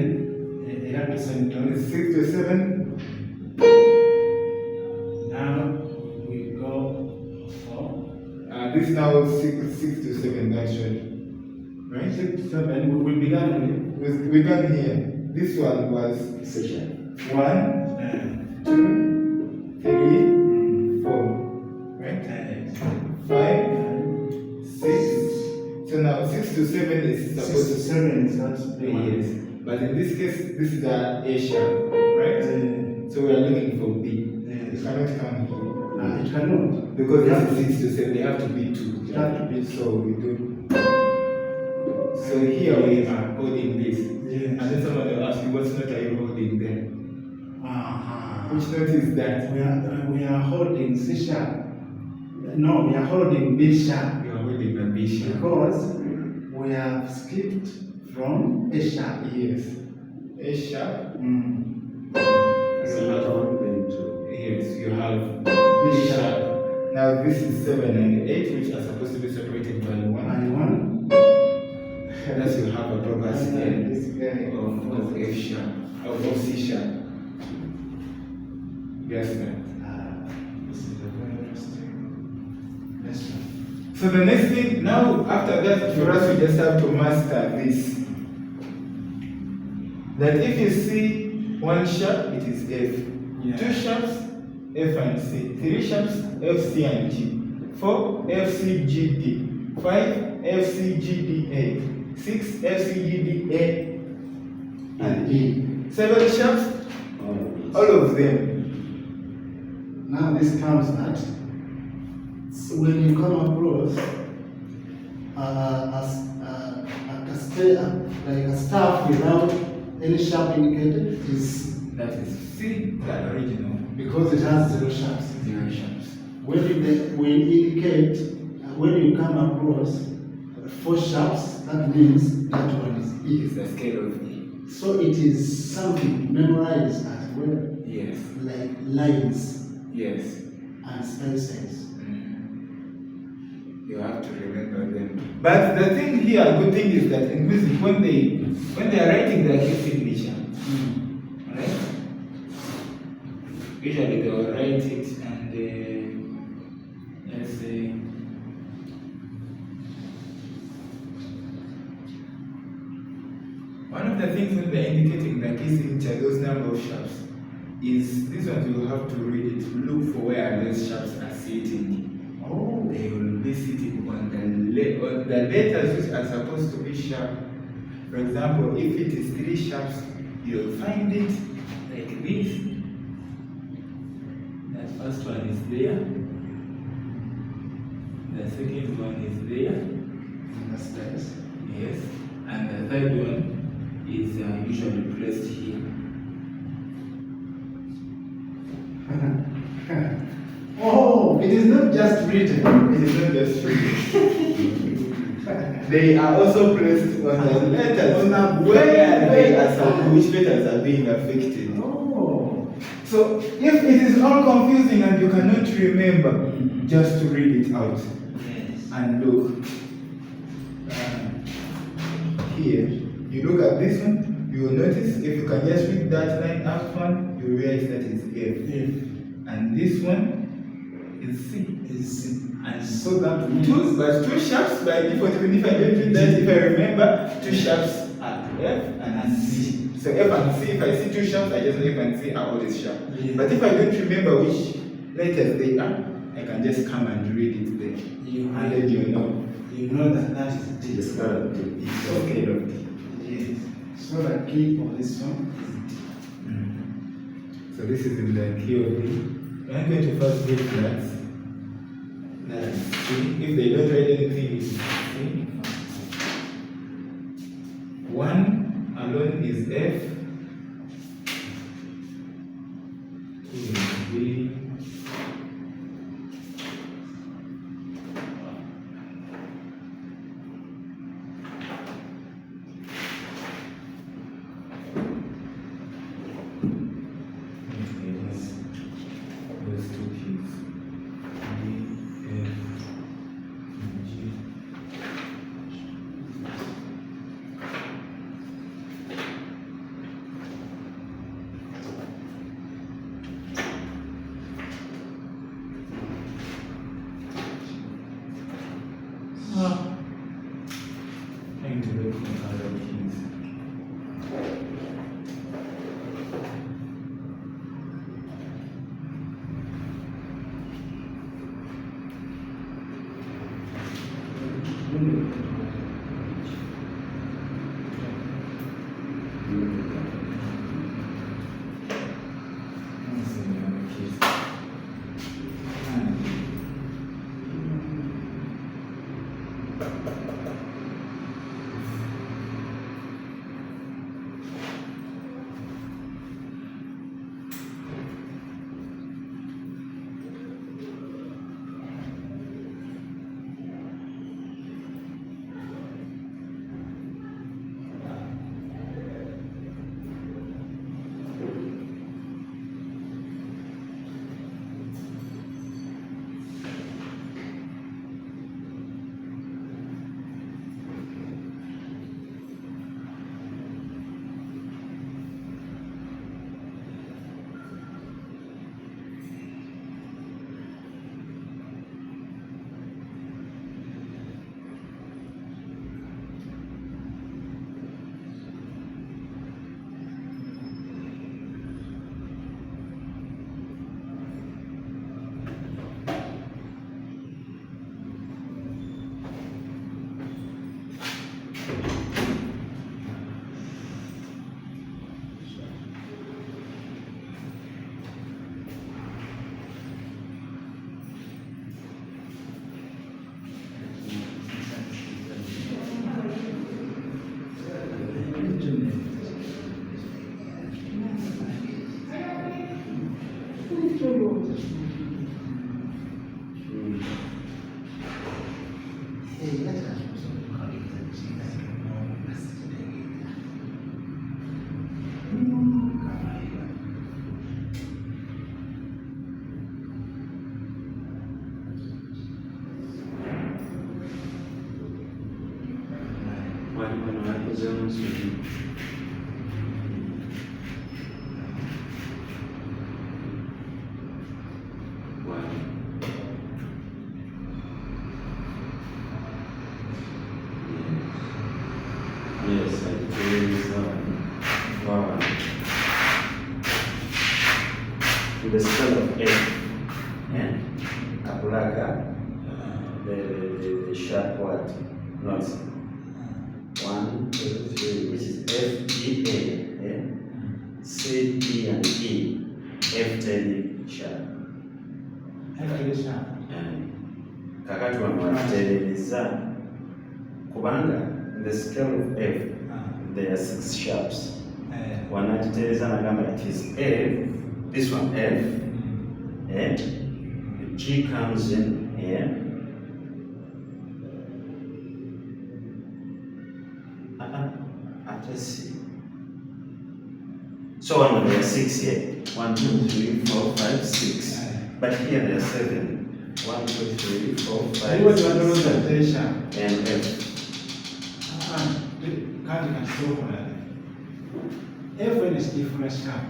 [SPEAKER 2] 11 semitones.
[SPEAKER 1] 6 to 7.
[SPEAKER 2] Now we go for
[SPEAKER 1] This is now 6 to 7 actually. Right?
[SPEAKER 2] 6 to 7. We began with
[SPEAKER 1] We got here. This one was
[SPEAKER 3] Session.
[SPEAKER 1] 1, 2, 3, 4. Right? 5, 6. So now 6 to 7 is
[SPEAKER 2] 6
[SPEAKER 1] supposed
[SPEAKER 2] to 7 is not the one.
[SPEAKER 1] yes. But in this case, this is the A sharp, right? So we are looking for B. It
[SPEAKER 2] Yes.
[SPEAKER 1] cannot come here.
[SPEAKER 2] It cannot.
[SPEAKER 1] Because this is 6 to 7, they have to be 2.
[SPEAKER 2] It have to be
[SPEAKER 1] So we do. So here we are holding this.
[SPEAKER 2] Yes.
[SPEAKER 1] And then someone will ask you, what note are you holding there? Which note is that?
[SPEAKER 2] We are holding C sharp. No, we are holding B sharp
[SPEAKER 1] You are holding the B sharp.
[SPEAKER 2] because we have skipped from A sharp.
[SPEAKER 1] Yes. A sharp.
[SPEAKER 3] So not one then two.
[SPEAKER 1] Yes, you have
[SPEAKER 2] B
[SPEAKER 1] B
[SPEAKER 2] sharp.
[SPEAKER 1] sharp. Now this is 7 and 8, which are supposed to be separated by 1.
[SPEAKER 2] And 1.
[SPEAKER 1] Thus you have a proper scale
[SPEAKER 2] This guy
[SPEAKER 1] of F sharp, of C sharp. Yes, ma'am.
[SPEAKER 2] This is a very interesting lesson.
[SPEAKER 1] So the next thing, now after that, for us, we just have to master this. That if you see 1 sharp, it is F.
[SPEAKER 2] Yeah.
[SPEAKER 1] 2 sharps, F and C. 3 sharps, F, C and G. 4, F, C, G, D. 5, F, C, G, D, A. 6, F, C, G, D, A and E. 7 sharps,
[SPEAKER 3] All of it.
[SPEAKER 1] all of them.
[SPEAKER 2] Now this comes that so when you come across like a staff without any sharp indicated is
[SPEAKER 1] That is C, the original.
[SPEAKER 2] because it has zero sharps.
[SPEAKER 1] Zero sharps.
[SPEAKER 2] When we indicate, when you come across 4 sharps, that means that one is E.
[SPEAKER 1] It's the scale of E.
[SPEAKER 2] So it is something to memorize as well,
[SPEAKER 1] Yes.
[SPEAKER 2] like lines
[SPEAKER 1] Yes.
[SPEAKER 2] and spaces.
[SPEAKER 1] You have to remember them. But the thing here, good thing is that in music, when they are writing their key signature, right? Usually they will write it and let's say one of the things when they're indicating the key signature, those number of sharps, is this one you have to read it, look for where those sharps are sitting.
[SPEAKER 2] Oh,
[SPEAKER 1] They will be sitting on the letters which are supposed to be sharp. For example, if it is 3 sharps, you'll find it like this. That first one is there. The second one is there.
[SPEAKER 2] understands.
[SPEAKER 1] Yes. And the third one is usually placed here.
[SPEAKER 2] Oh, it is not just written.
[SPEAKER 1] It is not just reading. They are also placed on the letters where they are which letters are being affected.
[SPEAKER 2] Oh,
[SPEAKER 1] So if it is all confusing and you cannot remember, just to read it out and look. Here, you look at this one, you will notice if you can just read that line out one, you realize that is F. And this one is C. And so that two sharps by default, even if I don't read that, if I remember, 2 sharps are F and C. So F and C, if I see 2 sharps, I just know F and C are always sharp.
[SPEAKER 2] Yeah.
[SPEAKER 1] But if I don't remember which letters they are, I can just come and read it there. And then you know.
[SPEAKER 2] you know that that is D.
[SPEAKER 3] Just gotta do it.
[SPEAKER 1] It's okay, look.
[SPEAKER 2] Yes. So the key for this one
[SPEAKER 1] So this is in the key of D. I'm going to first get that. That's C. If they don't write anything, it's C. 1 alone is F. 2 is B. 2 keys. D, F, G.
[SPEAKER 3] Yes, I do. Wow. To the scale of 8, yeah? Kapulaga, the sharp what? Notes. 1, 2, 3, which is F, G, A, yeah? C, D, and E, F, T, sharp. Kakati wanawatereza kubanga in the scale of F there are 6 sharps. Wanajitereza na kama it is F, this one F, G comes in here. Let's see. So there are 6 here. 1, 2, 3, 4, 5, 6. But here there are 7. 1, 2, 3, 4, 5, 6, 7. And F.
[SPEAKER 2] F is different sharp.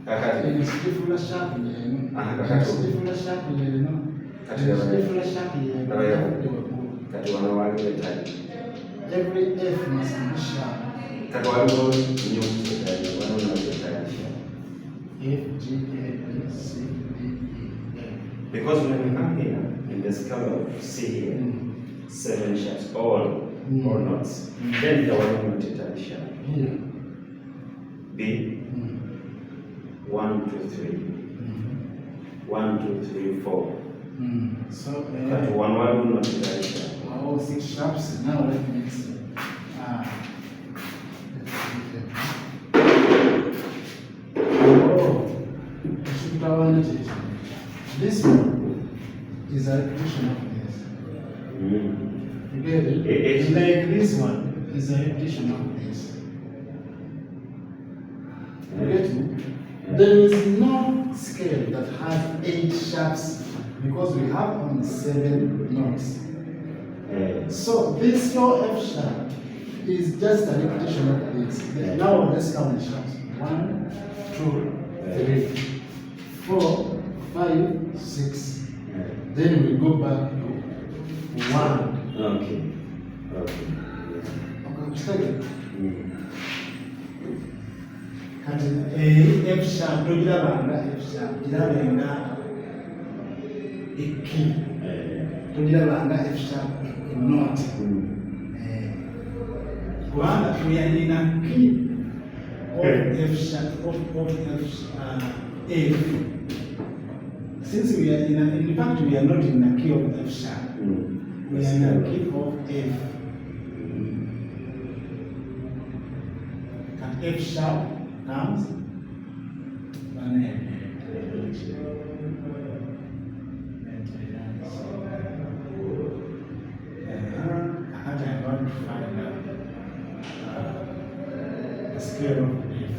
[SPEAKER 3] Kakati.
[SPEAKER 2] It is different sharp.
[SPEAKER 3] Kakati.
[SPEAKER 2] Different sharp.
[SPEAKER 3] Kati wanawake wetali.
[SPEAKER 2] Every F must be sharp.
[SPEAKER 3] Kati walipo nyuki wetali. Wanawake wetali sharp.
[SPEAKER 2] F, G, A, B, C, D, E, F.
[SPEAKER 3] Because when we come here, in the scale of C here, 7 sharps, all notes. Then the one note is sharp.
[SPEAKER 2] Here.
[SPEAKER 3] B, 1, 2, 3. 1, 2, 3, 4.
[SPEAKER 2] So,
[SPEAKER 3] Kati one note is sharp.
[SPEAKER 2] all 6 sharps. Now let me see. This one is a repetition of this. You get it?
[SPEAKER 3] It's
[SPEAKER 2] Like this one is a repetition of this. You get it? There is no scale that has 8 sharps because we have only 7 notes. So this your F sharp is just a repetition of this. Now let's count the sharps. 1, 2, 3, 4, 5, 6. Then we go back to 1.
[SPEAKER 3] Okay.
[SPEAKER 2] Okay, second. F sharp, no girabanga F sharp, girabanga a key. No girabanga F sharp, a note. Kubanga we are in a key of F sharp, of F. Since we are in fact we are not in a key of F sharp. We are in a key of F. And F sharp comes one F. I want to find out the scale of F.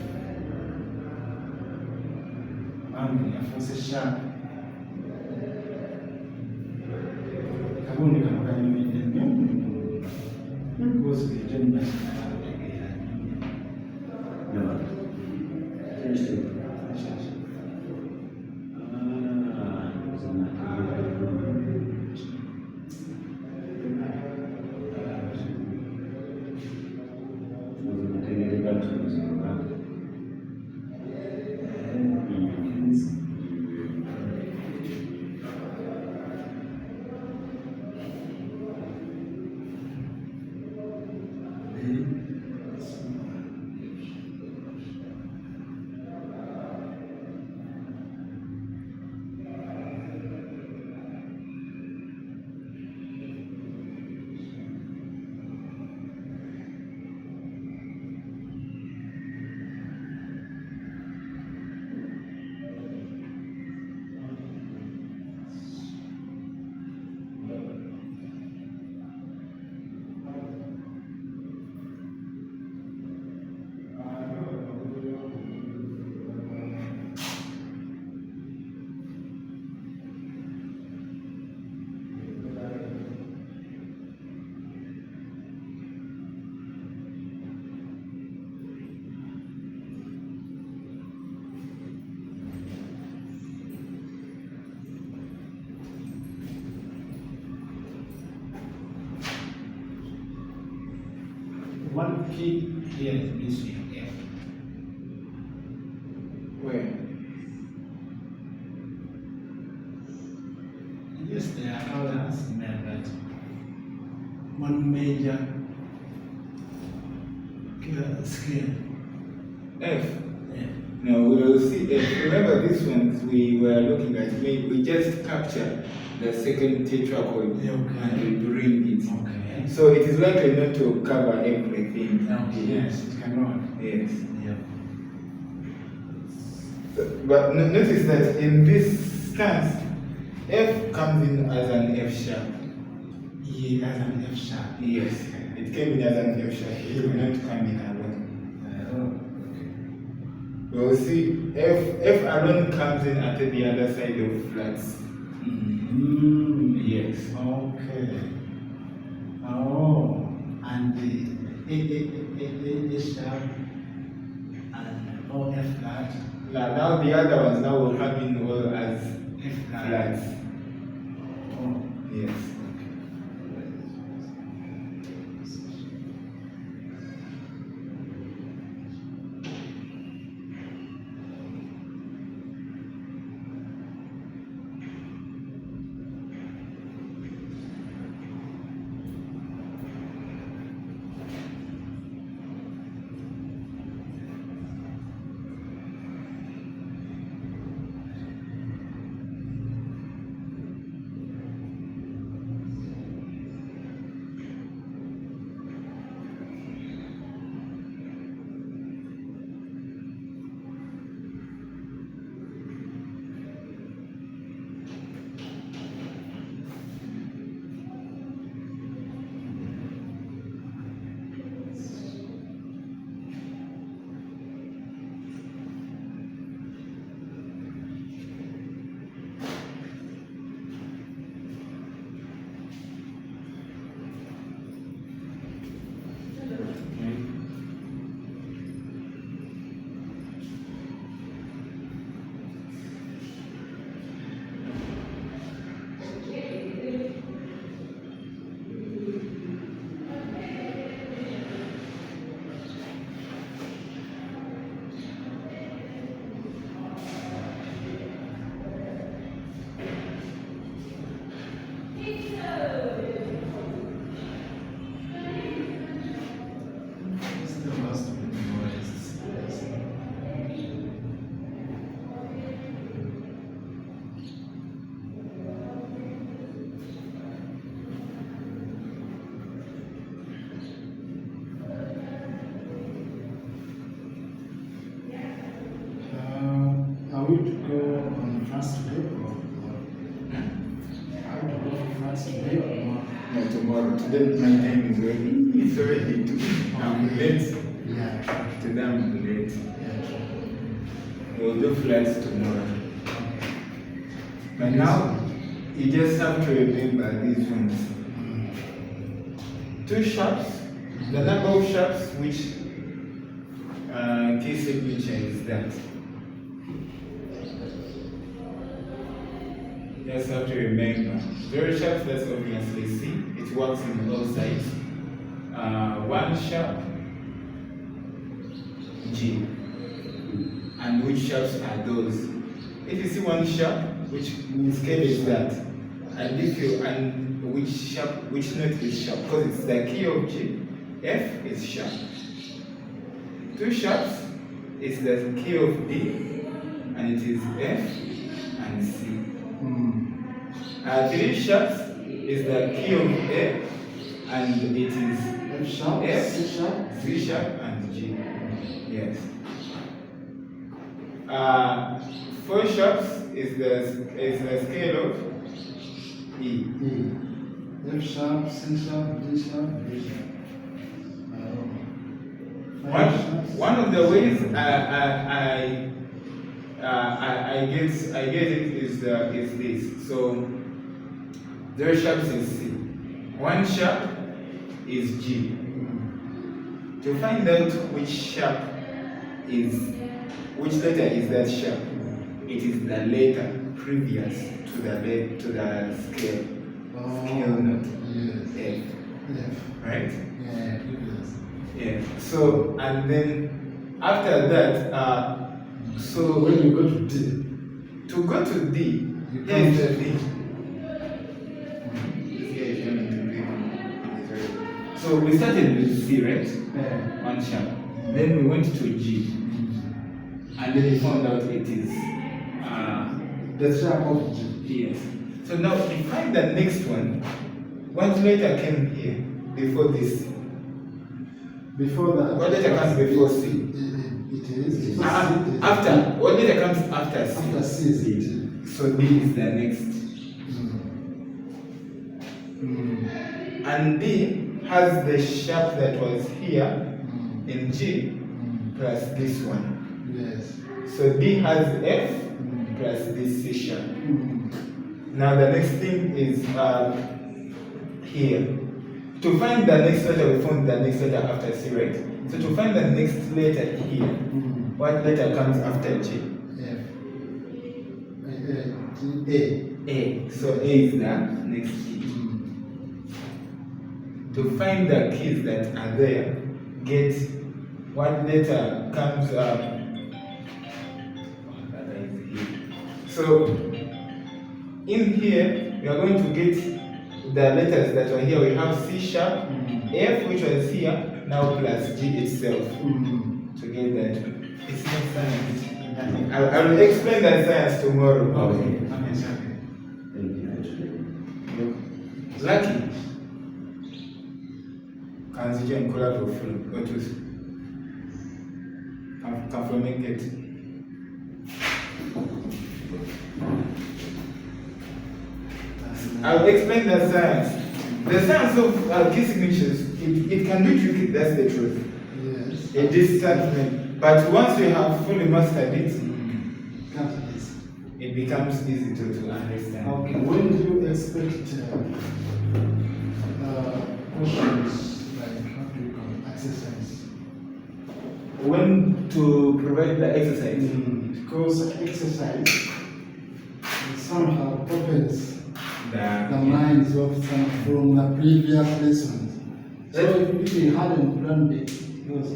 [SPEAKER 2] One is a sharp. Kabuni kama kwenye mjengo. Because we don't know.
[SPEAKER 4] key here is missing F.
[SPEAKER 1] Where?
[SPEAKER 4] Yes, there are others, but one major scale.
[SPEAKER 1] F.
[SPEAKER 4] Yeah.
[SPEAKER 1] No, we will see F. Remember these ones we were looking at, we just capture the second tetrachord
[SPEAKER 4] Okay.
[SPEAKER 1] and we bring it.
[SPEAKER 4] Okay.
[SPEAKER 1] So it is likely not to cover everything.
[SPEAKER 4] Okay. Yes, it cannot.
[SPEAKER 1] Yes.
[SPEAKER 4] Yeah.
[SPEAKER 1] But notice that in this stance, F comes in as an F sharp.
[SPEAKER 4] E as an F sharp.
[SPEAKER 1] Yes, it came in as an F sharp. It will not come in alone.
[SPEAKER 4] Okay.
[SPEAKER 1] We will see F alone comes in at the other side of flats. Yes.
[SPEAKER 4] Okay. Oh, and the A sharp and O F flat.
[SPEAKER 1] Now the other ones now will come in all as
[SPEAKER 4] F flat.
[SPEAKER 1] flats.
[SPEAKER 4] Oh.
[SPEAKER 1] Yes.
[SPEAKER 2] Are we to go on France today or are we to go for France today or not?
[SPEAKER 1] No, tomorrow. Today my time is ready. It's already I'm late.
[SPEAKER 2] Yeah,
[SPEAKER 1] Today I'm late.
[SPEAKER 2] yeah.
[SPEAKER 1] We'll do flats tomorrow. But now, you just have to remember these ones. Two sharps, the number of sharps which key signature is that. Just have to remember. Zero sharps, that's obviously C. It works in all sides. One sharp, G. And which sharps are those? If you see one sharp, which scale is that? And if you which sharp, which note is sharp? Because it's the key of G. F is sharp. Two sharps is the key of D, and it is F and C. Three sharps is the key of A, and it is
[SPEAKER 2] F sharp,
[SPEAKER 1] F,
[SPEAKER 2] C sharp,
[SPEAKER 1] C sharp, and G. Yes. Four sharps is the scale of E.
[SPEAKER 2] E. F sharp, C sharp, D sharp, D sharp.
[SPEAKER 1] One of the ways I get it is this. So zero sharps is C. One sharp is G. To find out which letter is that sharp, it is the letter previous to the scale. Scale note.
[SPEAKER 2] Yes.
[SPEAKER 1] F.
[SPEAKER 2] F.
[SPEAKER 1] Right?
[SPEAKER 2] Yeah, previous.
[SPEAKER 1] Yeah. So and then after that, so
[SPEAKER 2] When you go to D,
[SPEAKER 1] to go to D,
[SPEAKER 2] You
[SPEAKER 1] here is the
[SPEAKER 2] can't-
[SPEAKER 1] D. Here is the D. So we started with C, right? One sharp. Then we went to G, and then we found out it is
[SPEAKER 2] the sharp of G.
[SPEAKER 1] yes. So now we find the next one. What letter came here before this?
[SPEAKER 2] Before that.
[SPEAKER 1] What letter comes before C?
[SPEAKER 2] It is.
[SPEAKER 1] After. What letter comes after C?
[SPEAKER 2] After C is D.
[SPEAKER 1] So D is the next. And D has the sharp that was here in G plus this one.
[SPEAKER 2] Yes.
[SPEAKER 1] So D has F plus this C sharp. Now the next thing is here. To find the next letter, we found the next letter after C, right? So to find the next letter here, what letter comes after G?
[SPEAKER 2] F. A.
[SPEAKER 1] A. So A is the next key. To find the keys that are there, get what letter comes So in here, we are going to get the letters that are here. We have C sharp, F, which was here, now plus G itself. To get that. It's not science. I will explain that science tomorrow.
[SPEAKER 3] Okay.
[SPEAKER 1] Lucky. Kanzija nkola bufulu. Otusi. Confirming I'll explain the science. The science of key signatures, it can be tricky, that's the truth.
[SPEAKER 2] Yes.
[SPEAKER 1] A distant, but once you have fully mastered it, it becomes easy to understand.
[SPEAKER 2] Okay. When do you expect questions like how do you call it, exercise?
[SPEAKER 1] When to provide the exercise?
[SPEAKER 2] Because exercise somehow opens the minds of some from the previous lessons. So if you hadn't planned it, because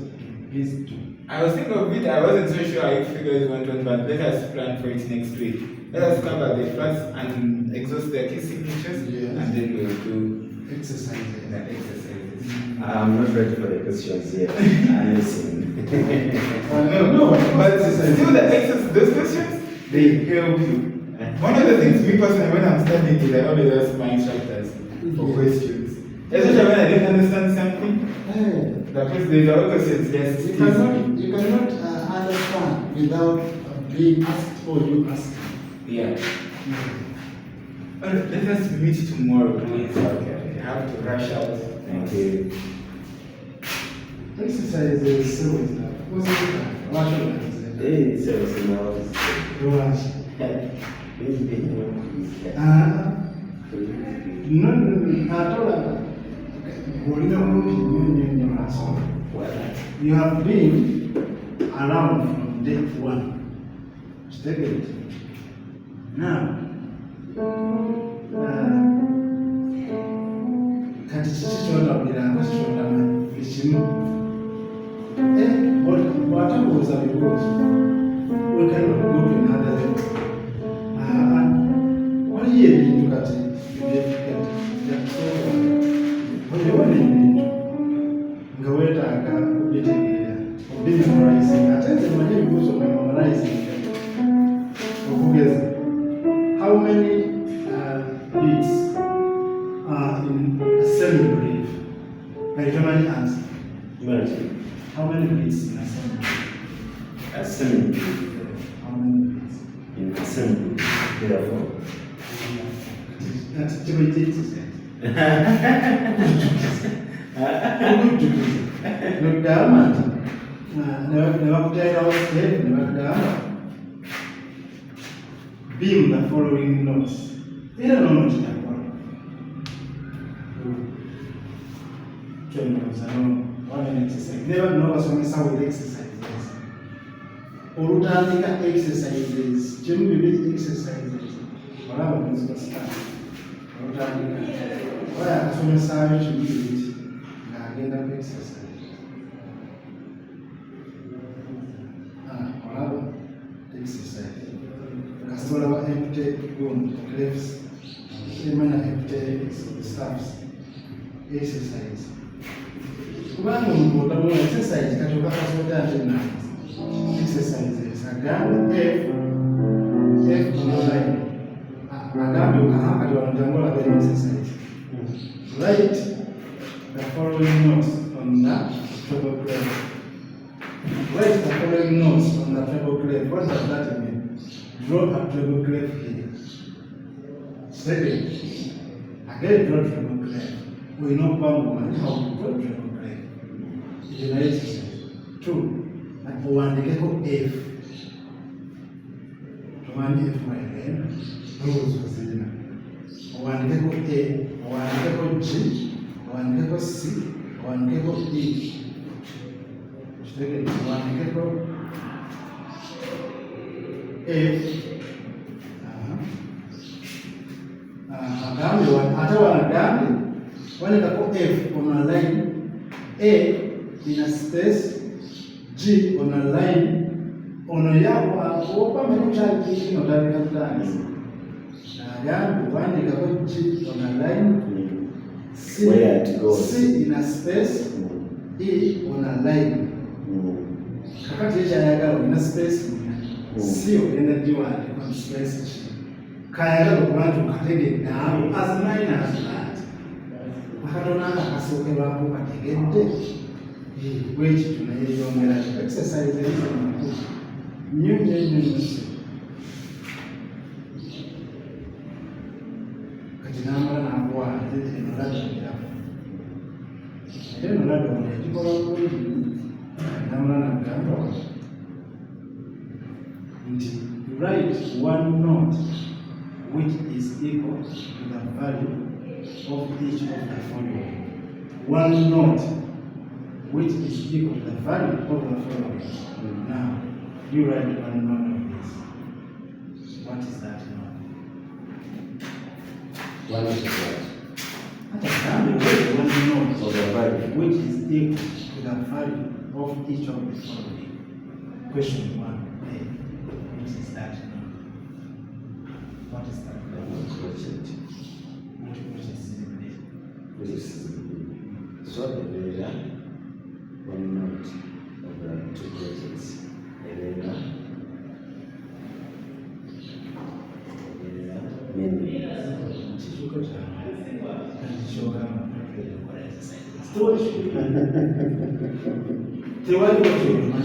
[SPEAKER 2] these two.
[SPEAKER 1] I was thinking of it, I wasn't so sure I figured one, but let us plan for it next week. Let us cover the first and exhaust the key signatures,
[SPEAKER 2] Yes.
[SPEAKER 1] and then we'll do
[SPEAKER 2] Exercises.
[SPEAKER 1] the exercises.
[SPEAKER 3] I'm not ready for the questions yet. I'm listening.
[SPEAKER 1] No, but still those questions, they help you. One of the things me personally, when I'm studying, is I always ask my instructors for questions. Especially when I didn't understand something, because there's a lot of questions, yes,
[SPEAKER 2] You cannot understand without being asked or you asking.
[SPEAKER 1] yeah. Let us meet tomorrow, please. Okay. I have to rush out.
[SPEAKER 3] Thank you.
[SPEAKER 2] Exercise is so what's it? What should I say?
[SPEAKER 3] Hey, so smells.
[SPEAKER 2] Watch. No, I told her. You have been around from day one. Stay with it. Now, whatever was we cannot go to another level. What do you mean to cut it? You get so what do you mean to? Go ahead and get it here. Be memorizing. At times, when you go so memorizing, how many beats are in a semi-brief? Like how many answers? How many beats in a semi-brief?
[SPEAKER 3] Assembly.
[SPEAKER 2] How many beats?
[SPEAKER 3] In assembly. Therefore.
[SPEAKER 2] That's imitated. Look down, man. Never played out slave, never down. Beam the following notes. They don't know much about it. I know one exercise. Never know what's on the with exercises. Orutandika exercises, generally exercises. Whatever is the start. Orutandika. Why are some savage to do it? Get up exercise. about empty wound, clefts, empty stuffs, exercise. Kubanga omuntu otamu exercise kati okakasoota ate nazi exercises agambe F online agambe kati wanatambula kwenye exercise. Write the following notes on the treble clef. Write the following notes on the treble clef. What does that mean? Draw a treble clef here. Second, again draw treble clef. We know how to draw treble clef. It's an exercise. 2. Uandikeko F. Tuandike F mwene. Rules wazina. Uandikeko A. Uandikeko G. Uandikeko C. Uandikeko E. Uandikeko F. Agambe hata wanagambe wanaendako F on a line, A in a space, G on a line, ono yako akuopa mekuchaki kino dalika plans. Agambe wanaendako G on a line, C, C in a space, E on a line. Kakati yecha yagalo in a space, C ogenda jiwandi kwa space. Kayagalo kubantu katege nabo as mine as that. Akatona akasoke bako kategedde. Bweki tunayeyongera exercise ezo nnyo. Kati namala nakuwa enolada mirako. Era enolada ono yagikola bulungi. Namala nagamba nti write one note which is equal to the value of each of the following. One note which is equal to the value of the following. Now, you write one note of this. What is that note?
[SPEAKER 3] One is what?
[SPEAKER 2] One note
[SPEAKER 3] of the value
[SPEAKER 2] which is equal to the value of each of the following. Question 1. What is that note? What is that?
[SPEAKER 3] Which is so the one note of the two questions.
[SPEAKER 2] Tewali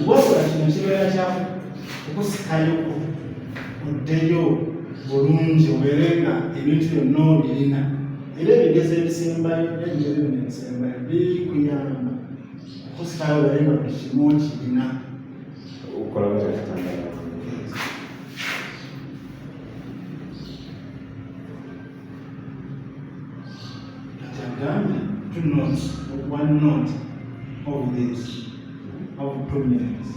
[SPEAKER 2] wabula kino kibeera kyafu okusikayo oddeyo bulungi obeere nga ebintu byonna obirina era ebigezo ebisembayo n'ebigezo bino ebisembayo bikuyamba okusikayo obeere nga buli kimu kirina.
[SPEAKER 3] Ukola bakatandala
[SPEAKER 2] two notes, one note of this, of prominence.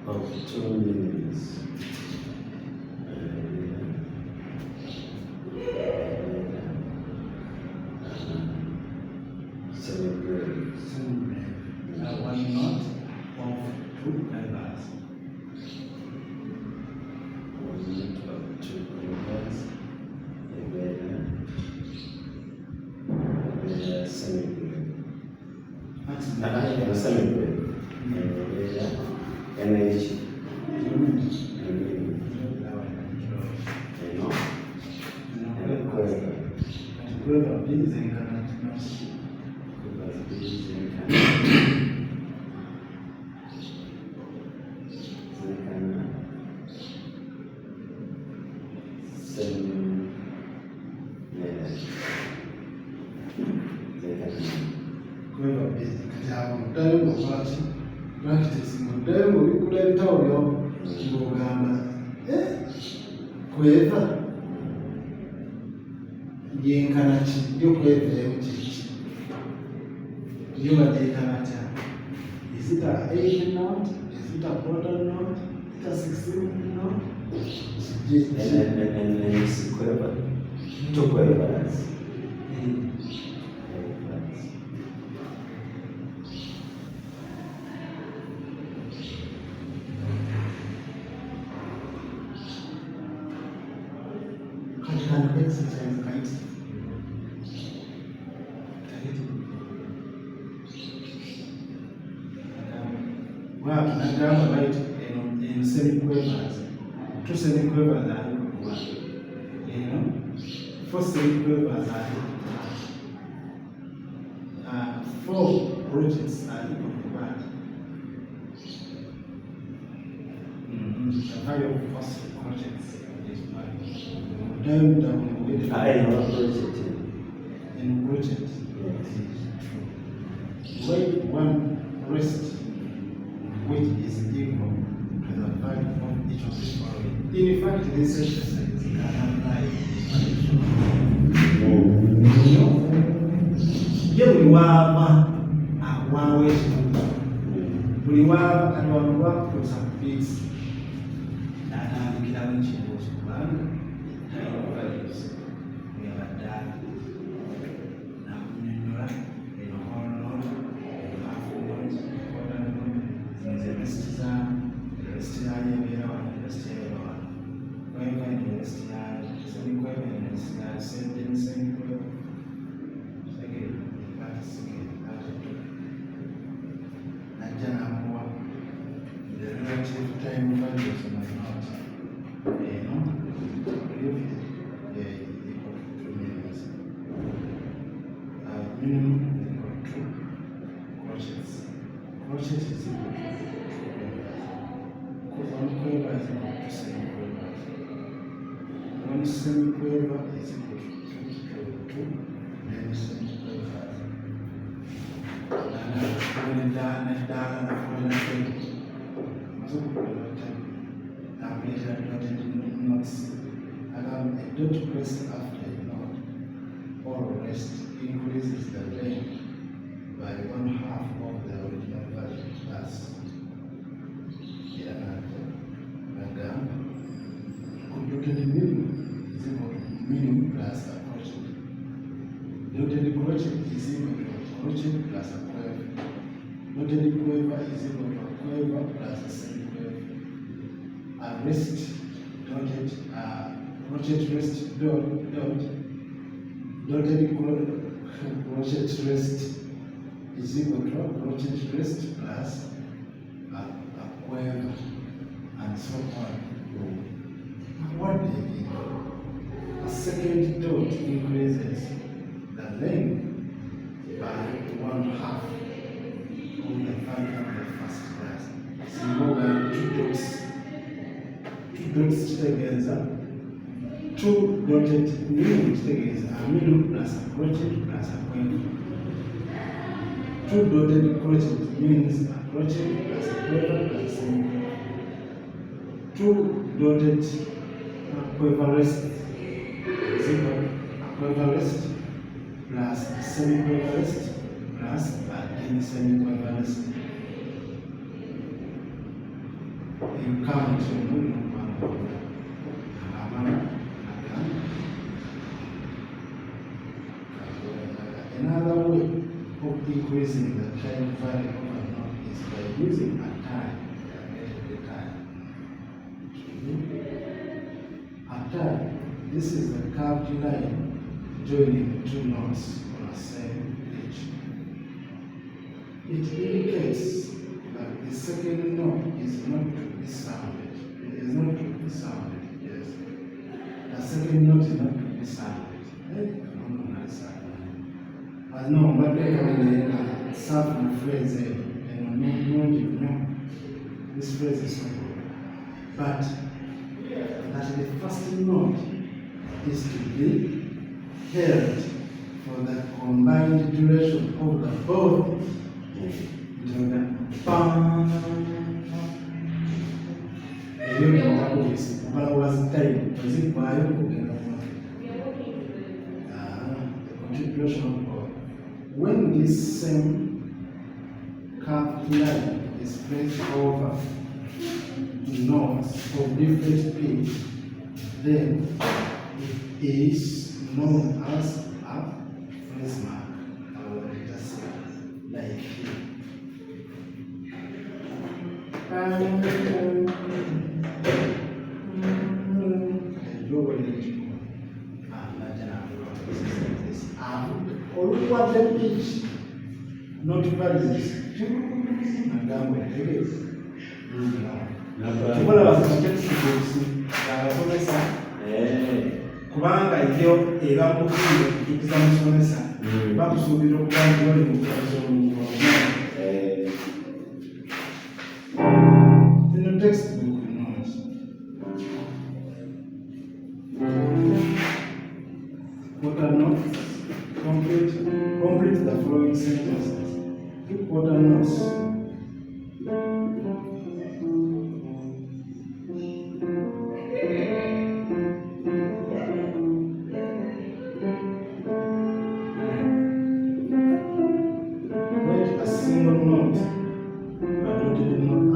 [SPEAKER 3] Of 2 minutes.
[SPEAKER 2] One note of 2 fibers.
[SPEAKER 3] Energy.
[SPEAKER 2] Kweva yenkana ki yokwevaayo kiki yo bateekana kya is it a 8 note, is it a quarter note, is it a 16 note?
[SPEAKER 3] And it's quiver. 2 quivers.
[SPEAKER 4] right. Well, tunagamba right in semiquavers. Two semiquavers are equal to 1. You know? 4 semiquavers are equal to 1. 4 projects are equal to 1. The value of first projects is 1. Down with
[SPEAKER 3] I know project.
[SPEAKER 4] in project.
[SPEAKER 3] Yes.
[SPEAKER 4] Write one rest which is equal to the value of each of the following. In fact, this exercise can apply ye buli waava akuwaawo ekibuga buli waava kati wano lwakukozesa bits n'atandikirawo ekibuuzo kubanga time values bweyabaddaala n'akunnyonnyola eno whole note half note quarter note zino ze rest zaamu rest yaayo ebeera wano rest yayo wano kweva eno rest yaayo semikweva eno rest yaayo sentence semikweva the relative time values of my note. Equal to 2 minutes. Minimum is equal to crochets. Crochet is equal to 2 one quiver is equal to semiquavers. One semiquaver is equal to 2 then semiquavers. A dot pressed after a note or rest increases the length by 1/2 of the original value plus computed minimum is equal to minimum plus a crochet. Noted crochet is equal to a crochet plus a quiver. Noted quiver is equal to a quiver plus a semiquiver. A rest dotted crochet rest dotted crochet rest is equal to a crochet rest plus a quiver and so on. What they mean? A second dot increases the length by 1/2 of the value of the first class. So more than 2 dots. 2 dots together. 2 dotted minimum together. A minimum plus a crochet plus a quiver. 2 dotted crochet means a crochet plus a quiver plus a semiquiver. 2 dotted quiver rest is equal to a quiver rest plus a semiquiver rest plus any semiquiver rest. You count another way of increasing the time value of a note is by using a time. A time. This is the curved line joining 2 notes on a same pitch. It indicates that the second note is not to be sounded. It is not to be sounded, yes. The second note is not to be sounded. But no, but they can serve the phrase, no. This phrase is so good. But that the first note is to be held for the combined duration of the both. When this same curved line is placed over notes of different pitch, then it is known as a phrase mark, or just like here.
[SPEAKER 2] not values. Nagamba otegeeza. Kibola basoma tekisitusi abasomesa kubanga yo eba mukulu ikiza musomesa bakusuubira okuba nti oli mukazi omuntu zino textbook notes. Quarter notes, complete the following sentences. Quarter notes. Write a single note.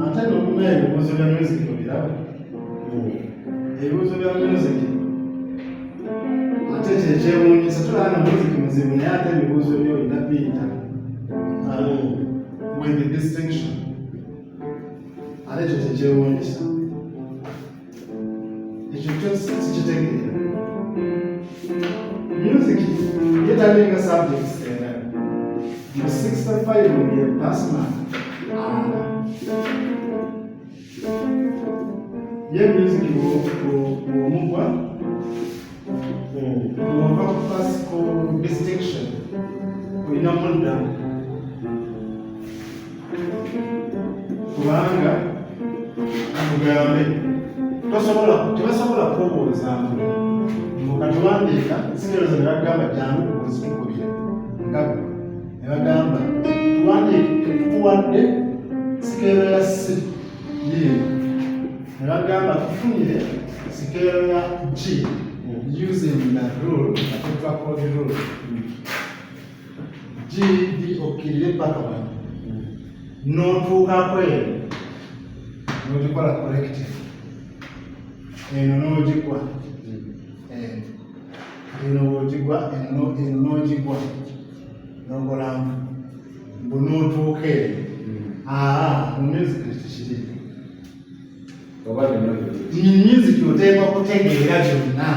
[SPEAKER 2] Ate n'okumanya ebibuuzo bya music obiraba. Ebibuuzo bya music ate kyekyewuunyisa tulaba na music muzibu naye ate ebibuuzo byo olina biyita with the distinction. Ate ekyo kyekyewuunyisa. Ekyo kyo sikitegeera. Music yetalinga subjects endala. Mu 65 ye bassman. Ye music w'omugwa wava ku classical distinction olina muddamu kubanga akugambe tebasobola kwobuuzaamu mukatuwandiika sigeroza ne bagamba jangu ozikukubira nga ne bagamba tuwandiike tukuwadde sikeero ya C yiino ne bagamba tufunire sikeero ya G using the rule, the paper code rule. G, D, okirire paka wano. N'otuuka kweri n'ogikola corrective. Eno n'ogigwa. Eno n'ogigwa, eno n'ogigwa. N'ogolamu. Mbu n'otuuka eri. Mu music tekiri. Music oteekwa kutegeera gyonna.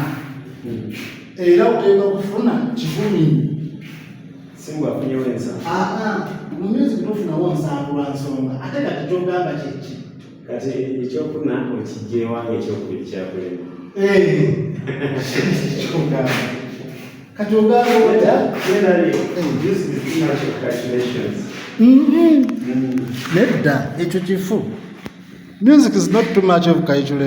[SPEAKER 2] Era oteekwa kufuna kikumi.
[SPEAKER 3] Singu afunyewo ensanvu.
[SPEAKER 2] Mu music tofunawo nsanvu lwa nsonga. Ate kati ky'ogamba kyeki.
[SPEAKER 3] Kati ekyokuna okijjeewa ekyokubiri kyakulema.
[SPEAKER 2] Ky'ogamba. Kati ogamba otya?
[SPEAKER 3] This is too much of calculations.
[SPEAKER 2] Nedda ekyo kifu. Music is not too much of calculation.